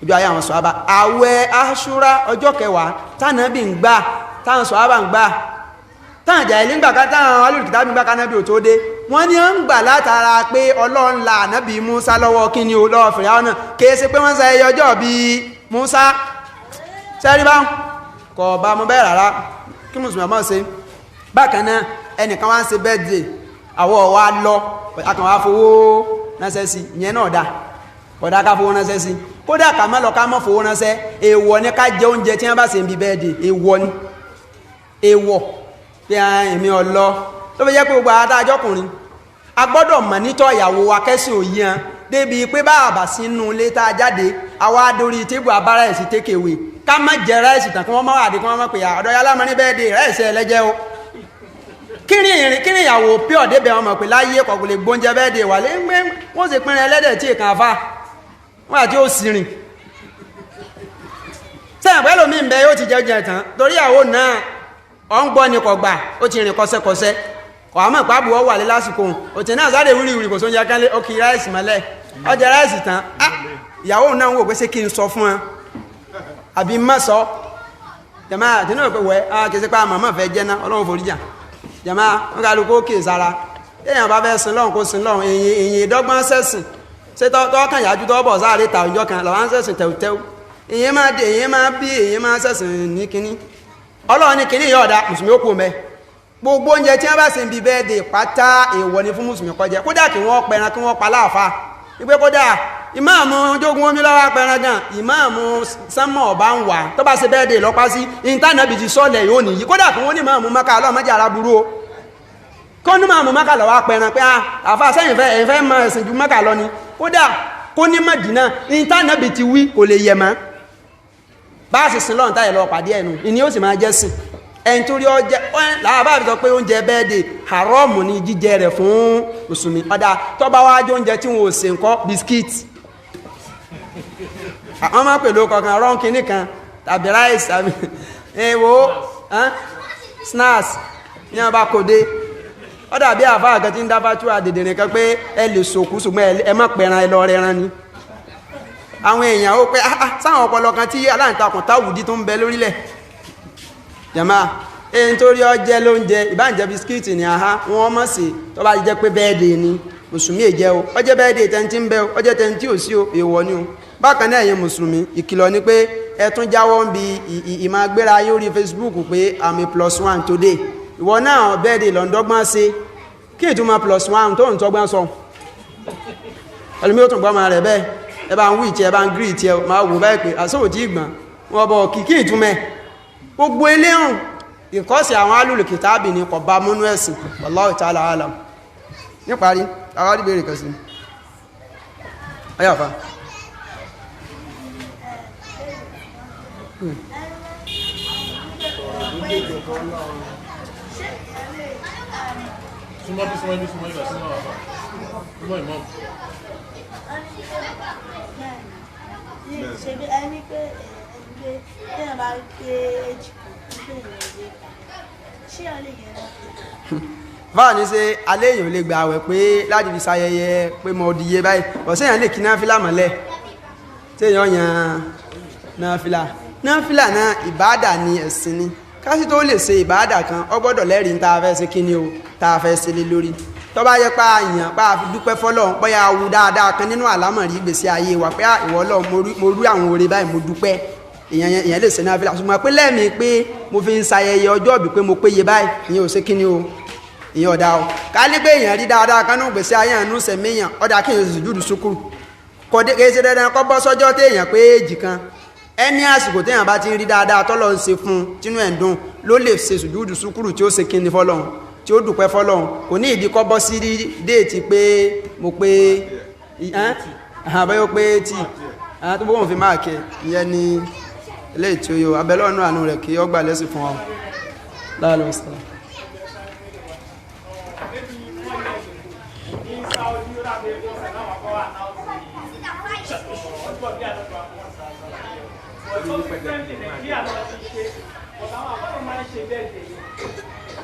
ojú ayé àwọn sọ̀hábà àwẹ̀ Àṣúrà ọjọ́ 10 tánàbì ń gbà táwọn sọ̀hábà ń gbà táwọn jàhílì ń gbà ká táwọn alùkìtàbí ń gbà kánábì ò tó dé wọ́n ní ń gbà látara pé Ọlọ́run la ànábì Mùsá lọ́wọ́ kí ni o lọ́wọ́ Fìráúnà kìí ṣe pé wọ́n ṣe ẹyọ ọjọ́ bí Mùsá sẹ́rí bá kọ̀ bá mọ́ bẹ́ẹ̀ rárá kí mùsùlùmí ọmọ ṣe bákan náà ẹnìkan wá ń ṣe birthday àwọ̀ wa lọ akàn wá fowó ránṣẹ́ sí ìyẹn náà dá kódà ká fowó ránṣẹ́ sí kódà ká má lọ ká mọ́ fowó ránṣẹ́ èèwọ̀ ni ká jẹ oúnjẹ tí wọ́n bá ṣe ń bi birthday èèwọ̀ ni èèwọ̀ pé èmi ọ̀lọ́ tó fi jẹ́ pé gbogbo adájọ́kùnrin a gbọ́dọ̀ mọ̀ nítọ́ ìyàwó wa kẹ́sìn òyí hàn débi pé bá àbà sínú ilé tá a jáde àwa adórí tébù abára ẹ̀ sí tékèwé ká má jẹ ráìsì tán kí wọ́n má wà dé kí wọ́n má pè ọ̀dọ̀ ya lámọ́ ní bẹ́ẹ̀dẹ̀ ráìsì ẹlẹ́jẹ́ o kíni ìyàwó pí ọ̀dẹ́bẹ̀ wọn mọ̀ pé láyé kọ̀kù lè gbóúnjẹ bẹ́ẹ̀dẹ̀ wà lé ń gbé wọ́n sì pínrin ẹlẹ́dẹ̀ tí èkàn àfá wọ́n àti ó sì rìn sẹ́yìn pẹ́lú mi ń bẹ yóò ti jẹ́ tán torí ìyàwó náà ọ ń gbọ́ ni kò gbà ó ti rìn kọsẹ́kọsẹ́ kò àmọ́ ìpábù ọ wà lé lásìkò òtí náà sáré wíríwírí kò sóúnjẹ kánlé ó kì í ráìsì mọ́lẹ̀ ọjà ráìsì tán ìyàwó náà ń wò pé ṣé kí n sọ fún ẹ àbí má sọ jàmá àtínú ìpé wẹ́ kìí pa màmá fẹ́ jẹ́ náà Ọlọ́run foríjà jàmá wọ́n ká lókó kìí sára èèyàn bá fẹ́ sin lọ́run kó sin lọ́run èyí ìdọ́gbọ́n sẹ́sìn ṣé tọ́kàn yájú tọ́ bọ̀ sáré ta òjọ́ kan lọ́wọ́ sẹ́sìn tẹ̀wùtẹ́wù èyí máa dé èyí máa bí èyí máa sẹ́sìn ní kínní Ọlọ́run ní kínní yóò dá mùsùlùmí ó kú mẹ́ gbogbo oúnjẹ tí wọ́n bá sin bí bẹ́ẹ̀ dé pátá èèwọ̀ ni fún mùsùlùmí kó jẹ kódà kí wọ́n pẹran kí wọ́n pa láàfáà ìpé kódà ìmáàmù jogun omi lọ́wọ́ apẹran gan ìmáàmù sánmọ̀ ọba ń wà tó bá ṣe bẹ́ẹ̀ dé lọ́pá sí ìntánẹ́bì ti sọ́lẹ̀ yóò nìyí kódà kí wọ́n ní máàmù Mákà ọlọ́mọdé aráburú o kó ní máàmù Mákà lọ́wọ́ apẹran pé àfà sẹ́yìn fẹ́ mọ ẹ̀sìn ju Mákà lọ ni kódà kó ní Mádínà ìntánẹ́bì ti wí kò lè yẹ mọ́ bá a sì sin lọ́run táyẹ̀ lọ pàdé ẹnu ìní ó sì máa jẹ́ sìn ẹni tó rí ọjẹ́ làbá àbí sọ pé oúnjẹ bẹ́ẹ̀dẹ̀ haramu ní jíjẹ rẹ̀ fún mùsùlùmí ọ̀dà tó bá wájú oúnjẹ tí wọn ò ṣe ńkọ́ bisikíìtì àwọn máa pèlú kọ̀ọ̀kan rọ́n kìíní kan tàbí ráìsì tàbí èèwò snacks ní wọn bá kò dé ọ̀dà bí àfáà kan tí ń dáfà tú àdèdè nìkan pé ẹ lè sòkú ṣùgbọ́n ẹ má pẹran ẹ lọ rẹran ni àwọn èèyàn ó pé sáwọn ọpọlọ kan tí aláǹtakùn táwùdí tó ń bẹ lórílẹ̀ jàmá èyí tó rí ọjẹ́ lóúnjẹ ìbáǹjẹ́ bisikíìtì ní àhá wọn mọ̀ sí tó bá jẹ́ pé bẹ́ẹ̀dẹ̀ ni mùsùlùmí èjẹ́ o ọjẹ́ bẹ́ẹ̀dẹ̀ tẹ́ntí ń bẹ o ọjẹ́ tẹ́ntí ò sí o èèwọ̀ ni o bákan náà ẹ̀yin mùsùlùmí ìkìlọ̀ ni pé ẹ tún jáwọ́ ń bi ìmágbéra yóò Facebook pé I'm a +1 today ìwọ náà bẹ́ẹ̀dẹ̀ lọ́ndọ́gbọ́n ṣe kí ìtumọ̀ +1 tó ń tọ́gbọ́n sọ ẹlùmí ó tún gbọ́ máa rẹ̀ bẹ́ẹ̀ ẹ bá ń wí ìtì ẹ bá ń gírí ìtì ẹ máa wò báyìí pé àsọ́wò tí ìgbọ̀n wọn bọ̀ kìkì ìtumẹ̀ gbogbo eléhùn ìkọ́sí àwọn alùlùkìtàbì ní kò bá múnú ẹ̀sìn wallahu ta'ala alam níparí àwọn àdìbèrè kan sí ọyàfà ṣebí ẹni pé téèyàn bá ké èjì kan ṣé ọ lè yẹn náà. báwo ni ṣe alẹ́ èèyàn lè gba àwẹ̀ pé láti fi ṣayẹyẹ pé mo dìye báyìí ọ̀sẹ̀ èèyàn lè kí náfìlà mọ́lẹ̀ téèyàn yan náfìlà náà ìbáàdà ni ẹ̀sìn ni kásì tó lè ṣe ìbáàdà kan ó gbọ́dọ̀ lẹ́rìí ní tá a fẹ́ ṣe kí ni o tá a fẹ́ ṣe lé lórí tó bá yẹ pa àyàn pa àfi dúpẹ́ fọ́lọ́run bóyá awu dáadáa kan nínú àlámọ̀rí ìgbésí ayé wa pé ìwọ Ọlọ́run mo rú àwọn oore báyìí mo dúpẹ́ èèyàn lè ṣe náfìlà ṣùgbọ́n pé lẹ́mìí pé mo fi ń ṣayẹyẹ ọjọ́ ìbí pé mo péye báyìí ìyẹn ò ṣe kí ni o ìyẹn ọ̀dà o ká ní pé èèyàn rí dáadáa kan nínú ìgbésí ayé àánú sẹ̀míyàn ọ̀dà kí èèyàn sùjúdù ṣúkúrù kò ṣe dandan kọ́ bọ́ sọ́jọ́ téèyàn pé èjì kan ẹni àsìkò téèyàn bá ti rí dáadáa tọ́lọ́ ń ṣe fún tínú ẹ̀ ń dùn ló lè ṣe sùjúdù ṣúkúrù tí ó ṣe kí ni fọ́lọ́run tí ó dùpẹ́ fọ́lọ́run kò ní ìdí kọ́ bọ́ sí déètì pé mo pé àbẹ́yọ́ pé tí tó bóhùn fi máa kẹ ìyẹn ni eléyìí tí ó yọ abẹ́lọ́nù àánú rẹ̀ kí ó gbà lẹ́sìn fún wa láàrín ọ̀sán.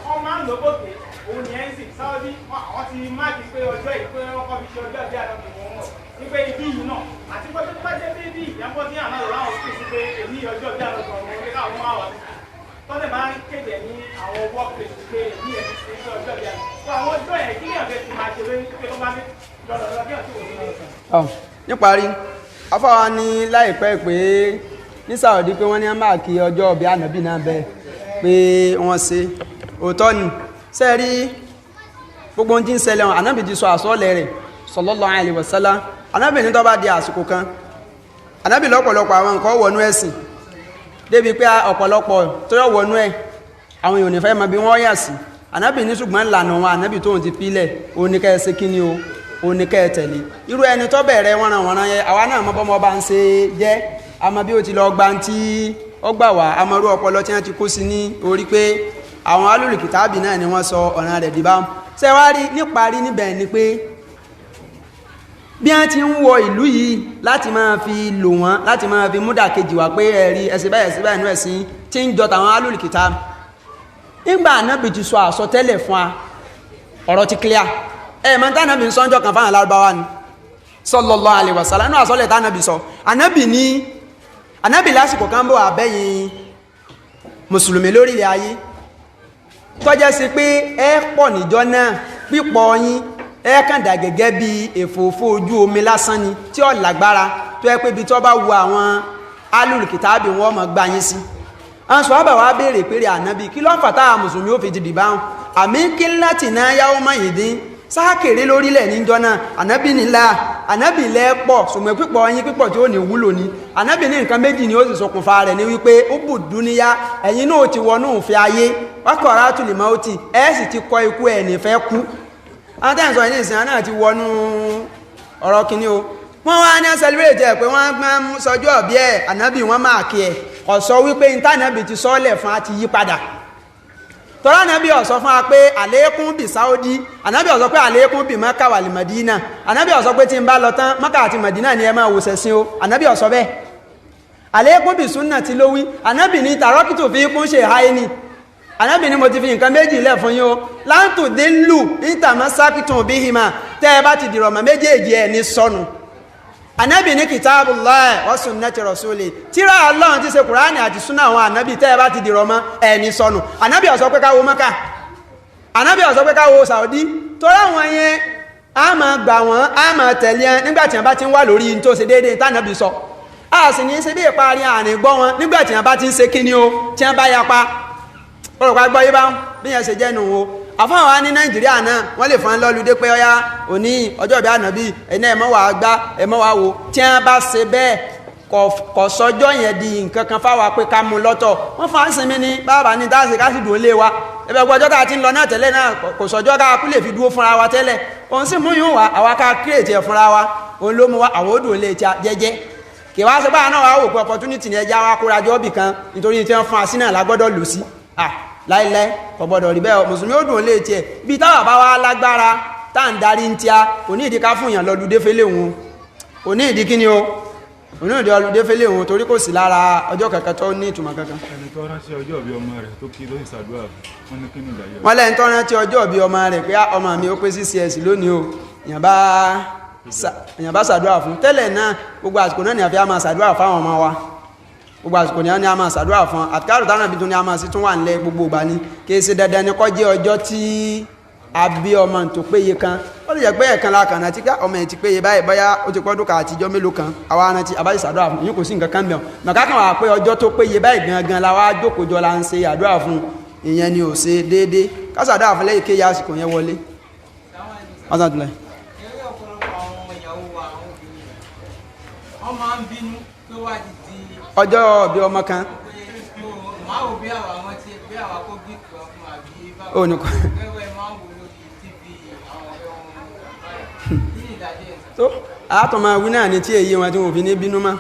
wọ́n máa ń lò bóde òun ní ẹ́ńsì sáwọ́dí àwọn ti máàkì pé ọjọ́ yìí pé wọ́n kọ́ fi ṣe ọjọ́ bí àdọ́gbò wọn mọ̀ wípé ibi yìí náà àti pé tó bá jẹ́ bí ibi ìyàbọ̀ ní àná lọ́wọ́ àwọn òfin sí pé èmi ọjọ́ bí àdọ́gbò wọn ní káwọn máa wà tọ́lẹ̀ máa ń kéde ní àwọn workplace pé èmi ẹ̀ ti ṣe ọjọ́ bí àdọ́gbò àwọn ọjọ́ yẹn kí èèyàn fẹ́ ti máa ṣe lórí pé tó bá ní lọ́dọọdọ bí ọ̀tún òun ní. níparí afáwa ní láìpẹ́ pé ní Saudi pé wọ́n ní máàkì ọjọ́ bí ànábì náà bẹ́ẹ̀ pé wọ́n ṣe òótọ́ ni sẹ́ẹ̀rí gbogbo ohun tí ń ṣẹlẹ̀ wọn ànábì ti sọ àsọ́ọ̀lẹ̀ rẹ̀ sallallahu alaihi wasallam ànábì ní tó bá di àsìkò kan ànábì lọ́pọ̀lọpọ̀ àwọn nǹkan wọnú ẹ̀sìn débi pé ọ̀pọ̀lọpọ̀ tó yọ wọnú ẹ̀ àwọn èèyàn nífẹ̀ẹ́ mọ bí wọ́n yà sí ànábì ní ṣùgbọ́n ìlànà wọn ànábì tóun ti pílẹ̀ oníkẹ́ ṣe kí ni o oníkẹ́ tẹ̀lé irú ẹni tó bẹ̀rẹ̀ wọ́nranwọ̀nran yẹn àwa náà mọ́ bọ́mọ bá ń ṣe jẹ́ àmọ́ bí ó ti lọ gba tí ó gbà wá àmọ́rú ọpọlọ tí wọ́n ti kó sí ní orí pé àwọn alùlù kìtàbì náà ni wọ́n sọ ọ̀ràn rẹ̀ dìbà ṣe wá rí níparí níbẹ̀ ni pé bí wọ́n ti ń wọ ìlú yìí láti máa fi lò wọ́n láti máa fi múdà kejì wá pé ẹ̀rí ẹ̀sìn báyìí nú ẹ̀sìn tí ń jọ tàwọn alùlù kìtàbì nígbà Ànábì ti sọ àsọtẹ́lẹ̀ fún wa ọ̀rọ̀ ti clear mọ̀ tánàbì ń sọ́njọ́ kan fáwọn alárúbáwá ni sallallahu alaihi wasallam náà àsọ́lẹ̀ tánàbì sọ Ànábì lásìkò kan bọ̀ àbẹ́yìn mùsùlùmí lórí ilẹ̀ ayé tọ́jẹ́ sí pé ẹ pọ̀ níjọ́ náà pípọ̀ yín ẹ kàn dà gẹ́gẹ́ bí èfòfó ojú omi lásán ni tí ó lágbára tó ẹ pé bí tó bá wu àwọn alùlù kìtàbì wọn mọ̀ gbá yín sí àwọn sọ̀rọ̀ wá béèrè pé Ànábì kí ló ń fàtà mùsùlùmí ó fi ti dìbà hàn àmì kí láti náà yáwó mọ̀ yìí dín sáàkèrè lórílẹ̀ níjọ́ náà Ànábì nílá Ànábì lẹ́pọ̀ ṣùgbọ́n pípọ̀ yín pípọ̀ tí ó ní wúlò ní Ànábì ní nǹkan méjì ni ó sì ṣokùnfà rẹ̀ ní wípé ó bù dúníyá ẹ̀yin náà ti wọnú òfin ayé wákọ̀ọ́rá tùlì máa ó ti ẹ̀ sì ti kọ ikú ẹ̀ nífẹ̀ẹ́ kú àwọn tẹ́ ń sọ ní ìsìn náà ti wọnú ọ̀rọ̀ kìíní o wọ́n wá ní celebrate ẹ̀ pé wọ́n máa ń sọjọ́ ọ̀bí ẹ̀ Ànábì wọ́n máa kí ẹ̀ ọ̀sọ́ wípé ìtànàbì ti sọ́ọ̀lẹ̀ fún àti yí padà tọ́lá Ànábì ó sọ fún wa pé àlékún bí Saudi Ànábì ó sọ pé àlékún bí Mẹ́kà wà lè Mẹ̀dínà Ànábì ó sọ pé tí ń bá lọ tán Mẹ́kà àti Mẹ̀dínà ni ẹ máa wòsẹ̀ sí o Ànábì ó sọ bẹ́ẹ̀ àlékún bí súnà ti lówí Ànábì ní tàrọ́kìtù fi kún ṣe háyé ni Ànábì ní mo ti fi nǹkan méjì lẹ̀ fún yín o láǹtù dín lù nítàmọ́ sákìtùn bí hima tẹ́ ẹ bá ti dìrọ̀ mọ́ méjèèjì ẹ̀ ní sọnù Ànábì ní kitabullahi wa sunnati rasuli tírà Ọlọ́run ti ṣe Kùránì àti súnà àwọn Ànábì tẹ́ ẹ bá ti dìrọ̀ mọ́ ẹ̀ ní sọnù Ànábì ó sọ pé ká wo Mẹ́kà Ànábì ó sọ pé ká wo Saudi tó láwọn yẹn a máa gbà wọ́n a máa tẹ̀lé ẹ nígbàtí wọ́n bá ti ń wà lórí tó ṣe déédéé tánàbì sọ a sì ní ṣe bí ìparí àárín gbọ́ wọn nígbàtí wọ́n bá ti ń ṣe kíní o tí wọ́n bá yapa ọ̀rọ̀pá gbọ́ yí bá bí yẹn ṣe jẹ́nu o àfáwọn wa ní Nàìjíríà náà wọ́n lè fún lọ́lùdé pé ọyá òní ọjọ́ ìbí Ànábì ẹ̀nà ẹ̀mọ́ wà gbá ẹ̀mọ́ wà wò tí wọ́n bá ṣe bẹ́ẹ̀ kọ̀ sọjọ́ yẹn di nǹkan kan fáwa pé ká mú lọ́tọ̀ wọ́n fà ń sinmi ní bàbá ní dáàsì ká sì dùn lé wa ẹbẹ̀ gbọ́jọ́ tá a ti ń lọ náà tẹ́lẹ̀ náà kò sọjọ́ ká kú lè fi dúró fúnra wa tẹ́lẹ̀ òun sì mú yún wa àwa ká kírètì ẹ̀ fúnra wa òun ló mú wa àwọn òdùn lè ti jẹ́jẹ́ kì wá ṣe báyà náà wà wò pé opportunity ni ẹja wa kóra jọ́ bì kan nítorí tí wọ́n fún wa sí náà lágbọ́dọ̀ lò sí láìlẹ́ kò gbọ́dọ̀ rí bẹ́ẹ̀ mùsùlùmí òdùn lè tiẹ̀ bí táwa bá wá lágbára tá à ń darí ń tíá kò ní ìdí ká fún yàn lọ́lùdé fẹ́lẹ̀ òun kò ní ìdí kíni o onídìí ọlùdé fẹ́lẹ̀ òun torí kò sí lára ọjọ́ kankan tó ní ìtumọ̀ kankan. ẹni tó rántí ọjọ́ ìbí ọmọ rẹ̀ tó kí ló sì ṣàdúrà fún ní kíni ìdájọ́. wọ́n lẹ́yìn tó rántí ọjọ́ ìbí ọmọ rẹ̀ pé ọmọ mi ó pé 6 lónìí o èèyàn bá ṣàdúrà fún tẹ́lẹ̀ náà gbogbo àsìkò náà ni a fi máa ṣàdúrà fáwọn ọmọ wa gbogbo àsìkò ni a máa ṣàdúrà fún àtikárò táwọn àbí tó ní a máa sí tún wà nílẹ̀ gbogbo ìgbà ni kì í ṣe dandan ni kó jẹ́ ọjọ́ tí àbí ọmọ tó péye kan ó lè jẹ́ pé ẹ̀kan la kàn àti ká ọmọ ẹ̀ ti péye báyìí bóyá ó ti pọ́dún ká àtijọ́ mélòó kan àwa arántí àbáyé ṣàdúrà fún yín kò sí nǹkan kan bẹ̀rù màkà kan wà pé ọjọ́ tó péye báyìí gangan la wá jókòó jọ la ń ṣe àdúrà fún ìyẹn ni ò ṣe déédéé ká ṣàdúrà fún lẹ́yìn kéye àsìkò yẹn wọlé. ọjọ́ ọ̀bí ọmọ kan ó ní kọ́ tó àátọ̀ máa wí náà ní tí èyí wọn tí wọ́n fi ní bínú má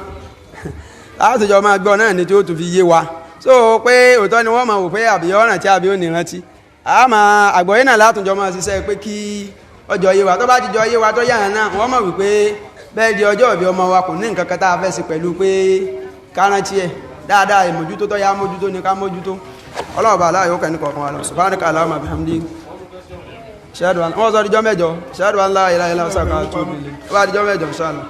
àtòjọ máa gbọ́ náà ni tí ó tún fi yé wa so pé òótọ́ ni wọ́n máa wò pé àbí ọ̀ràn tí àbí ò ní rántí àgbọ̀yé náà látùnjọ máa ṣiṣẹ́ pé kí ọjọ́ yé wa tó bá ti jọ yé wa tó yàrá náà wọ́n mọ̀ wípé bẹ́ẹ̀ di ọjọ́ ìbí ọmọ wa kò ní nǹkan kan tá a fẹ́ sí pẹ̀lú pé kárántí ẹ̀ dáadáa ìmójútó tó yá mójútó ni ká mójútó ọlọ́ọ̀bà aláyọ̀ kẹ́ni kọ̀ọ̀kan wa lọ subhanaka allahumma bihamdik ṣẹ́dùn wọ́n sọ díjọ́ mẹ́jọ ṣẹ́dùn ńlá ìlà ìlà ọ̀sán kan tó bí lè wọ́n bá díjọ́ mẹ́jọ inshallah.